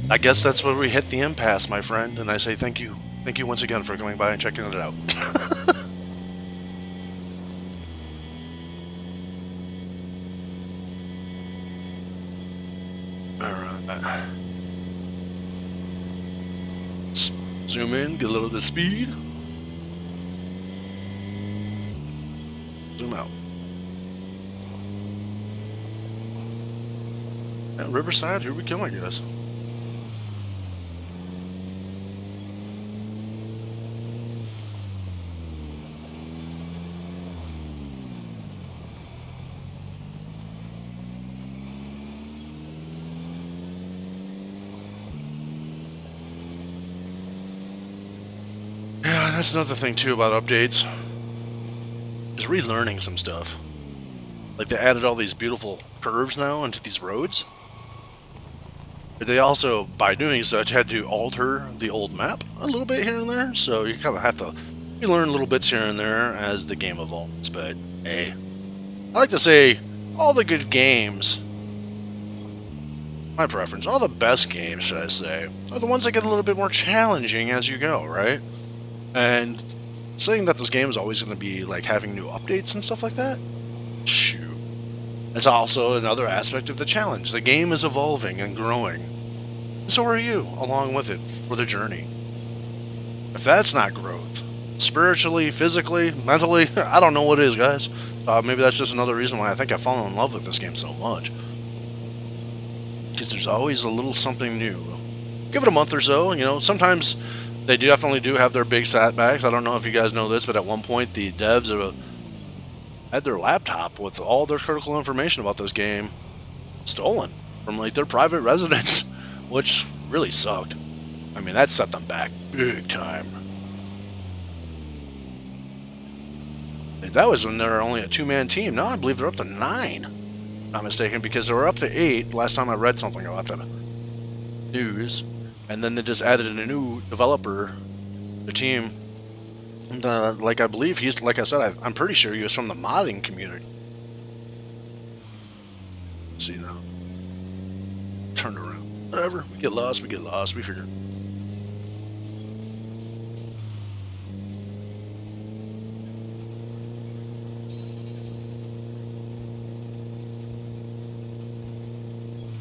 I guess that's where we hit the impasse, my friend, and I say thank you. Thank you once again for coming by and checking it out. Alright. Zoom in, get a little bit of speed. Zoom out. And Riverside, here we come, I guess. Yeah, that's another thing too about updates. Is relearning some stuff. Like they added all these beautiful curves now into these roads. But they also, by doing such, had to alter the old map a little bit here and there. So you kind of have to relearn little bits here and there as the game evolves. But hey, I like to say all the good games, my preference, all the best games, should I say, are the ones that get a little bit more challenging as you go, right? And saying that this game is always going to be like having new updates and stuff like that, shoot. It's also another aspect of the challenge. The game is evolving and growing. And so are you, along with it, for the journey. If that's not growth, spiritually, physically, mentally, I don't know what is, guys. Maybe that's just another reason why I think I've fallen in love with this game so much. Because there's always a little something new. Give it a month or so, sometimes they definitely do have their big setbacks. I don't know if you guys know this, but at one point the devs had their laptop with all their critical information about this game stolen from like their private residence, which really sucked. I mean, that set them back big time. That was when they were only a 2-man team. Now I believe they're up to 9. If I'm not mistaken, because they were up to 8 last time I read something about the news. And then they just added a new developer, the team. And, like I believe he's, like I said, I'm pretty sure he was from the modding community. Let's see now. Turned around. Whatever. We get lost. We figure.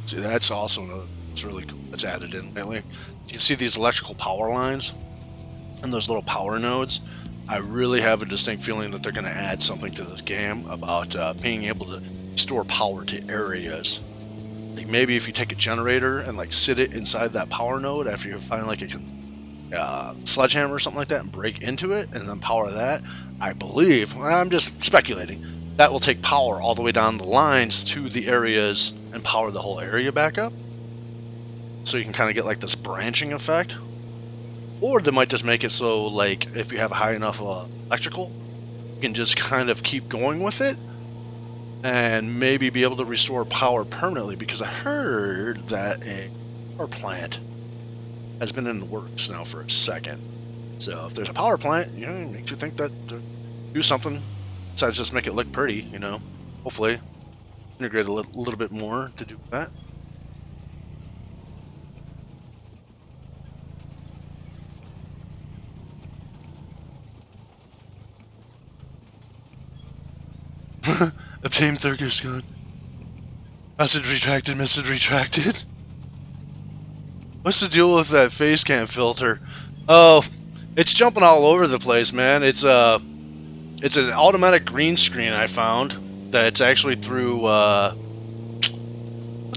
See, that's also another. It's really cool. That's added in lately. You can see these electrical power lines and those little power nodes. I really have a distinct feeling that they're going to add something to this game about being able to store power to areas. Like maybe if you take a generator and like sit it inside that power node after you find like a sledgehammer or something like that and break into it and then power that, I believe, I'm just speculating, that will take power all the way down the lines to the areas and power the whole area back up. So you can kind of get like this branching effect. Or they might just make it so like if you have high enough electrical, you can just kind of keep going with it and maybe be able to restore power permanently, because I heard that a power plant has been in the works now for a second. So if there's a power plant, it makes you think that do something besides just make it look pretty, hopefully integrate a little bit more to do that. Obtain Thurger's gun. Message retracted. What's the deal with that face cam filter? Oh, it's jumping all over the place, man. It's an automatic green screen I found. that's actually through, what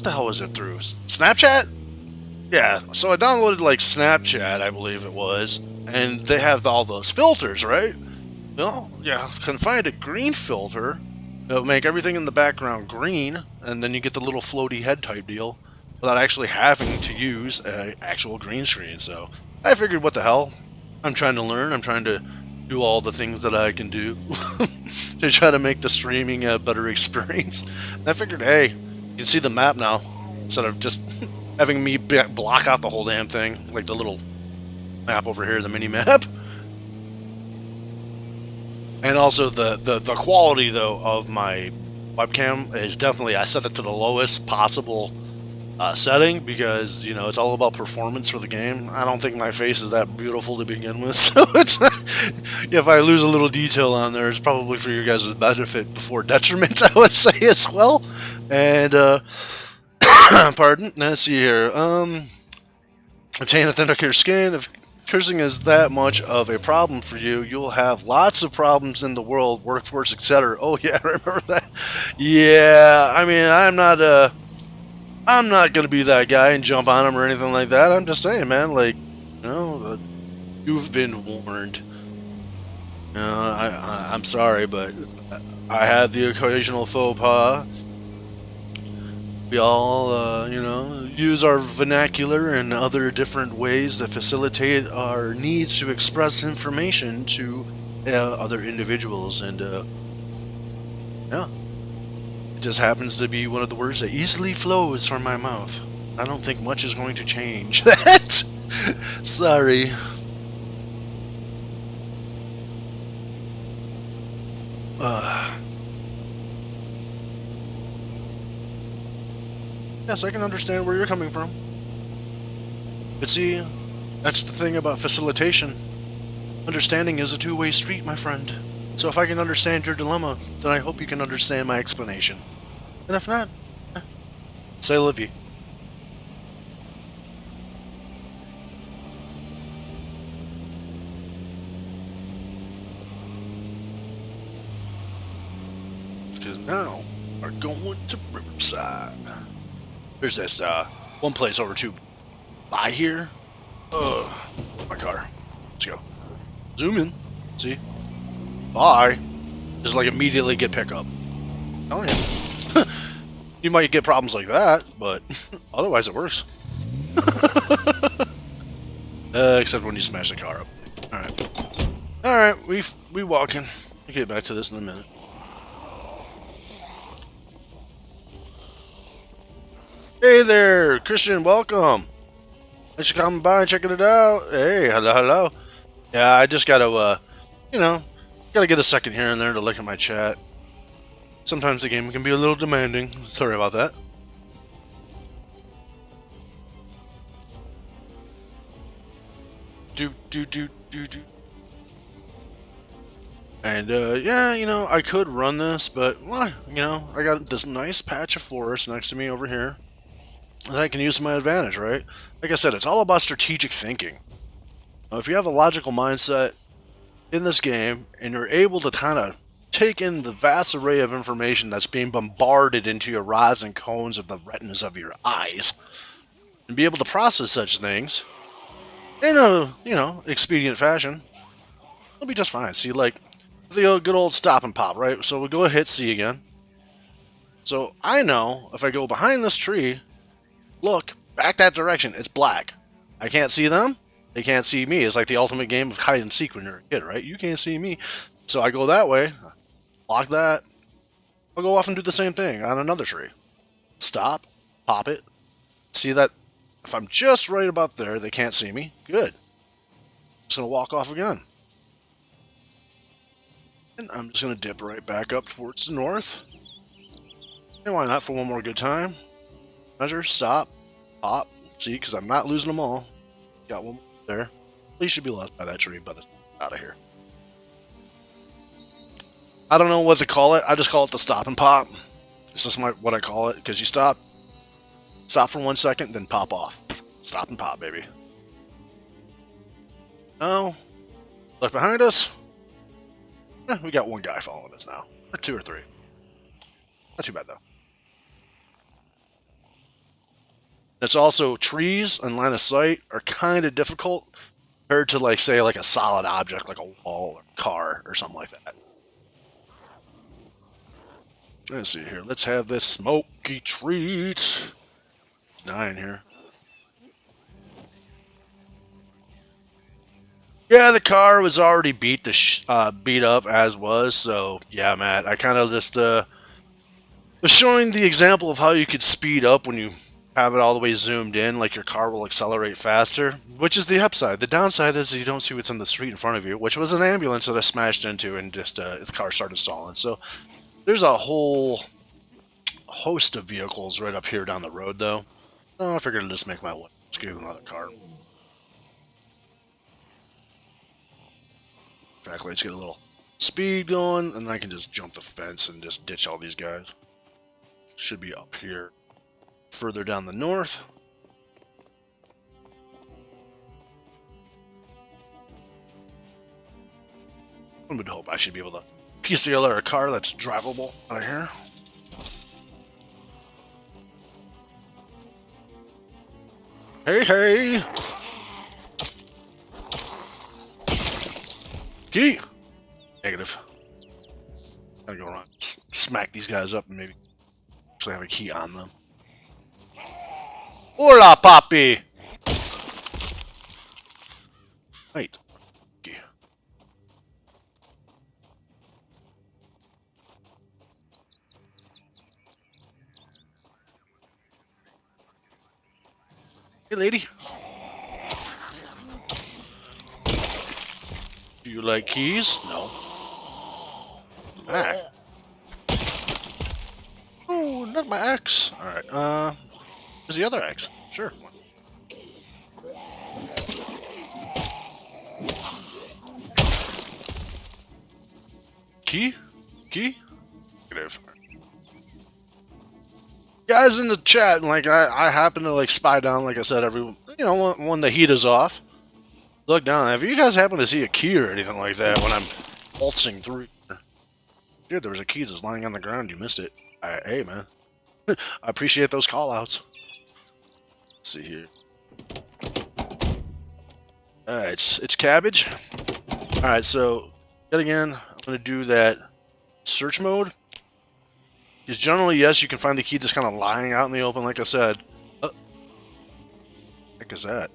the hell was it through? Snapchat? Yeah, so I downloaded like Snapchat, I believe it was, and they have all those filters, right? Well, yeah, can find a green filter. It'll make everything in the background green, and then you get the little floaty head type deal without actually having to use an actual green screen. So I figured, what the hell? I'm trying to learn. I'm trying to do all the things that I can do to try to make the streaming a better experience. And I figured, hey, you can see the map now instead of just having me block out the whole damn thing, like the little map over here, the mini map. And also the quality though of my webcam is definitely, I set it to the lowest possible setting because, you know, it's all about performance for the game. I don't think my face is that beautiful to begin with, so it's if I lose a little detail on there, it's probably for your guys' benefit before detriment, I would say as well. And pardon. Let's see here. Obtain authenticator skin. If cursing is that much of a problem for you, you'll have lots of problems in the world, workforce, etc. Oh yeah, I remember that. Yeah, I mean, I'm not gonna be that guy and jump on him or anything like that. I'm just saying, man. Like, you know, you've been warned. You know, I'm sorry, but I had the occasional faux pas. We all, you know, use our vernacular and other different ways that facilitate our needs to express information to other individuals, and yeah, it just happens to be one of the words that easily flows from my mouth. I don't think much is going to change that. Sorry. Yes, I can understand where you're coming from. But see, that's the thing about facilitation. Understanding is a two-way street, my friend. So if I can understand your dilemma, then I hope you can understand my explanation. And if not, say la vie. Because now, we're going to Riverside. There's this, one place over to buy here. My car. Let's go. Zoom in. See? Bye. Just like immediately get pickup. Oh yeah. You might get problems like that, but otherwise it works. Except when you smash the car up. Alright. Alright, we walking. We'll get back to this in a minute. Hey there, Christian, welcome. Thanks for coming by and checking it out. Hey, hello, hello. Yeah, I just gotta, you know, gotta get a second here and there to look at my chat. Sometimes the game can be a little demanding. Sorry about that. Do. And, yeah, you know, I could run this, but, well, you know, I got this nice patch of forest next to me over here that I can use to my advantage, right? Like I said, it's all about strategic thinking. If you have a logical mindset in this game, and you're able to kind of take in the vast array of information that's being bombarded into your rods and cones of the retinas of your eyes, and be able to process such things in a, you know, expedient fashion, it'll be just fine. See, like, the good old stop and pop, right? So we'll go hit C again. So I know if I go behind this tree, look, back that direction, it's black. I can't see them, they can't see me. It's like the ultimate game of hide and seek when you're a kid, right? You can't see me. So I go that way, block that, I'll go off and do the same thing on another tree. Stop, pop it, see that if I'm just right about there, they can't see me. Good. Just gonna walk off again. And I'm just gonna dip right back up towards the north. And why not for one more good time? Measure, stop, pop, see, because I'm not losing them all. Got one there. At least should be left by that tree, but it's out of here. I don't know what to call it. I just call it the stop and pop. It's just what I call it, because you stop for 1 second, then pop off. Stop and pop, baby. No. Left behind us. We got one guy following us now. Or two or three. Not too bad though. It's also trees and line of sight are kind of difficult compared to like say like a solid object like a wall or a car or something like that. Let's see here. Let's have this smoky treat. Dying here. Yeah, the car was already beat up as was, so yeah, Matt. I kind of just was showing the example of how you could speed up when you have it all the way zoomed in, like your car will accelerate faster, which is the upside. The downside is you don't see what's in the street in front of you, which was an ambulance that I smashed into and just the car started stalling. So there's a whole host of vehicles right up here down the road, though. Oh, I figured I'd just make my way. Let's get another car. In fact, let's get a little speed going, and then I can just jump the fence and just ditch all these guys. Should be up here, further down the north. I would hope I should be able to piece together a car that's drivable out of here. Hey, hey! Key! Negative. Gotta go around, smack these guys up, and maybe actually have a key on them. Hola, papi! Wait. Okay. Hey, lady. Do you like keys? No. Ah. Oh, not my axe. Alright, where's the other axe? Sure. Key? Key? Negative. Guys in the chat, like, I happen to, like, spy down, like I said, everyone, you know, when the heat is off. Look down. If you guys happen to see a key or anything like that when I'm waltzing through. Dude, there was a key just lying on the ground. You missed it. Hey, man. I appreciate those call-outs. Let's see here. Alright, it's cabbage. Alright, so, yet again, I'm going to do that search mode. Because generally, yes, you can find the key just kind of lying out in the open, like I said. What the heck is that?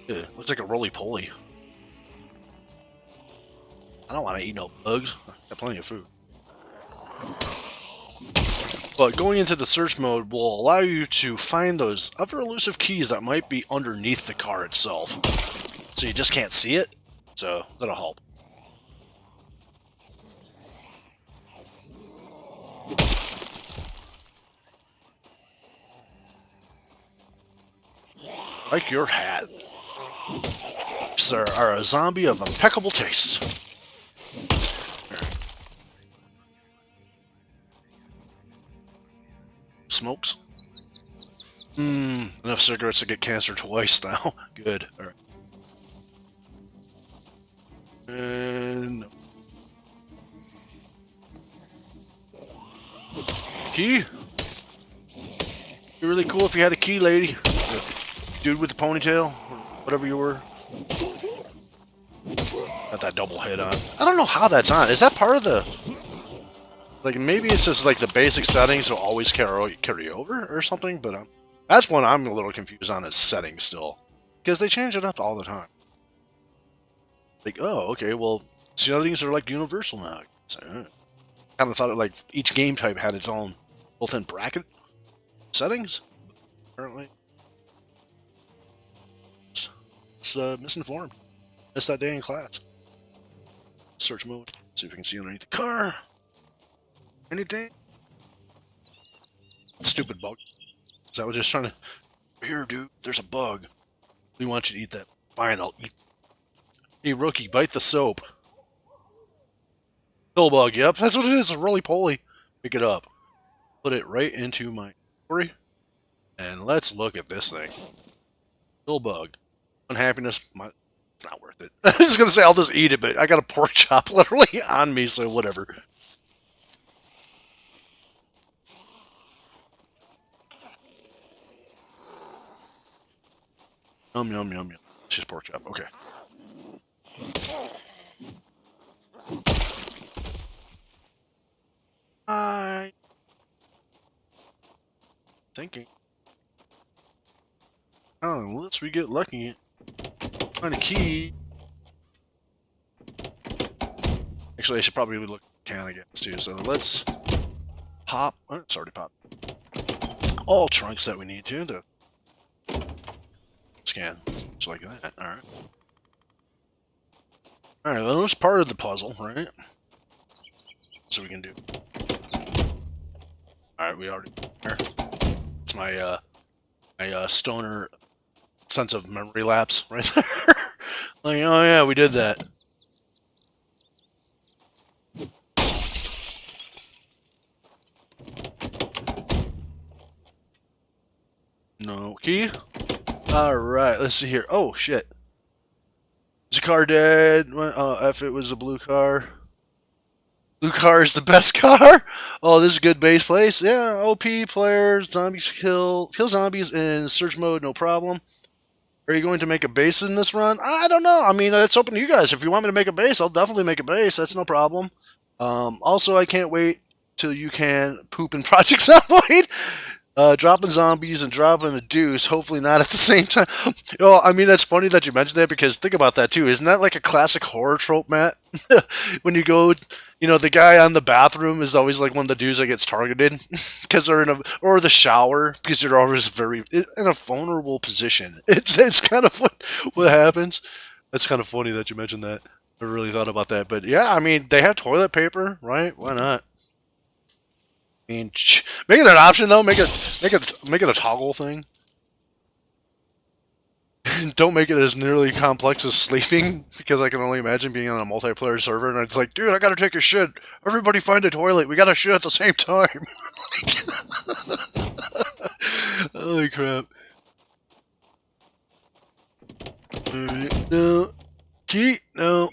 Ew, looks like a roly-poly. I don't want to eat no bugs. I got plenty of food. But going into the search mode will allow you to find those other elusive keys that might be underneath the car itself. So you just can't see it. So that'll help. Like your hat. Sir, are a zombie of impeccable taste. Smokes? Enough cigarettes to get cancer twice now. Good. Alright. And... Key? It'd be really cool if you had a key, lady. Dude with the ponytail, or whatever you were. Got that double head on. I don't know how that's on. Is that part of the... Like, maybe it's just like the basic settings will always carry over or something, but that's one I'm a little confused on is settings still. Because they change it up all the time. Like, oh, okay, well, settings are like universal now. So, kind of thought it like each game type had its own built-in bracket settings. Apparently. It's misinformed. Missed that day in class. Search mode. See if we can see underneath the car. Anything? Stupid bug. So I was just trying to... Here, dude, there's a bug. We want you to eat that. Fine, I'll eat. Hey, rookie, bite the soap. Pill bug, yep, that's what it is. A roly-poly. Pick it up. Put it right into my inventory. And let's look at this thing. Pill bug. Unhappiness. It's not worth it. I was going to say I'll just eat it, but I got a pork chop literally on me, so whatever. Yum, yum, yum, yum. It's just pork chop. Okay. I thinking. Oh, unless we get lucky. Find a key. Actually, I should probably look at the can, I guess, too. So let's pop. Oh, it's already popped. All trunks that we need to. The scan. Just like that. Alright. Alright, well, that's part of the puzzle, right? So we can do. Alright, we already. It's my, stoner sense of memory lapse right there. Like, oh yeah, we did that. No key. Alright, let's see here. Oh, shit. Is the car dead? If it was a blue car. Blue car is the best car? Oh, this is a good base place. Yeah, OP players, zombies kill zombies in search mode, no problem. Are you going to make a base in this run? I don't know. I mean, it's open to you guys. If you want me to make a base, I'll definitely make a base. That's no problem. Also, I can't wait till you can poop in Project Zomboid. Dropping zombies and dropping a deuce, hopefully not at the same time. Oh, I mean, that's funny that you mentioned that because think about that too. Isn't that like a classic horror trope, Matt? When you go, the guy on the bathroom is always like one of the dudes that gets targeted because they're or the shower because they're always very in a vulnerable position. It's kind of what happens. That's kind of funny that you mentioned that. I really thought about that, but yeah, I mean, they have toilet paper, right? Why not? I mean, make it an option though. Make it a toggle thing. Don't make it as nearly complex as sleeping, because I can only imagine being on a multiplayer server and it's like, dude, I gotta take a shit. Everybody find a toilet. We gotta shit at the same time. Holy crap! Alright, no, key, no.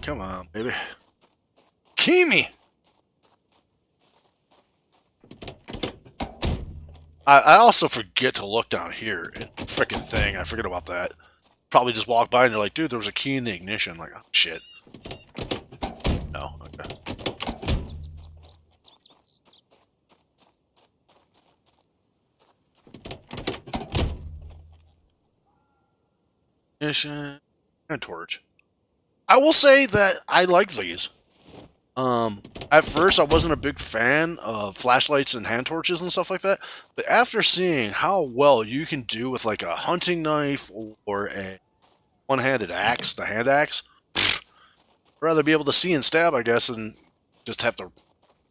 Come on, baby. Key me. I also forget to look down here. Frickin' thing. I forget about that. Probably just walk by and you're like, dude, there was a key in the ignition. Like, oh, shit. No, okay. Ignition and torch. I will say that I like these. At first I wasn't a big fan of flashlights and hand torches and stuff like that, but after seeing how well you can do with like a hunting knife or a one-handed axe, the hand axe, I'd rather be able to see and stab, I guess, and just have to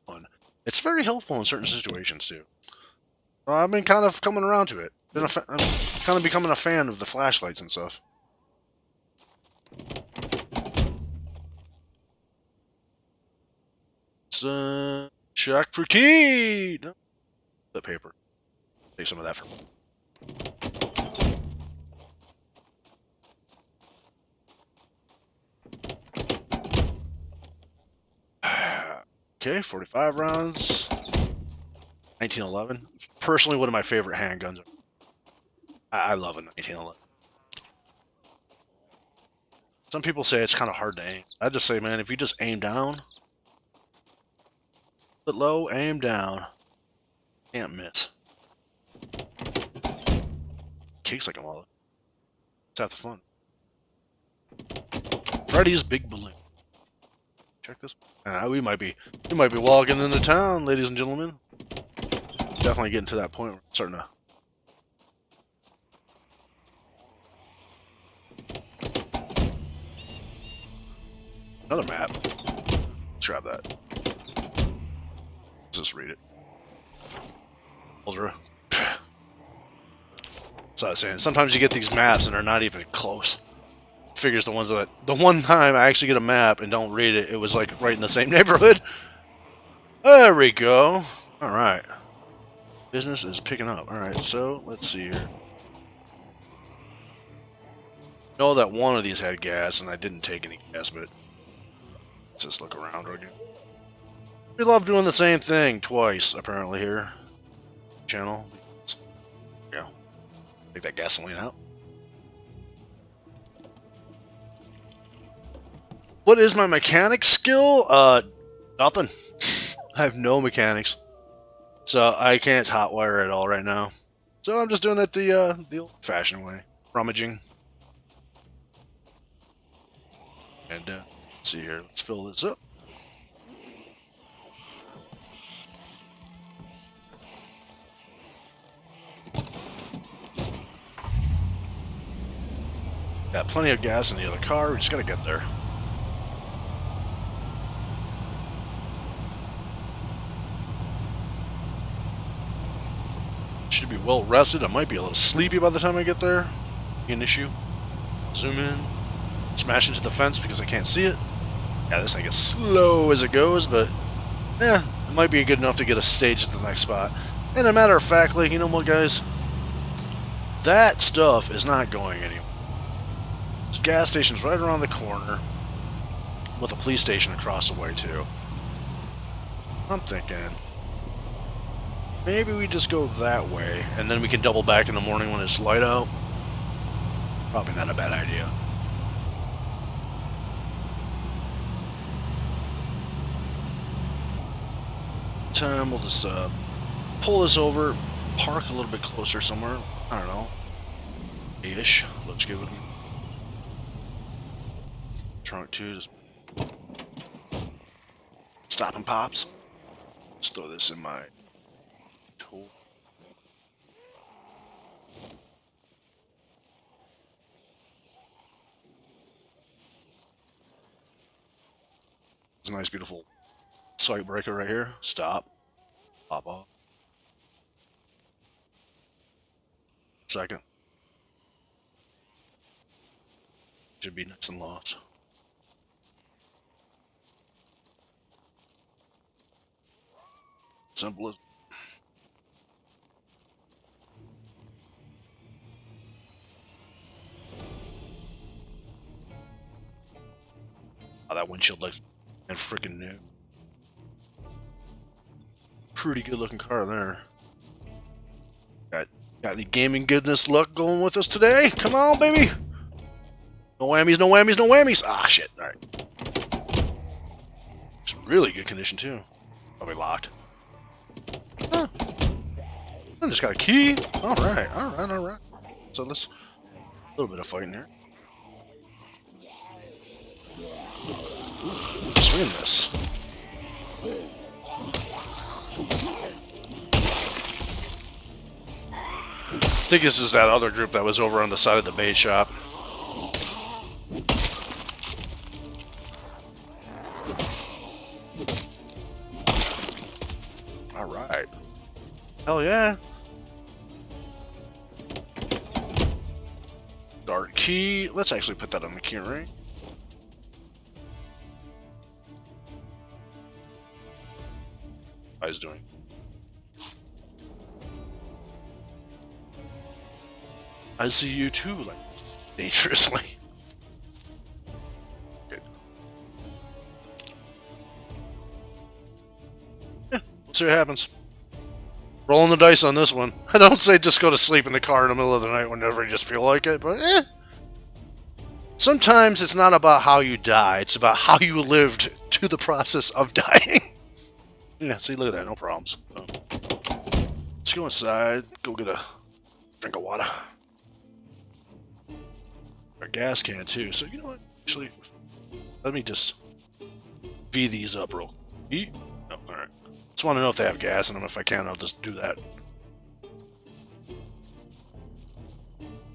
run. It's very helpful in certain situations too. I've been kind of coming around to it. I'm kind of becoming a fan of the flashlights and stuff. Check for key. No, the paper. Take some of that for me. Okay, 45 rounds. 1911. Personally, one of my favorite handguns. I love a 1911. Some people say it's kind of hard to aim. I just say, man, if you just aim down, put low, aim down, can't miss. Kicks like a wallet. It's half the fun. Freddy's Big Balloon. Check this. We might be walking into town, ladies and gentlemen. Definitely getting to that point where I'm starting to. Another map. Let's grab that. Let's just read it. Ultra. So I was saying, sometimes you get these maps and they're not even close. Figures the one time I actually get a map and don't read it, it was like right in the same neighborhood. There we go. Alright. Business is picking up. Alright, so let's see here. I know that one of these had gas and I didn't take any gas, but let's just look around again. We love doing the same thing twice, apparently, here. Channel. Yeah. Take that gasoline out. What is my mechanic skill? Nothing. I have no mechanics. So I can't hotwire at all right now. So I'm just doing it the old-fashioned way. Rummaging. And, let's see here. Let's fill this up. Got plenty of gas in the other car. We just gotta get there. Should be well rested. I might be a little sleepy by the time I get there. Be an issue. Zoom in. Smash into the fence because I can't see it. Yeah, this thing is slow as it goes, but yeah, it might be good enough to get a stage to the next spot. And a matter of fact, like, you know what, guys? That stuff is not going anywhere. This gas station's right around the corner, with a police station across the way, too. I'm thinking maybe we just go that way, and then we can double back in the morning when it's light out. Probably not a bad idea. Time we'll just pull this over, park a little bit closer somewhere. I don't know, ish. Let's get with me. Trunk 2, just stop and pops. Let's throw this in my tool. It's a nice, beautiful sight breaker right here. Stop. Pop off. Second. Should be nice and lost. Simple as. Oh, that windshield looks and freaking new. Pretty good looking car there. Got any gaming goodness luck going with us today? Come on, baby! No whammies, no whammies, no whammies! Ah, shit. Alright. It's really good condition, too. Probably locked. Huh. I just got a key. Alright, alright, alright. So let's... A little bit of fighting here. Ooh, swing this. I think this is that other group that was over on the side of the bait shop. Alright. Hell yeah. Dart key. Let's actually put that on the key ring. How he's doing. I see you too, like, dangerously. Okay. Yeah, let's see what happens. Rolling the dice on this one. I don't say just go to sleep in the car in the middle of the night whenever you just feel like it, but sometimes it's not about how you die, it's about how you lived to the process of dying. Yeah, see, look at that, no problems. Let's go inside, go get a drink of water. A gas can too, so you know what? Actually, let me just V these up real quick. No, alright. Just want to know if they have gas in them. If I can, I'll just do that.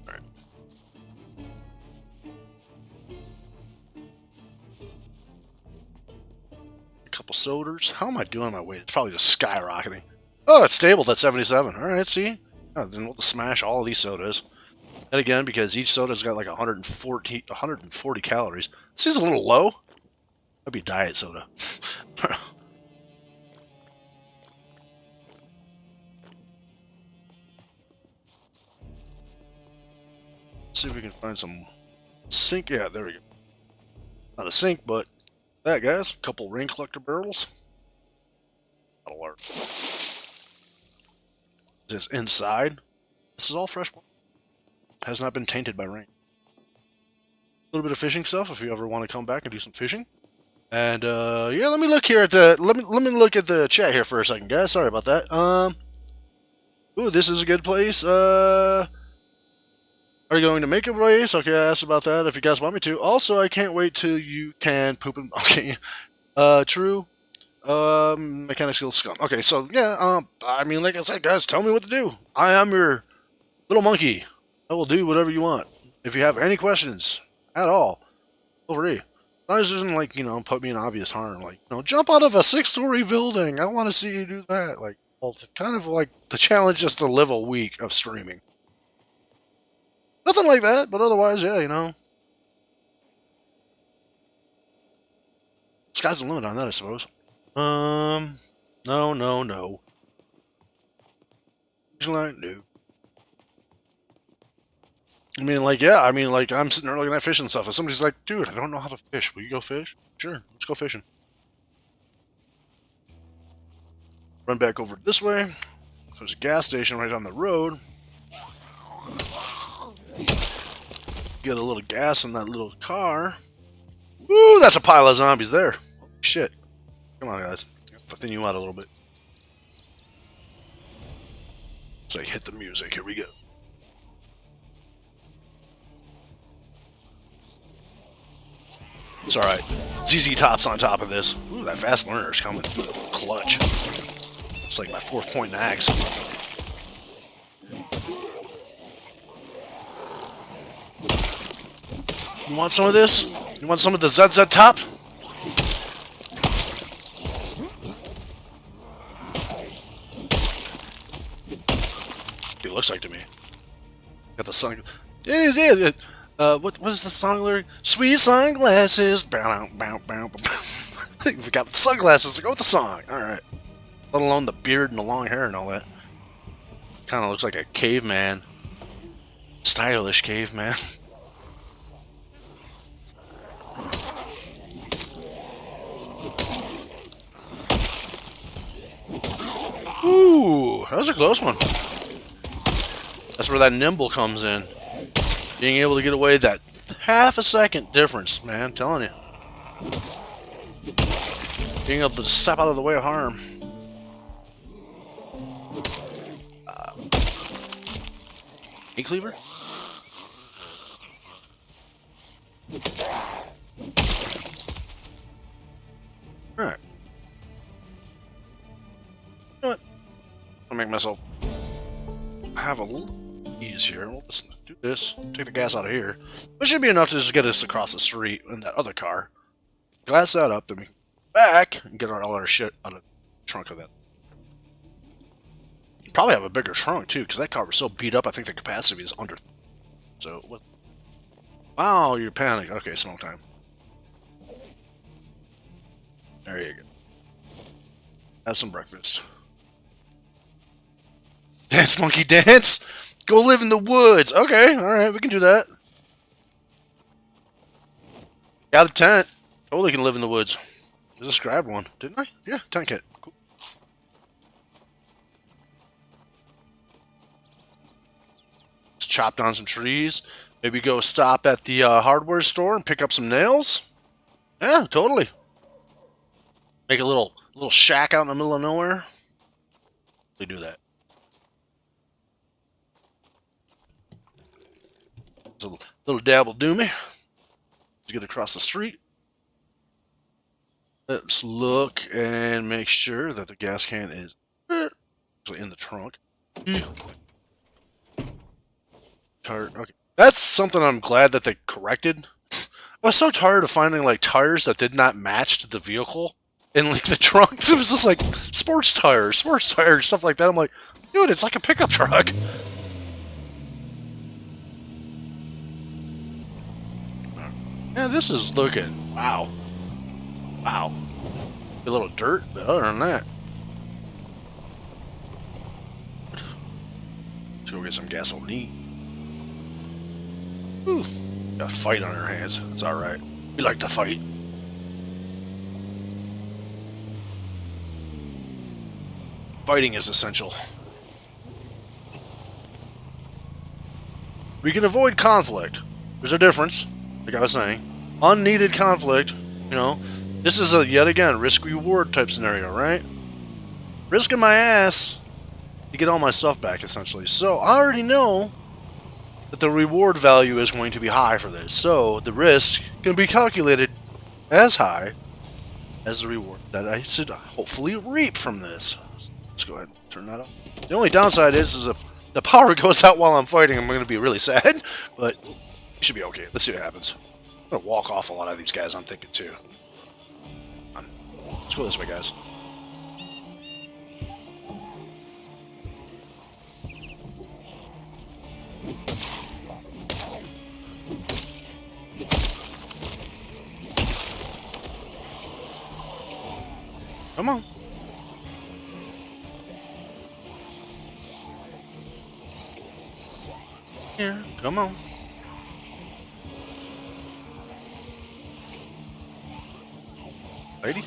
Alright. A couple sodas. How am I doing on my weight? It's probably just skyrocketing. Oh, it's stable at 77. Alright, see? Oh, then we'll smash all of these sodas. And again, because each soda's got like 140 calories. Seems a little low. That'd be diet soda. See if we can find some sink. Yeah, there we go. Not a sink, but that, guys. A couple rain collector barrels. That'll work. Just inside. This is all fresh water. Has not been tainted by rain. little bit of fishing stuff if you ever want to come back and do some fishing. And yeah, let me look here at the let me look at the chat here for a second, guys. Sorry about that. Ooh, this is a good place. Are you going to make a race? Okay, I asked about that. If you guys want me to. Also, I can't wait till you can poop and okay. True. Mechanic skills scum. Okay, so yeah. I mean, like I said, guys, tell me what to do. I am your little monkey. I will do whatever you want. If you have any questions at all, feel free. It doesn't, like, you know, put me in obvious harm. Like, you know, jump out of a 6-story building. I want to see you do that. Like, well, kind of like the challenge is to live a week of streaming. Nothing like that, but otherwise, yeah, you know. Sky's the limit on that, I suppose. No. Like, no. I mean, like, yeah, I mean, like, I'm sitting there looking at fish and stuff, and somebody's like, dude, I don't know how to fish. Will you go fish? Sure, let's go fishing. Run back over this way. There's a gas station right down the road. Get a little gas in that little car. Woo, that's a pile of zombies there. Holy shit. Come on, guys. I'll thin you out a little bit. So I hit the music. Here we go. It's alright. ZZ Top's on top of this. Ooh, that fast learner's coming. Clutch. It's like my 4th-point axe. You want some of this? You want some of the ZZ Top? It looks like to me. Got the sun. It. What is the song lyric? Sweet sunglasses. Bow, bow, bow, bow. I forgot the sunglasses to go with the song. Alright. Let alone the beard and the long hair and all that. Kind of looks like a caveman. Stylish caveman. Ooh, that was a close one. That's where that nimble comes in. Being able to get away that half a second difference, man, I'm telling you. Being able to step out of the way of harm. Meat cleaver? Alright. You know what? I'll make myself have a little ease here. We'll just do this. Take the gas out of here. It should be enough to just get us across the street in that other car. Glass that up, then we can go back and get all our shit out of the trunk of that. Probably have a bigger trunk too, because that car was so beat up. I think the capacity is under. So what? Wow, you're panicked. Okay, smoke time. There you go. Have some breakfast. Dance, monkey, dance! Go live in the woods! Okay, alright, we can do that. Got a tent. Totally can live in the woods. I just grabbed one, didn't I? Yeah, tent kit. Cool. Just chop down some trees. Maybe go stop at the hardware store and pick up some nails. Yeah, totally. Make a little shack out in the middle of nowhere. They do that. It's a little dabble do me. Let's get across the street. Let's look and make sure that the gas can is actually in the trunk. Okay. That's something I'm glad that they corrected. I was so tired of finding like tires that did not match to the vehicle in like the trunks. It was just like sports tires, stuff like that. I'm like, dude, it's like a pickup truck. Yeah, this is looking, wow. Wow. A little dirt, but other than that. Let's go get some gasoline. Ooh, got a fight on our hands. It's alright. We like to fight. Fighting is essential. We can avoid conflict. There's a difference. like I was saying, unneeded conflict. You know, this is a yet again risk-reward type scenario, right? Risking my ass to get all my stuff back, essentially. So I already know that the reward value is going to be high for this. So the risk can be calculated as high as the reward that I should hopefully reap from this. Let's go ahead and turn that off. The only downside is if the power goes out while I'm fighting, I'm going to be really sad. But it should be okay. Let's see what happens. I'm going to walk off a lot of these guys, I'm thinking, too. Let's go this way, guys. Come on. Here, come on. Lady?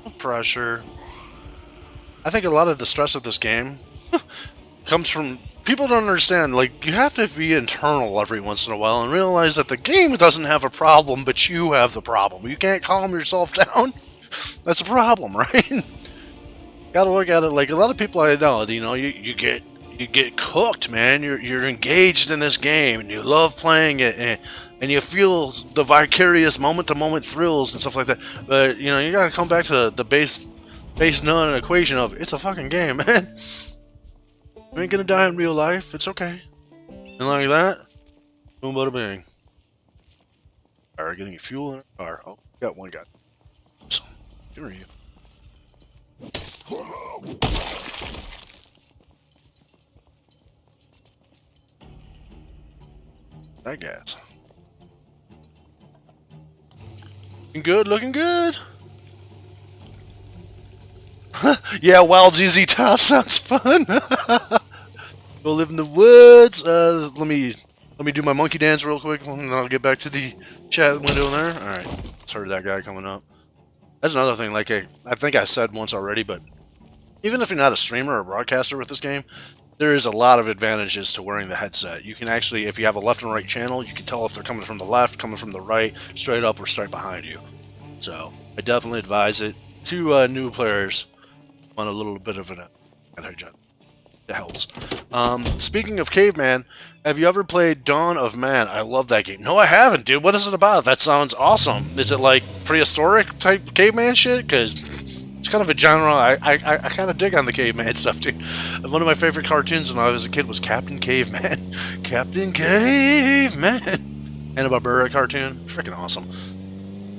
No pressure. I think a lot of the stress of this game comes from people don't understand. Like, you have to be internal every once in a while and realize that the game doesn't have a problem, but you have the problem. You can't calm yourself down. That's a problem, right? Gotta look at it like a lot of people I know. You know, you get cooked, man. You're engaged in this game and you love playing it, and you feel the vicarious moment-to-moment thrills and stuff like that. But you know, you gotta come back to the base none equation of it's a fucking game, man. You ain't gonna die in real life. It's okay. And like that, boom, bada bing. Alright, getting fuel in our car. Oh, got one guy. So, here are you. That gas. Looking good, looking good. Yeah, Wild ZZ Top sounds fun. Go live in the woods. Let me do my monkey dance real quick, and then I'll get back to the chat window there. All right, let's heard that guy coming up. That's another thing. Like I think I said once already, but even if you're not a streamer or a broadcaster with this game, there is a lot of advantages to wearing the headset. You can actually, if you have a left and right channel, you can tell if they're coming from the left, coming from the right, straight up, or straight behind you. So I definitely advise it to new players on a little bit of an anti-jet. It helps. Speaking of Caveman, have you ever played Dawn of Man? I love that game. No, I haven't, dude. What is it about? That sounds awesome. Is it like prehistoric type caveman shit? Because it's kind of a genre. I kind of dig on the caveman stuff, dude. One of my favorite cartoons when I was a kid was Captain Caveman. Captain Caveman. Hanna-Barbera cartoon. Freaking awesome.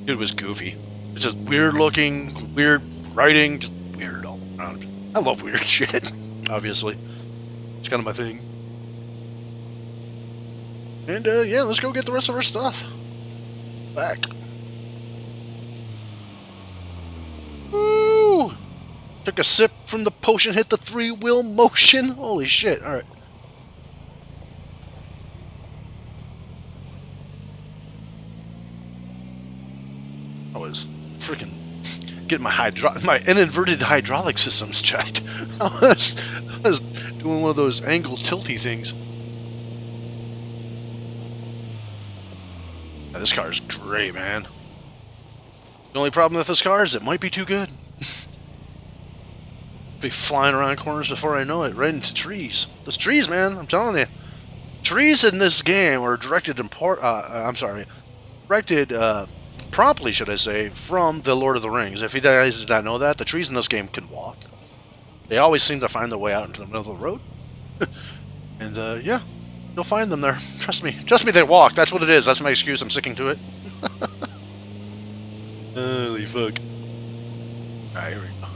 Dude was goofy. It's just weird looking, weird writing, just weird all around. I love weird shit, obviously. It's kind of my thing. And, yeah, let's go get the rest of our stuff. Back. Woo! Took a sip from the potion, hit the 3-wheel motion. Holy shit, alright. I was freaking getting my inverted hydraulic systems checked. I was doing one of those angle tilty things. Now, this car is great, man. The only problem with this car is it might be too good. Be flying around corners before I know it, right into trees. Those trees, man, I'm telling you. Trees in this game are directed promptly, should I say, from the Lord of the Rings. If you guys did not know that, the trees in this game can walk. They always seem to find their way out into the middle of the road. And, yeah, you'll find them there. Trust me. Trust me, they walk. That's what it is. That's my excuse. I'm sticking to it. Holy fuck. Alright, here we go.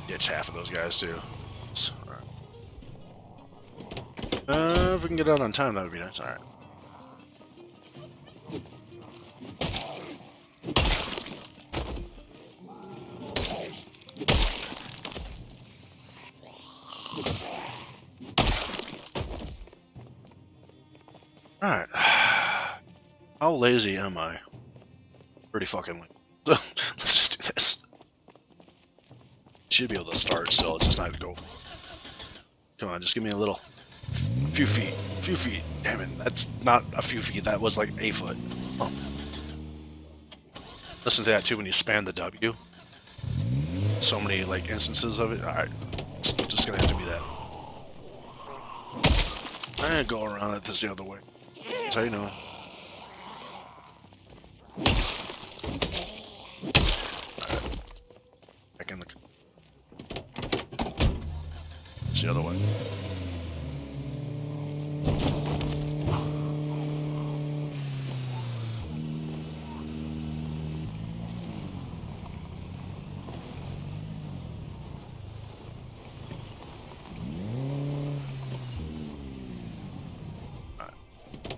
Ditch half of those guys, too. Alright. If we can get out on time, that would be nice. Alright. Alright. How lazy am I? Pretty fucking lazy. So, let's just do this. Should be able to start, so I'll just not go. Come on, just give me a little. Few feet. Few feet. Damn it. That's not a few feet. That was like a foot. Oh. Listen to that too when you span the W. So many like instances of it. Alright. It's just gonna have to be that. I'm gonna go around it this the other way. That's how you know. Back in the. It's the other way.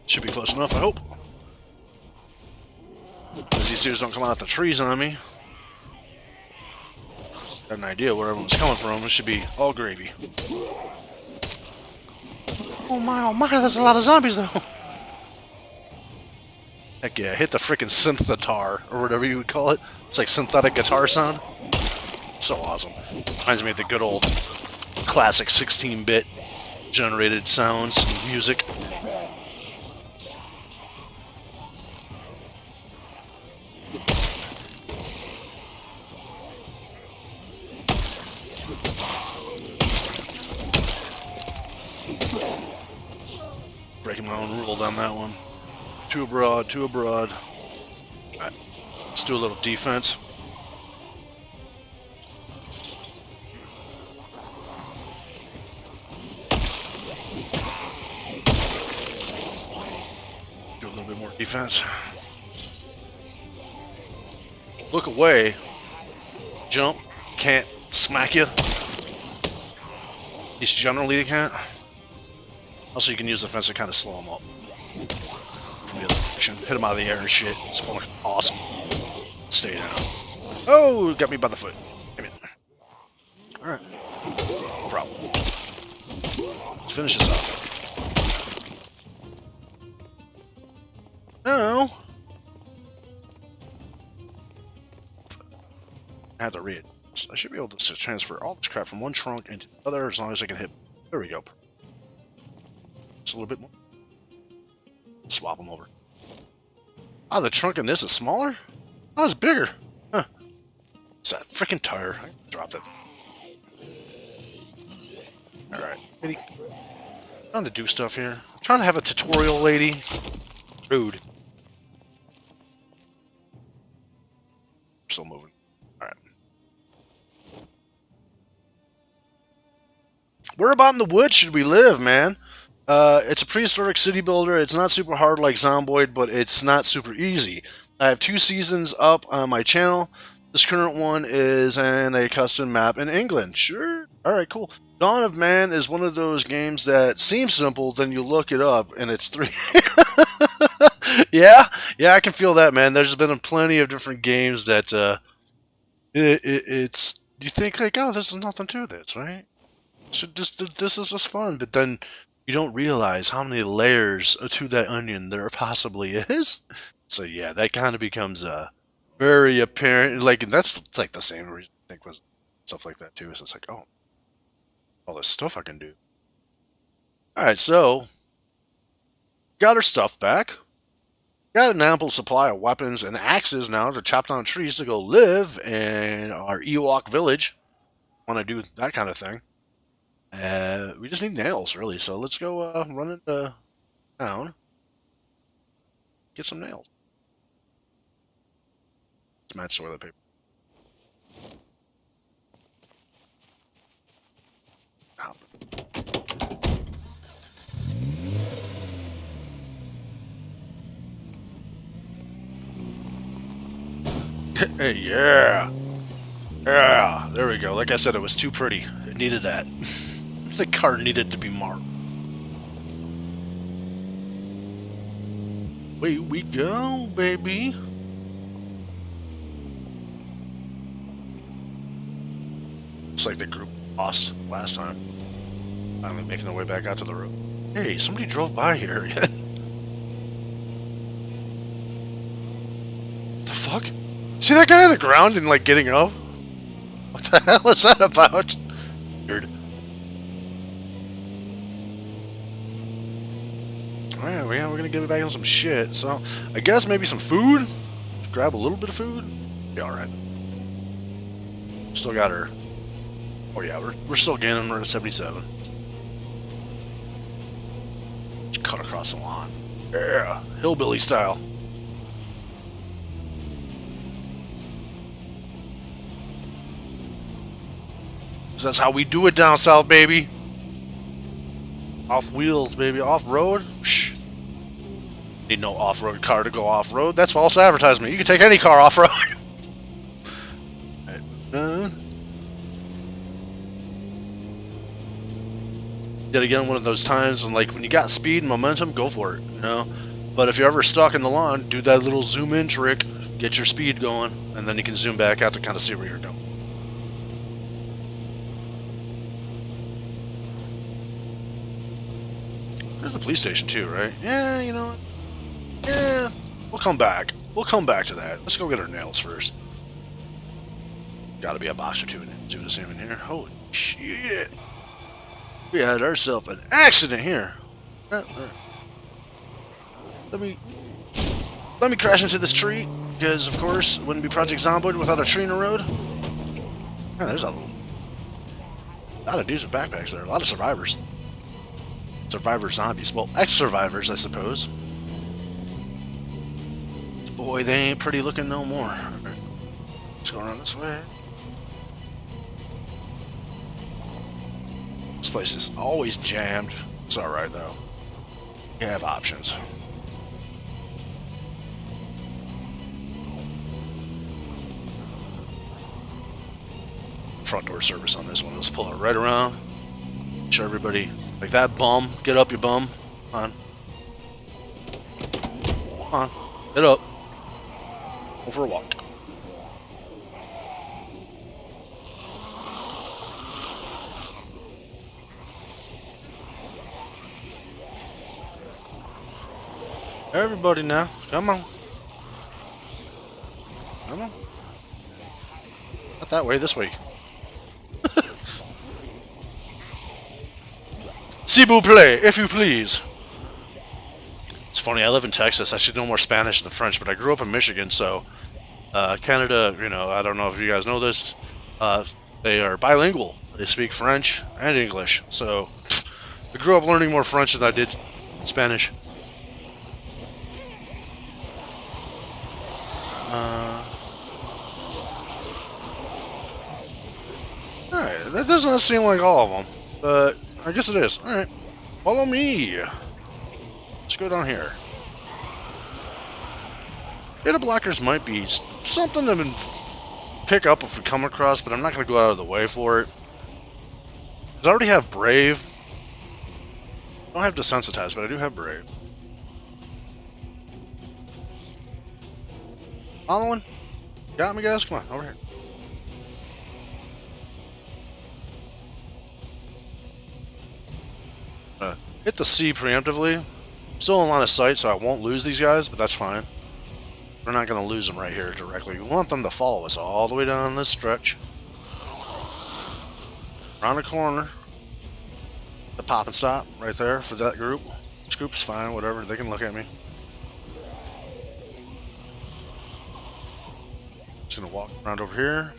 Should be close enough, I hope. Because these dudes don't come out the trees on me. Got an idea where everyone's coming from. It should be all gravy. Oh my, there's a lot of zombies though. Heck yeah, hit the frickin' synth-guitar, or whatever you would call it. It's like synthetic guitar sound. So awesome. Reminds me of the good old classic 16-bit generated sounds and music. Breaking my own rule on that one. Too abroad, too abroad. Alright, let's do a little defense. Do a little bit more defense. Look away. Jump. Can't smack you. At least generally they can't. Also, you can use the fence to kind of slow them up. From the other direction. Hit them out of the air and shit. It's fucking awesome. Stay down. Oh, got me by the foot. Damn it. Alright. No problem. Let's finish this off. Now, I have to read. So I should be able to transfer all this crap from one trunk into the other as long as I can hit. There we go. Just a little bit more. Swap them over. Oh, the trunk in this is smaller? Oh, it's bigger. Huh. It's that freaking tire. I dropped it. Alright. Lady. Trying to do stuff here. I'm trying to have a tutorial, lady. Rude. Still moving. Alright. Where about in the woods should we live, man? It's a prehistoric city builder. It's not super hard like Zomboid, but it's not super easy. I have 2 seasons up on my channel. This current one is in a custom map in England. Sure. Alright, cool. Dawn of Man is one of those games that seems simple, then you look it up, and it's 3... Yeah, I can feel that, man. There's been plenty of different games that, it's... You think, like, oh, there's nothing to this, right? So this is just fun, but then you don't realize how many layers to that onion there possibly is. So yeah, that kind of becomes very apparent. Like, and that's like the same reason I think was stuff like that too. Is it's like, oh, all this stuff I can do. All right, so got our stuff back. Got an ample supply of weapons and axes now to chop down trees to go live in our Ewok village. Want to do that kind of thing. We just need nails, really, so let's go run into town. Get some nails. Let's match toilet paper. Hey, yeah! Yeah, there we go. Like I said, it was too pretty. It needed that. The car needed to be marked. Away we go, baby. It's like the group lost last time. Finally making their way back out to the road. Hey, somebody drove by here. The fuck? See that guy on the ground and like getting up? What the hell is that about? Weird. we're gonna get back on some shit. So I guess maybe some food. Just grab a little bit of food. Be all right. Still got her. Oh yeah, we're still gaining. We're at 77. Just cut across the lawn. Yeah, hillbilly style. That's how we do it down south, baby. Off wheels, baby. Off road. Shh. Need no off-road car to go off-road. That's false advertisement. You can take any car off-road. Yet again, one of those times when, like, when you got speed and momentum, go for it, you know? But if you're ever stuck in the lawn, do that little zoom in trick, get your speed going, and then you can zoom back out to kind of see where you're going. There's the police station too, right? Yeah, you know what? Yeah, we'll come back. We'll come back to that. Let's go get our nails first. Gotta be a box or two to the zoom in here. Holy shit! We had ourselves an accident here. Let me crash into this tree, because of course, wouldn't be Project Zomboid without a tree in the road. Man, there's a lot of dudes with backpacks there. A lot of survivors. Survivor zombies. Well, ex-survivors, I suppose. Boy, they ain't pretty looking no more. Right. Let's go around this way. This place is always jammed. It's alright, though. You have options. Front door service on this one. Let's pull it right around. Show everybody, like that bum. Get up, you bum. Come on. Come on. Get up. Go for a walk. Everybody now. Come on. Come on. Not that way, this way. S'il vous plaît, if you please. It's funny, I live in Texas. I should know more Spanish than French, but I grew up in Michigan, so Canada, you know, I don't know if you guys know this, they are bilingual. They speak French and English, so I grew up learning more French than I did Spanish. Alright, that does not seem like all of them, but I guess it is. Alright, follow me. Let's go down here. Data blockers might be something to pick up if we come across, but I'm not going to go out of the way for it. I already have Brave. I don't have Desensitized, but I do have Brave. Following? Got me, guys? Come on, over here. Hit the C preemptively. Still in line of sight, so I won't lose these guys, but that's fine. We're not going to lose them right here directly. We want them to follow us all the way down this stretch. Around the corner. The pop and stop right there for that group. This group's fine, whatever. They can look at me. Just going to walk around over here.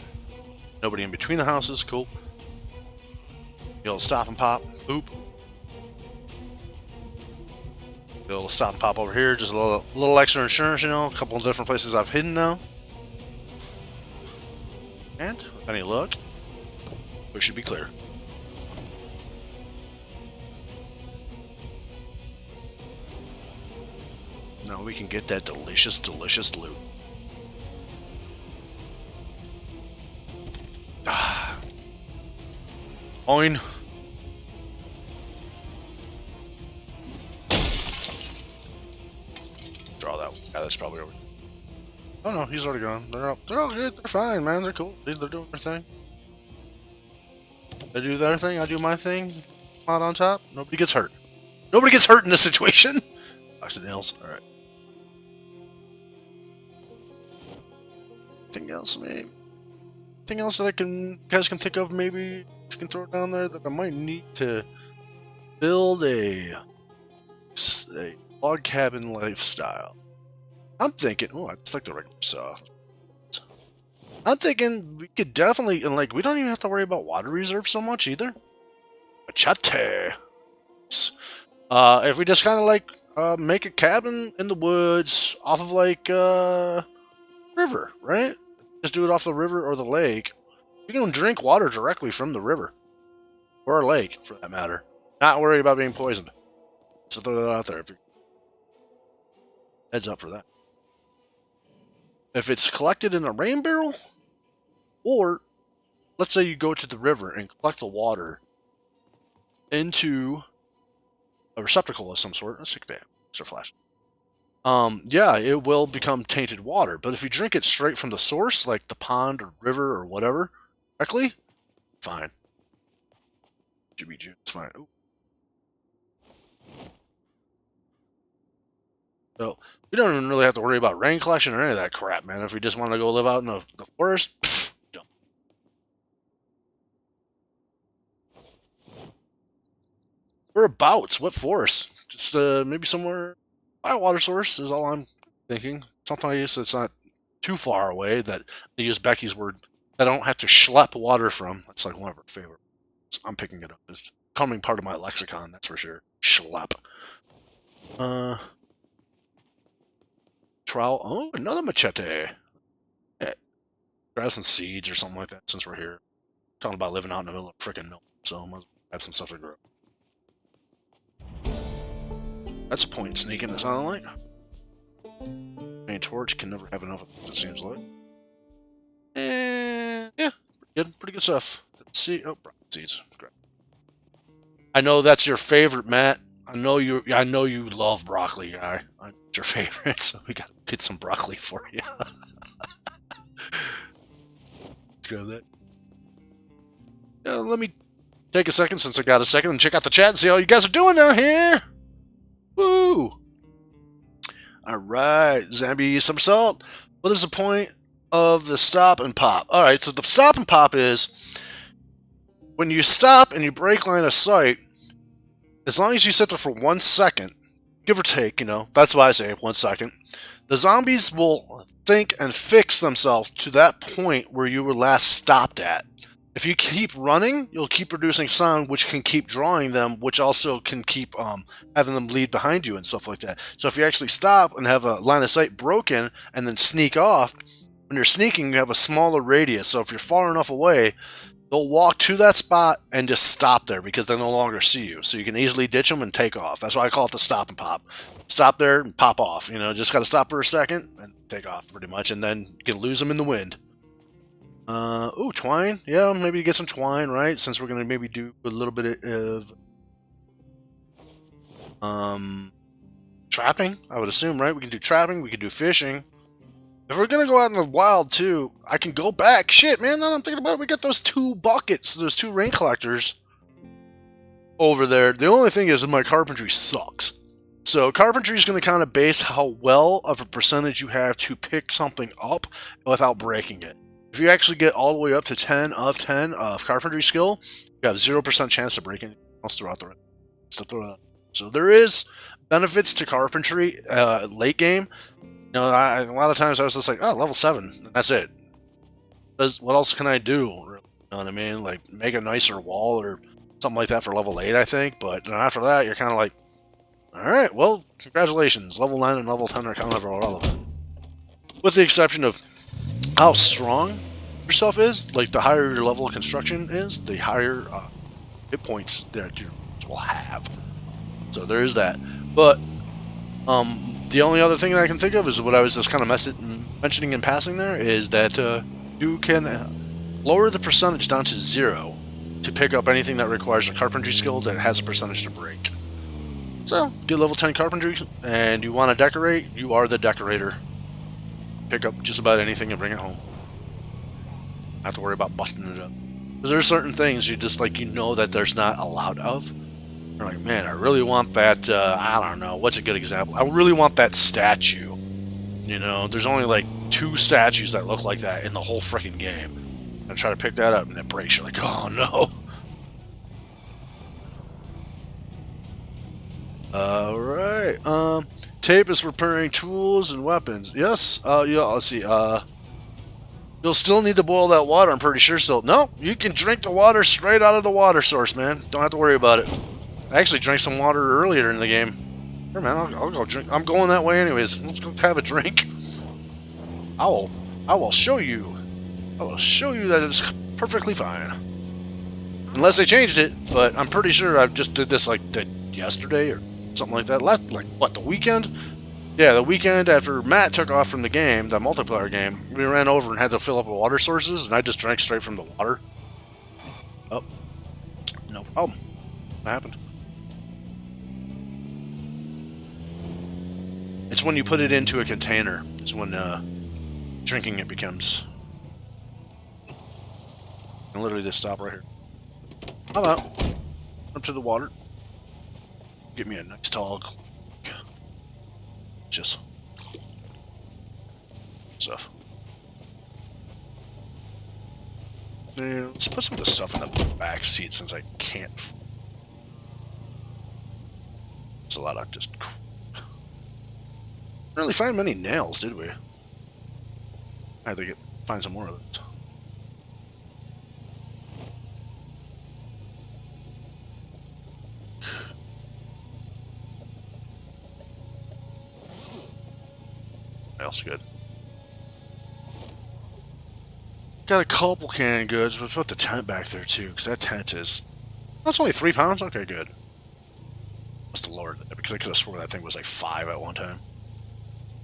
Nobody in between the houses. Cool. You'll stop and pop. Boop. It'll stop and pop over here, just a little extra insurance, you know, a couple of different places I've hidden now. And, with any luck, we should be clear. Now we can get that delicious, delicious loot. Ah. Oin. Draw that one. Yeah, that's probably over. Oh no, he's already gone. They're all good. They're fine, man. They're cool. They're doing their thing. They do their thing. I do my thing. Out on top. Nobody gets hurt. Nobody gets hurt in this situation. Box of nails. All right. Anything else, maybe? Anything else that you guys can think of? Maybe you can throw it down there that I might need to build a log cabin lifestyle. I'm thinking, oh, I just like the regular stuff. I'm thinking we could definitely, and like, we don't even have to worry about water reserves so much either. Machete. If we just kind of like make a cabin in the woods off of like river, right? Just do it off the river or the lake. You can drink water directly from the river or a lake, for that matter. Not worried about being poisoned. So throw that out there. If you heads up for that. If it's collected in a rain barrel, or let's say you go to the river and collect the water into a receptacle of some sort, a sick bag, or flash. Yeah, it will become tainted water. But if you drink it straight from the source, like the pond or river or whatever, directly, fine. Should be it's fine. Ooh. So we don't even really have to worry about rain collection or any of that crap, man. If we just want to go live out in the forest, pff, don't. Whereabouts? What forest? Just maybe somewhere by a water source is all I'm thinking. Someplace that's not too far away, that, to use Becky's word, I don't have to schlep water from. That's like one of her favorites. I'm picking it up. It's becoming part of my lexicon, that's for sure. Schlep. Trowel. Oh, another machete. Yeah. Grab some seeds or something like that since we're here. Talking about living out in the middle of freaking nowhere, so I might as well have some stuff to grow. That's a point in sneaking, it sounded like. Main torch can never have enough of it, it seems like. And yeah, pretty good stuff. Let's see. Oh, seeds. Great. I know that's your favorite, Matt. I know you love broccoli, guy. It's your favorite, so we gotta get some broccoli for you. Let's grab that. Yeah, let me take a second, since I got a second, and check out the chat and see how you guys are doing down here. Woo! Alright, Zambi Somersault. What is the point of the stop and pop? Alright, so the stop and pop is when you stop and you break line of sight, as long as you sit there for 1 second, give or take, that's why I say 1 second, the zombies will think and fix themselves to that point where you were last stopped at. If you keep running, you'll keep producing sound, which can keep drawing them, which also can keep having them lead behind you and stuff like that. So if you actually stop and have a line of sight broken and then sneak off, when you're sneaking, you have a smaller radius. So if you're far enough away, they'll walk to that spot and just stop there because they no longer see you. So you can easily ditch them and take off. That's why I call it the stop and pop. Stop there and pop off. Just got to stop for a second and take off pretty much. And then you can lose them in the wind. Ooh, twine. Yeah, maybe get some twine, right? Since we're going to maybe do a little bit of trapping, I would assume, right? We can do trapping, we can do fishing. If we're going to go out in the wild, too, I can go back. Shit, man, now I'm thinking about it. We got those 2 buckets, those 2 rain collectors over there. The only thing is my carpentry sucks. So carpentry is going to kind of base how well of a percentage you have to pick something up without breaking it. If you actually get all the way up to 10 of 10 of carpentry skill, you have 0% chance of breaking anything else throughout the rest. So there is benefits to carpentry late game. A lot of times I was just like, oh, level 7, and that's it. What else can I do? You know what I mean? Like, make a nicer wall or something like that for level 8, I think. But after that, you're kind of like, alright, well, congratulations. Level 9 and level 10 are kind of irrelevant. With the exception of how strong your stuff is. Like, the higher your level of construction is, the higher hit points that you will have. So there is that. But the only other thing that I can think of is what I was just kind of mentioning in passing there, is that you can lower the percentage down to 0 to pick up anything that requires a carpentry skill that has a percentage to break. So, get level 10 carpentry, and you want to decorate, you are the decorator. Pick up just about anything and bring it home. Not have to worry about busting it up. Because there's certain things you just, like, that there's not a lot of. You're like, man, I really want that, I don't know, what's a good example? I really want that statue. There's only, like, 2 statues that look like that in the whole freaking game. I try to pick that up and it breaks. You're like, oh no. Alright, tape is preparing tools and weapons. Yes, yeah, let's see, you'll still need to boil that water, I'm pretty sure, so, no, you can drink the water straight out of the water source, man. Don't have to worry about it. I actually drank some water earlier in the game. Here, man, I'll go drink. I'm going that way anyways. Let's go have a drink. I will show you. I will show you that it's perfectly fine. Unless they changed it, but I'm pretty sure I just did this like yesterday or something like that. Last, like, what, the weekend? Yeah, the weekend after Matt took off from the game, the multiplayer game, we ran over and had to fill up the water sources, and I just drank straight from the water. Oh, no problem. What happened? It's when you put it into a container. It's when drinking it becomes. And literally just stop right here. How about up to the water? Get me a nice tall. Just stuff. Yeah, let's put some of the stuff in the back seat since I can't. It's a lot of just. Didn't really find many nails, did we? I had to find some more of those. Nails good. Got a couple canned goods, but put the tent back there too, because that tent is. That's only 3 pounds. Okay, good. Must have lowered it because I could have sworn that thing was like 5 at one time.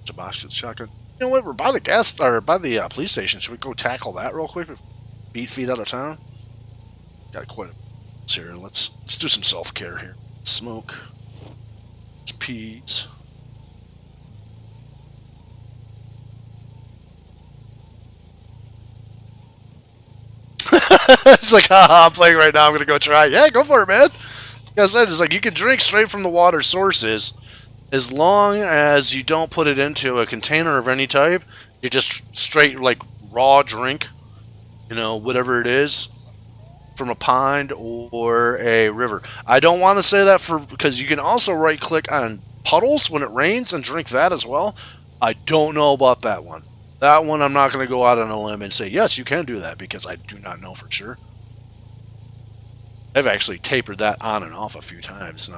It's a box shotgun. You know what? We're by the police station. Should we go tackle that real quick? Beat feet out of town. Got quite a here. Let's do some self-care here. Smoke. It's peas. It's like, haha, I'm playing right now. I'm gonna go try. Yeah, go for it, man. Like I said, it's like you can drink straight from the water sources. As long as you don't put it into a container of any type, you just straight, like, raw drink, you know, whatever it is, from a pond or a river. I don't want to say that because you can also right-click on puddles when it rains and drink that as well. I don't know about that one. That one I'm not going to go out on a limb and say, yes, you can do that, because I do not know for sure. I've actually tapered that on and off a few times, it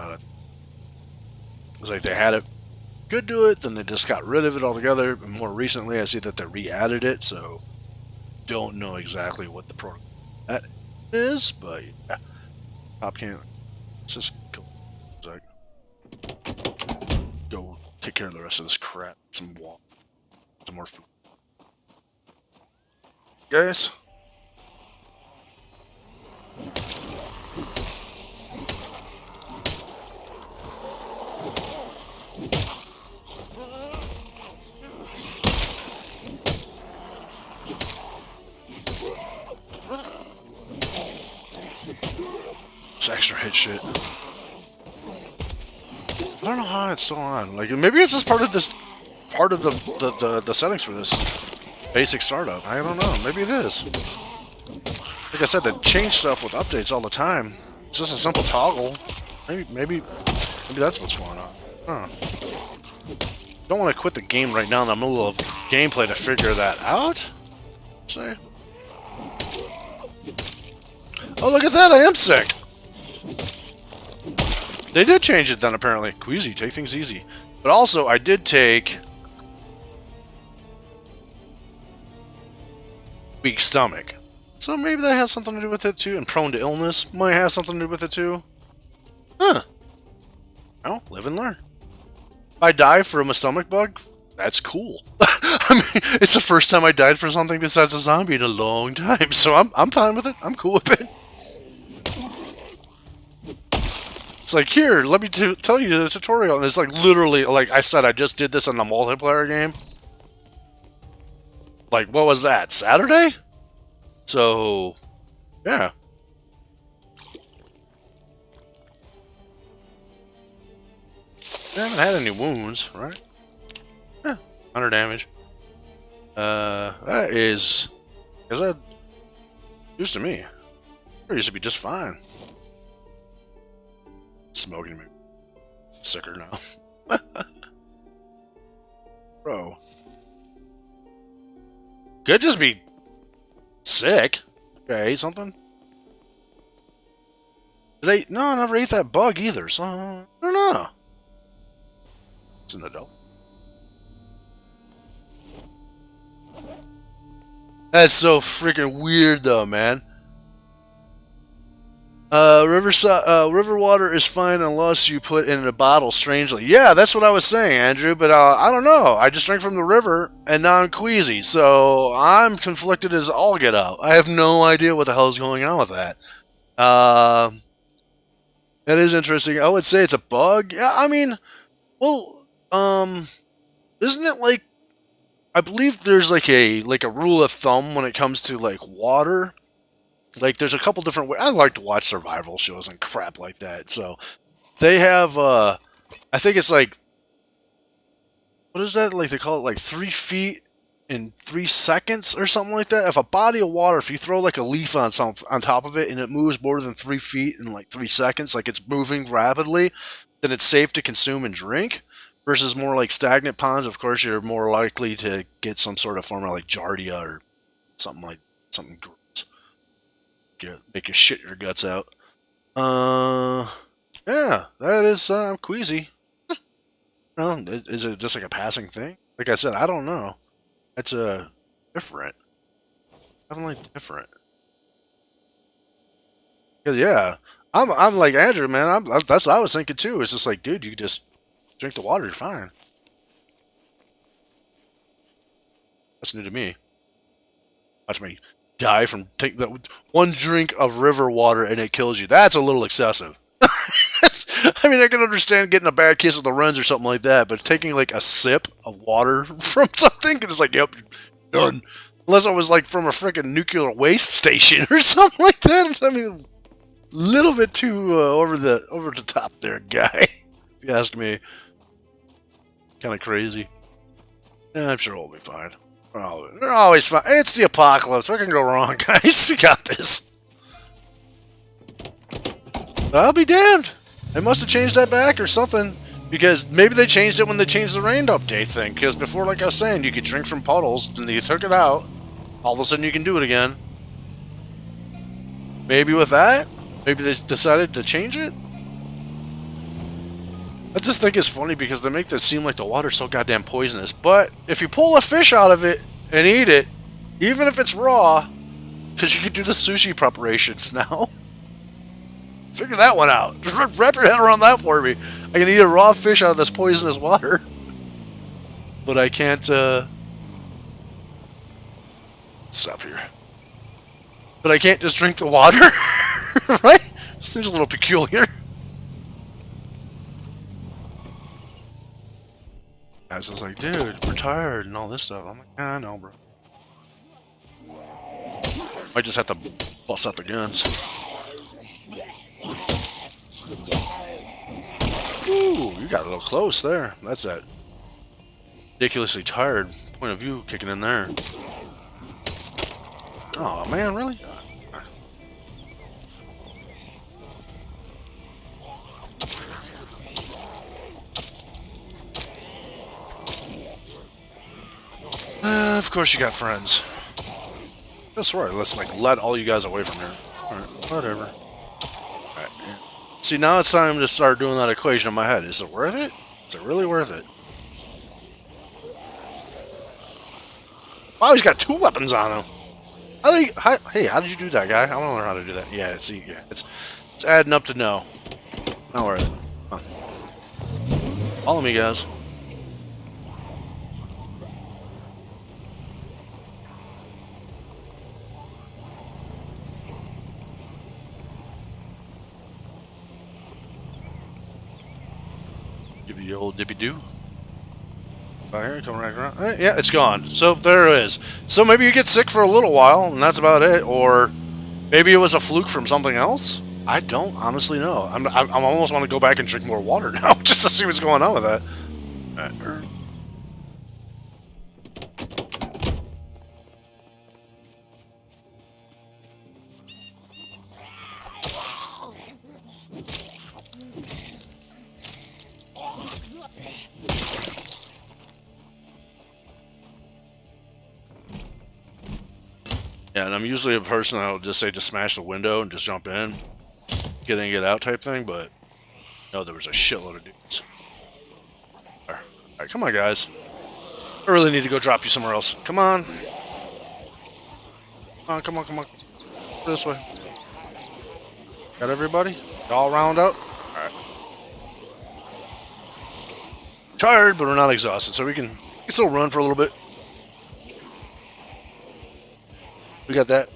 was like they had it, could do it, then they just got rid of it altogether. And more recently, I see that they re-added it, so don't know exactly what the protocol that is, but yeah. Top can. Let's just go take care of the rest of this crap. Some water, some more food, guys. Extra hit shit. I don't know how it's still on. Like, maybe it's just part of the settings for this basic startup. I don't know. Maybe it is. Like I said, they change stuff with updates all the time. It's just a simple toggle. Maybe that's what's going on. Huh. Don't want to quit the game right now in the middle of gameplay to figure that out. Say. Oh, look at that! I am sick. They did change it then, apparently. Queasy, take things easy. But also, I did take weak stomach. So maybe that has something to do with it too. And prone to illness might have something to do with it too. Huh. Well, live and learn. If I die from a stomach bug, that's cool. I mean, it's the first time I died from something besides a zombie in a long time. So I'm fine with it. I'm cool with it. It's like, here, let me tell you the tutorial. And it's like, literally, like I said, I just did this in the multiplayer game. Like, what was that? Saturday? So, yeah. I haven't had any wounds, right? Yeah, 100 damage. That is... Is that... Used to me. It used to be just fine. Smoking me. sicker now. Bro. Could just be sick. Okay, I ate something? No, I never ate that bug either, so I don't know. It's an adult. That's so freaking weird though, man. River water is fine unless you put it in a bottle, strangely. Yeah, that's what I was saying, Andrew, but I don't know. I just drank from the river, and now I'm queasy, so I'm conflicted as all get out. I have no idea what the hell is going on with that. That is interesting. I would say it's a bug. Yeah, I mean, well, isn't it like, I believe there's like a rule of thumb when it comes to like water. Like, there's a couple different ways. I like to watch survival shows and crap like that. So, they have, I think it's like, what is that? Like, they call it like 3 feet in 3 seconds or something like that. If a body of water, if you throw like a leaf on top of it and it moves more than 3 feet in like 3 seconds, like it's moving rapidly, then it's safe to consume and drink. Versus more like stagnant ponds, of course, you're more likely to get some sort of form of like giardia or something gross. Make you shit your guts out. Yeah, that is queasy. No, is it just like a passing thing? Like I said, I don't know. It's different. Definitely different. Cause yeah, I'm like Andrew, man. That's what I was thinking too. It's just like, dude, you just drink the water, you're fine. That's new to me. Watch me die from take that one drink of river water and it kills you. That's a little excessive. I mean, I can understand getting a bad case of the runs or something like that, but taking like a sip of water from something, it's like, yep, done. Unless it was like from a freaking nuclear waste station or something like that. I mean, a little bit too over the top there, guy. If you ask me, kind of crazy. Yeah, I'm sure we'll be fine. They're always fine. It's the apocalypse. What can go wrong, guys? We got this. But I'll be damned. They must have changed that back or something. Because maybe they changed it when they changed the rain update thing. Because before, like I was saying, you could drink from puddles, then you took it out. All of a sudden you can do it again. Maybe with that? Maybe they decided to change it? I just think it's funny because they make this seem like the water's so goddamn poisonous. But if you pull a fish out of it and eat it, even if it's raw, because you can do the sushi preparations now. Figure that one out. Just wrap your head around that for me. I can eat a raw fish out of this poisonous water. But I can't, stop here. But I can't just drink the water? Right? Seems a little peculiar. I was like, dude, we're tired and all this stuff. I'm like, I know, bro. Might just have to bust out the guns. Ooh, you got a little close there. That's that ridiculously tired point of view kicking in there. Oh, man, really? Of course you got friends. I swear, let's like let all you guys away from here. Alright, whatever. Alright, yeah. See, now it's time to start doing that equation in my head. Is it worth it? Is it really worth it? Wow, he's got 2 weapons on him. Hey, how did you do that, guy? I want to learn how to do that. Yeah, see, yeah, it's adding up to no. Not worth it. Huh. Follow me, guys. Give you the old dippy-doo. Right here, come right around. Yeah, it's gone. So there it is. So maybe you get sick for a little while, and that's about it. Or maybe it was a fluke from something else. I don't honestly know. I almost want to go back and drink more water now, just to see what's going on with that. Yeah, and I'm usually a person that'll just say just smash the window and just jump in, get in, get out type thing, but no, there was a shitload of dudes. Alright, come on, guys. I really need to go drop you somewhere else. Come on. Come on, come on. This way. Got everybody? All round up? Alright. Tired, but we're not exhausted, so we can still run for a little bit. We got that.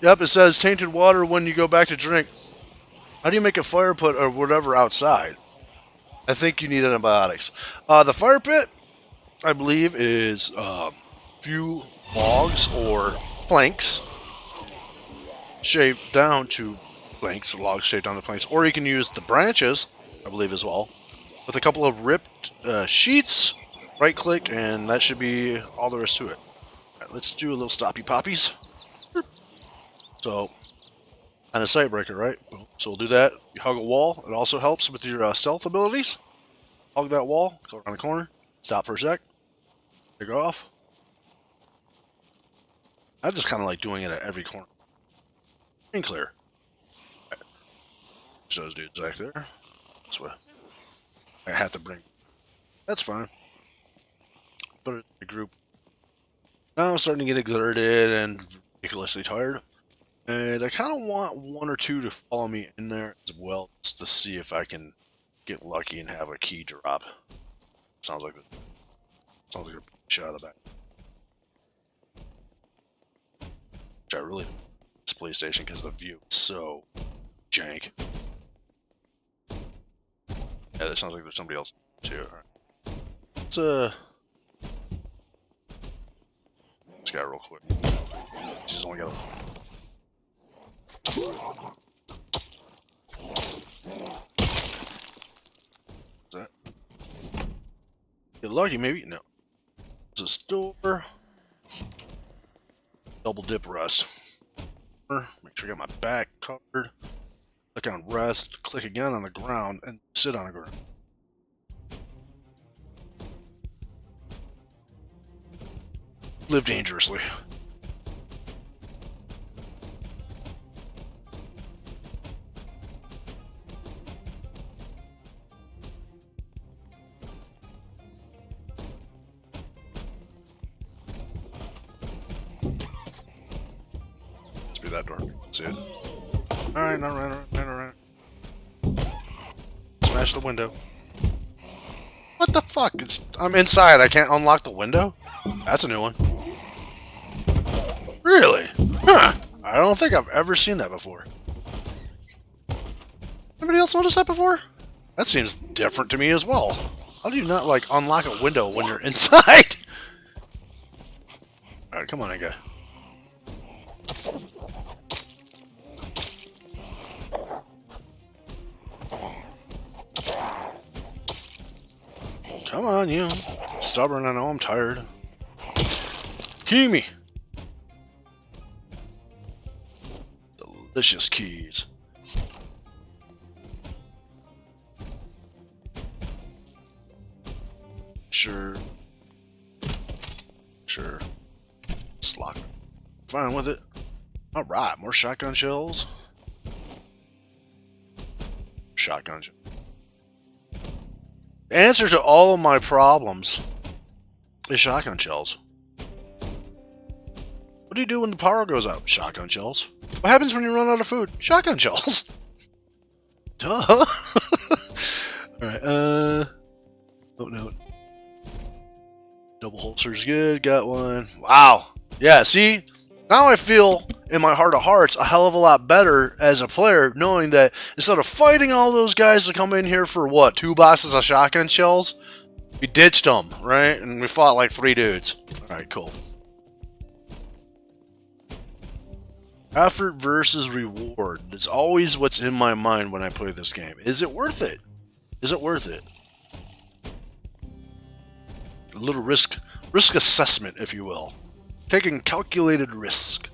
Yep, it says tainted water when you go back to drink. How do you make a fire pit or whatever outside? I think you need antibiotics. The fire pit, I believe, is a few logs or planks shaped down to planks, logs shaped down to planks, or you can use the branches, I believe as well, with a couple of ripped sheets. Right click, and that should be all there is to it. Alright, let's do a little stoppy poppies. So, and a sight breaker, right? So we'll do that. You hug a wall. It also helps with your stealth abilities. Hug that wall, go around the corner, stop for a sec, take off. I just kind of like doing it at every corner. And clear. Right. There's those dudes back there. This way. I had to bring. That's fine. Put it in the group. Now I'm starting to get exerted and ridiculously tired. And I kind of want one or two to follow me in there as well, just to see if I can get lucky and have a key drop. Sounds like a shot of the back. Which I really this PlayStation because the view is so jank. Yeah, that sounds like there's somebody else too. Alright. Let's this guy real quick. He's only got a that? Get lucky, maybe? No. It's a store. Double dip rest. Make sure I got my back covered. Click on rest, click again on the ground, and sit on the ground. Live dangerously. That door. That's it. Alright, alright. Smash the window. What the fuck? I'm inside. I can't unlock the window? That's a new one. Really? Huh. I don't think I've ever seen that before. Anybody else notice that before? That seems different to me as well. How do you not, like, unlock a window when you're inside? Alright, come on, I got. Come on, you. Stubborn, I know I'm tired. Key me! Delicious keys. Sure. Slot. Fine with it. Alright, more shotgun shells. Shotgun shells. The answer to all of my problems is shotgun shells. What do you do when the power goes out? Shotgun shells. What happens when you run out of food? Shotgun shells. Duh. Alright, oh no. Double holster's good, got one. Wow. Yeah, see? Now I feel, in my heart of hearts, a hell of a lot better as a player, knowing that instead of fighting all those guys to come in here for, what, 2 boxes of shotgun shells? We ditched them, right? And we fought like 3 dudes. Alright, cool. Effort versus reward. That's always what's in my mind when I play this game. Is it worth it? Is it worth it? A little risk assessment, if you will. Taking calculated risk.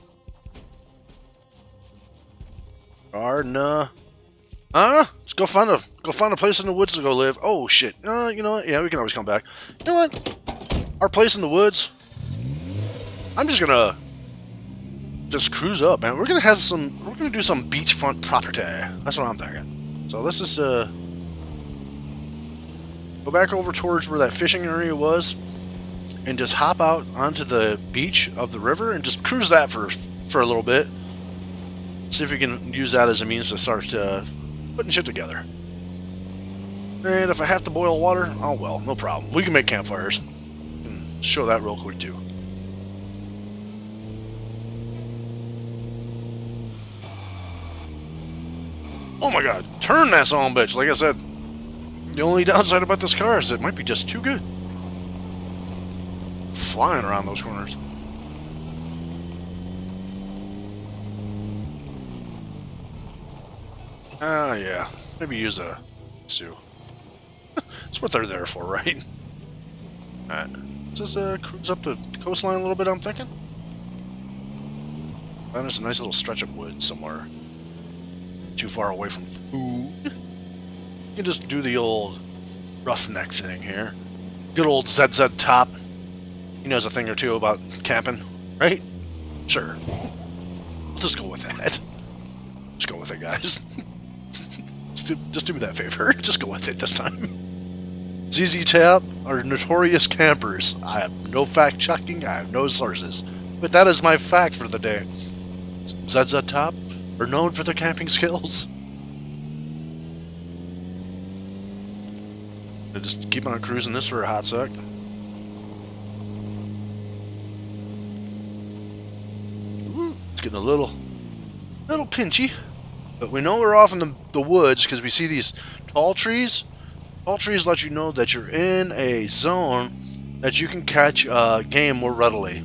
Nah. Let's go find a place in the woods to go live. Oh shit. You know what? Yeah, we can always come back. You know what? Our place in the woods. I'm just gonna cruise up, man. We're gonna do some beachfront property. That's what I'm thinking. So let's just go back over towards where that fishing area was, and just hop out onto the beach of the river and just cruise that for a little bit. See if we can use that as a means to start putting shit together. And if I have to boil water, oh well, no problem. We can make campfires. And show that real quick too. Oh my god, turn that son bitch. Like I said, the only downside about this car is it might be just too good. Flying around those corners. Yeah. Maybe use a Sue. That's what they're there for, right? Alright. Let's just cruise up the coastline a little bit, I'm thinking. Find us a nice little stretch of wood somewhere. Too far away from food. You can just do the old roughneck thing here. Good old ZZ Top. He knows a thing or two about camping, right? Sure. Let's just go with that. Just go with it, guys. just do me that favor. Just go with it this time. ZZ Top are notorious campers. I have no fact checking. I have no sources. But that is my fact for the day. ZZ Top are known for their camping skills. I just keep on cruising this for a hot sec. It's getting a little pinchy. But we know we're off in the woods because we see these tall trees. Tall trees let you know that you're in a zone that you can catch game more readily.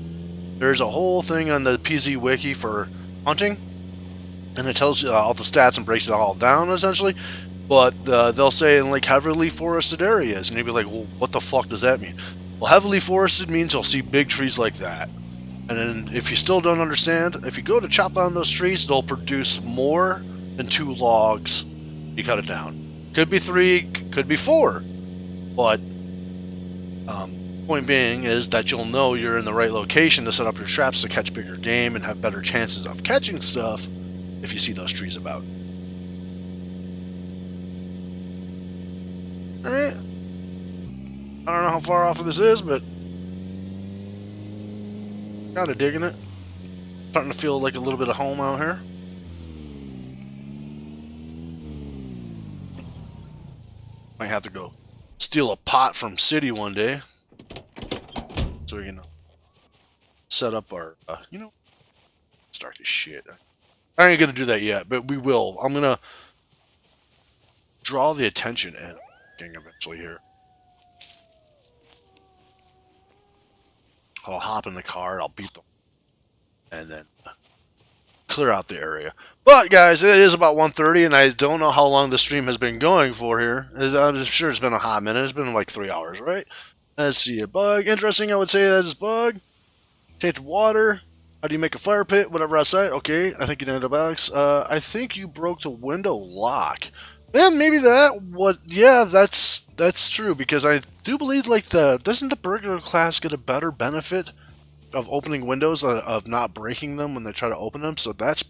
There's a whole thing on the PZ Wiki for hunting, and it tells you all the stats and breaks it all down, essentially. But they'll say in like heavily forested areas, and you'll be like, well, what the fuck does that mean? Well, heavily forested means you'll see big trees like that. And then if you still don't understand, if you go to chop down those trees, they'll produce more than 2 logs. You cut it down. Could be 3, could be 4. But point being is that you'll know you're in the right location to set up your traps to catch bigger game and have better chances of catching stuff if you see those trees about. Alright. I don't know how far off of this is, but kinda digging it. Starting to feel like a little bit of home out here. Might have to go steal a pot from City one day. So we can set up our, start this shit. I ain't gonna do that yet, but we will. I'm gonna draw the attention in eventually here. I'll hop in the car, I'll beat them, and then clear out the area. But guys, it is about 1:30, and I don't know how long the stream has been going for here. I'm sure it's been a hot minute. It's been like 3 hours, right? Let's see, a bug. Interesting, I would say that is bug. Tainted water. How do you make a fire pit? Whatever outside. Okay, I think you did antibiotics. I think you broke the window lock. Man, maybe that. What? Yeah, that's true, because I do believe like doesn't the burglar class get a better benefit of opening windows of not breaking them when they try to open them? So that's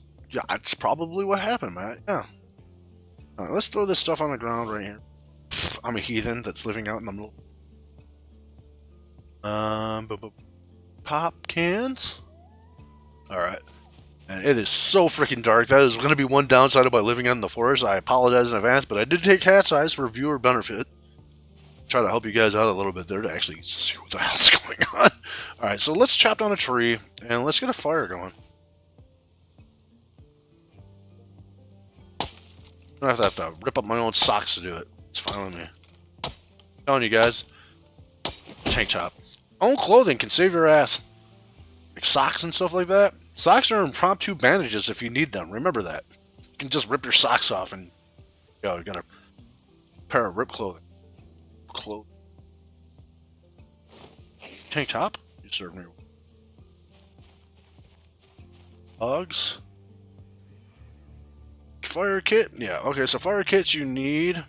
probably what happened, man. Yeah. Alright, let's throw this stuff on the ground right here. Pfft, I'm a heathen that's living out in the middle. Pop cans. All right. And it is so freaking dark. That is going to be one downside about living out in the forest. I apologize in advance, but I did take cat's eyes for viewer benefit. Try to help you guys out a little bit there to actually see what the hell's going on. All right, so let's chop down a tree and let's get a fire going. I have to rip up my own socks to do it. It's fine with me. I'm telling you guys, tank top. Own clothing can save your ass. Like socks and stuff like that. Socks are impromptu bandages if you need them. Remember that. You can just rip your socks off and you got a pair of ripped clothing. Tank top? You serve me. Hugs. fire kit? Yeah, okay, so fire kits you need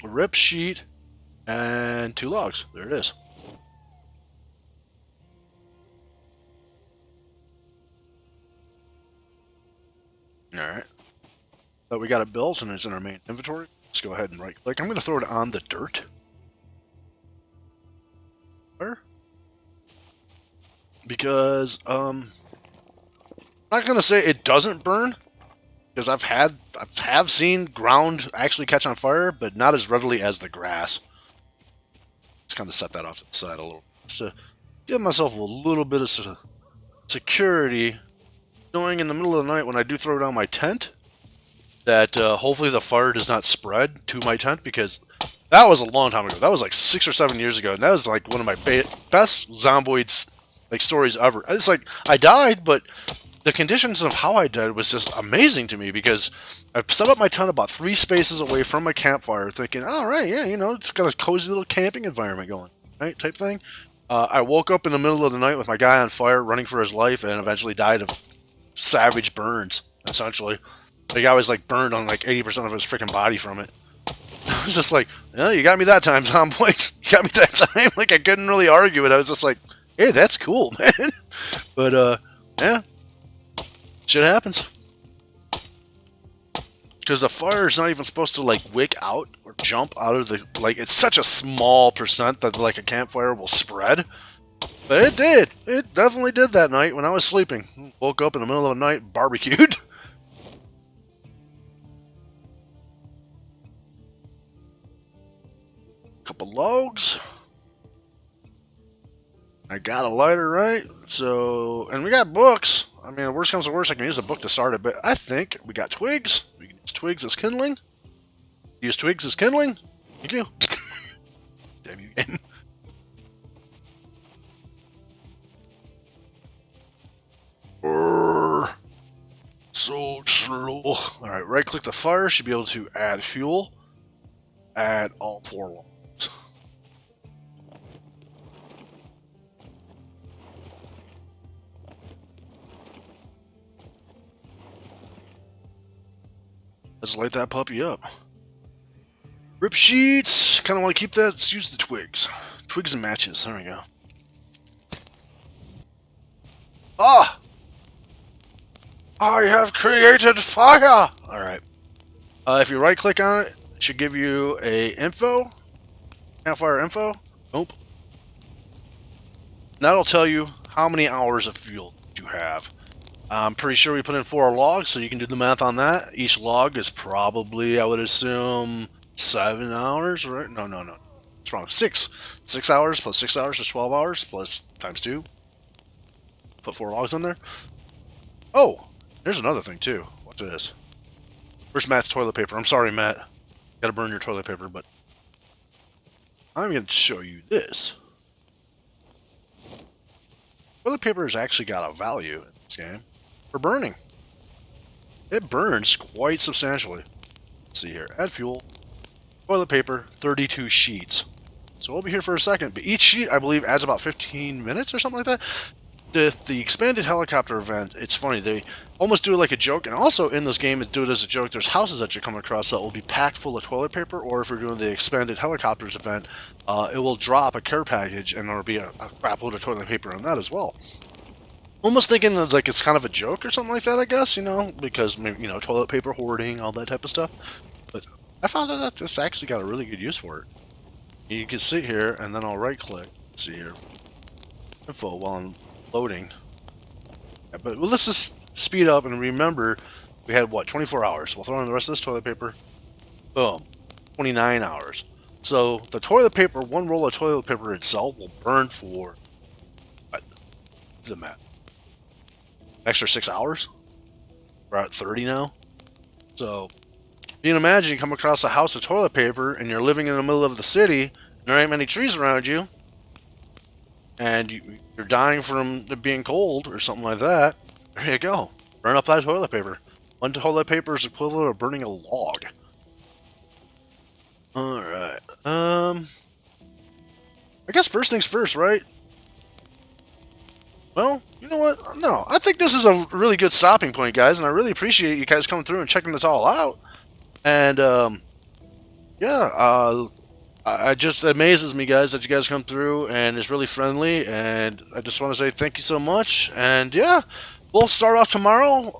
a rip sheet and 2 logs. There it is. Alright. But we got it built and it's in our main inventory. Let's go ahead and right click. I'm going to throw it on the dirt. Because, I'm not going to say it doesn't burn. Because I've seen ground actually catch on fire, but not as readily as the grass. Just kind of set that off to the side a little, just to give myself a little bit of security, knowing in the middle of the night when I do throw down my tent, that hopefully the fire does not spread to my tent, because that was a long time ago. That was like 6 or 7 years ago, and that was like one of my best Zomboids like stories ever. It's like I died, but the conditions of how I died was just amazing to me, because I set up my tent about 3 spaces away from my campfire, thinking, all right, yeah, you know, it's got a cozy little camping environment going, right, type thing. I woke up in the middle of the night with my guy on fire, running for his life, and eventually died of savage burns, essentially. The guy was like burned on like 80% of his freaking body from it. I was just like, yeah, you got me that time, Zomboid. You got me that time. Like, I couldn't really argue it. I was just like, hey, that's cool, man. But, yeah. Shit happens. Because the fire is not even supposed to, like, wick out or jump out of the... Like, it's such a small percent that, like, a campfire will spread. But it did. It definitely did that night when I was sleeping. Woke up in the middle of the night, barbecued. Couple logs. I got a lighter, right? So, and we got books. I mean, worst comes to worst, I can use a book to start it, but I think we got twigs. We can use twigs as kindling. Use twigs as kindling. Thank you. Damn you, game. So slow. Alright, right click the fire. Should be able to add fuel. Add all 4 logs. Let's light that puppy up. Rip sheets. Kind of want to keep that. Let's use the twigs. Twigs and matches. There we go. Ah! I have created fire! Alright. If you right click on it, it should give you a info. Campfire info. Nope. And that'll tell you how many hours of fuel you have. I'm pretty sure we put in 4 logs, so you can do the math on that. Each log is probably, I would assume, 7 hours, right? No. It's wrong. 6. 6 hours plus 6 hours is 12 hours plus times 2. Put 4 logs on there. Oh, there's another thing, too. Watch this. Where's Matt's toilet paper? I'm sorry, Matt. Gotta burn your toilet paper, but I'm going to show you this. Toilet paper has actually got a value in this game. For burning. It burns quite substantially. Let's see here. Add fuel. Toilet paper, 32 sheets. So we'll be here for a second. But each sheet, I believe, adds about 15 minutes or something like that. The expanded helicopter event, it's funny. They almost do it like a joke. And also in this game, do it as a joke. There's houses that you come across that will be packed full of toilet paper. Or if you're doing the expanded helicopters event, it will drop a care package and there'll be a crap load of toilet paper on that as well. Almost thinking that, like, it's kind of a joke or something like that, I guess, you know, because, you know, toilet paper hoarding, all that type of stuff. But I found out that this actually got a really good use for it. You can sit here, and then I'll right-click, see here, info while I'm loading. Yeah, but well, let's just speed up and remember, we had, what, 24 hours. We'll throw in the rest of this toilet paper. Boom. 29 hours. So the toilet paper, one roll of toilet paper itself will burn for, what, the math. Extra 6 hours. We're at 30 now. So, you can imagine you come across a house of toilet paper and you're living in the middle of the city, and there ain't many trees around you, and you're dying from it being cold or something like that. There you go. Burn up that toilet paper. 1 toilet paper is equivalent of burning a log. Alright. I guess first things first, right? Well, you know what? No, I think this is a really good stopping point, guys, and I really appreciate you guys coming through and checking this all out. And yeah, I just amazes me, guys, that you guys come through and it's really friendly. And I just want to say thank you so much. And yeah, we'll start off tomorrow.